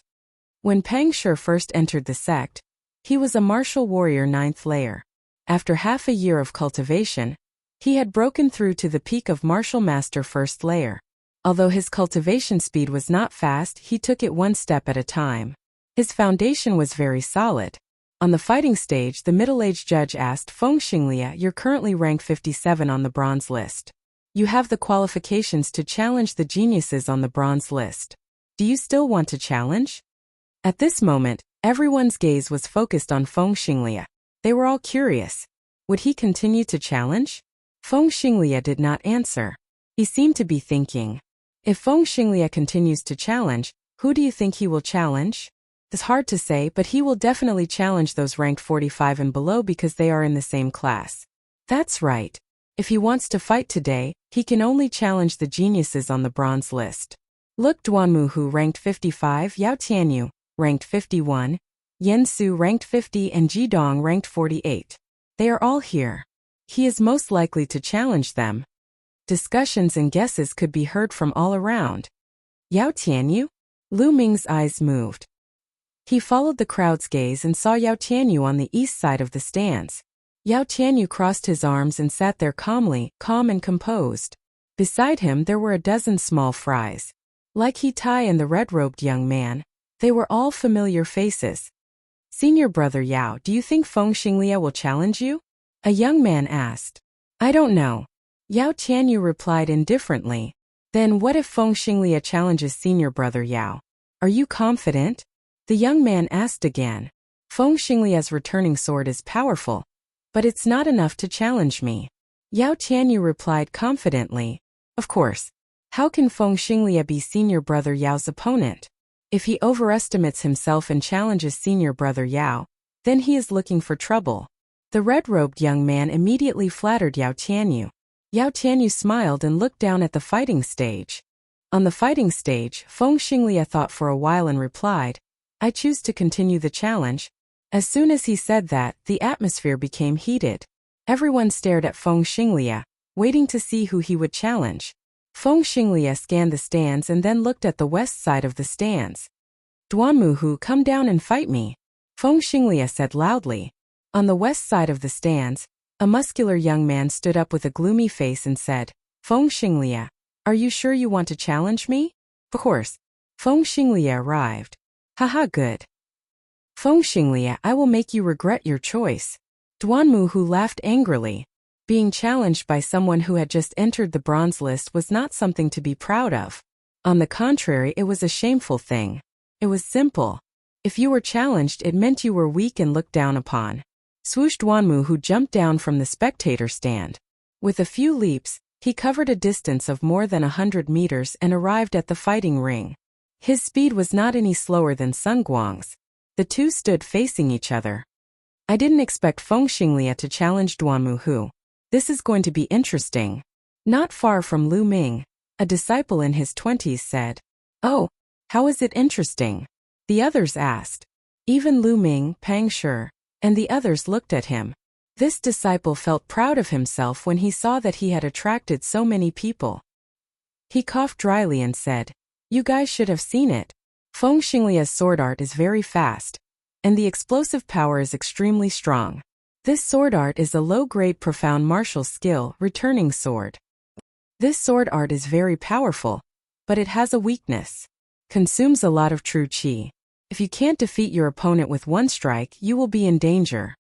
When Pang Shi first entered the sect, he was a martial warrior 9th layer. After half a year of cultivation, he had broken through to the peak of martial master 1st layer. Although his cultivation speed was not fast, he took it one step at a time. His foundation was very solid. On the fighting stage, the middle-aged judge asked, "Feng Xinglia, you're currently rank 57 on the bronze list. You have the qualifications to challenge the geniuses on the bronze list. Do you still want to challenge?" At this moment, everyone's gaze was focused on Feng Xinglia. They were all curious. Would he continue to challenge? Feng Xinglia did not answer. He seemed to be thinking. If Feng Xinglia continues to challenge, who do you think he will challenge? It's hard to say, but he will definitely challenge those ranked 45 and below because they are in the same class. That's right. If he wants to fight today, he can only challenge the geniuses on the bronze list. Look, Duanmu, who ranked 55, Yao Tianyu, ranked 51, Yen Su ranked 50 and Jidong ranked 48. They are all here. He is most likely to challenge them. Discussions and guesses could be heard from all around. Yao Tianyu? Lu Ming's eyes moved. He followed the crowd's gaze and saw Yao Tianyu on the east side of the stands. Yao Tianyu crossed his arms and sat there calmly, calm and composed. Beside him there were a dozen small fries. Like He Tai and the red-robed young man, they were all familiar faces. "Senior brother Yao, do you think Feng Xinglia will challenge you?" a young man asked. "I don't know." Yao Tianyu replied indifferently. "Then what if Feng Xinglia challenges senior brother Yao? Are you confident?" the young man asked again. "Feng Xinglia's returning sword is powerful, but it's not enough to challenge me." Yao Tianyu replied confidently. "Of course. How can Feng Xinglia be senior brother Yao's opponent? If he overestimates himself and challenges senior brother Yao, then he is looking for trouble." The red-robed young man immediately flattered Yao Tianyu. Yao Tianyu smiled and looked down at the fighting stage. On the fighting stage, Feng Xinglia thought for a while and replied, "I choose to continue the challenge." As soon as he said that, the atmosphere became heated. Everyone stared at Feng Xinglia, waiting to see who he would challenge. Feng Xinglia scanned the stands and then looked at the west side of the stands. "Duanmu, come down and fight me," Feng Xinglia said loudly. On the west side of the stands, a muscular young man stood up with a gloomy face and said, "Feng Xinglia, are you sure you want to challenge me?" "Of course." Feng Xinglia arrived. "Haha, good. Feng Xinglia, I will make you regret your choice." Duanmu laughed angrily. Being challenged by someone who had just entered the bronze list was not something to be proud of. On the contrary, it was a shameful thing. It was simple. If you were challenged, it meant you were weak and looked down upon. Swoosh! Duanmu jumped down from the spectator stand. With a few leaps, He covered a distance of more than 100 meters and arrived at the fighting ring. His speed was not any slower than Sun Guang's. The two stood facing each other. I didn't expect Feng Xinglia to challenge Duanmu Hu. This is going to be interesting. Not far from Lu Ming, a disciple in his 20s said. Oh, how is it interesting? The others asked. Even Lu Ming, Pang Shi, and the others looked at him. This disciple felt proud of himself when he saw that he had attracted so many people. He coughed dryly and said, "You guys should have seen it. Feng Xinglia's sword art is very fast, and the explosive power is extremely strong. This sword art is a low-grade profound martial skill, returning sword. This sword art is very powerful, but it has a weakness. Consumes a lot of true qi. If you can't defeat your opponent with one strike, you will be in danger."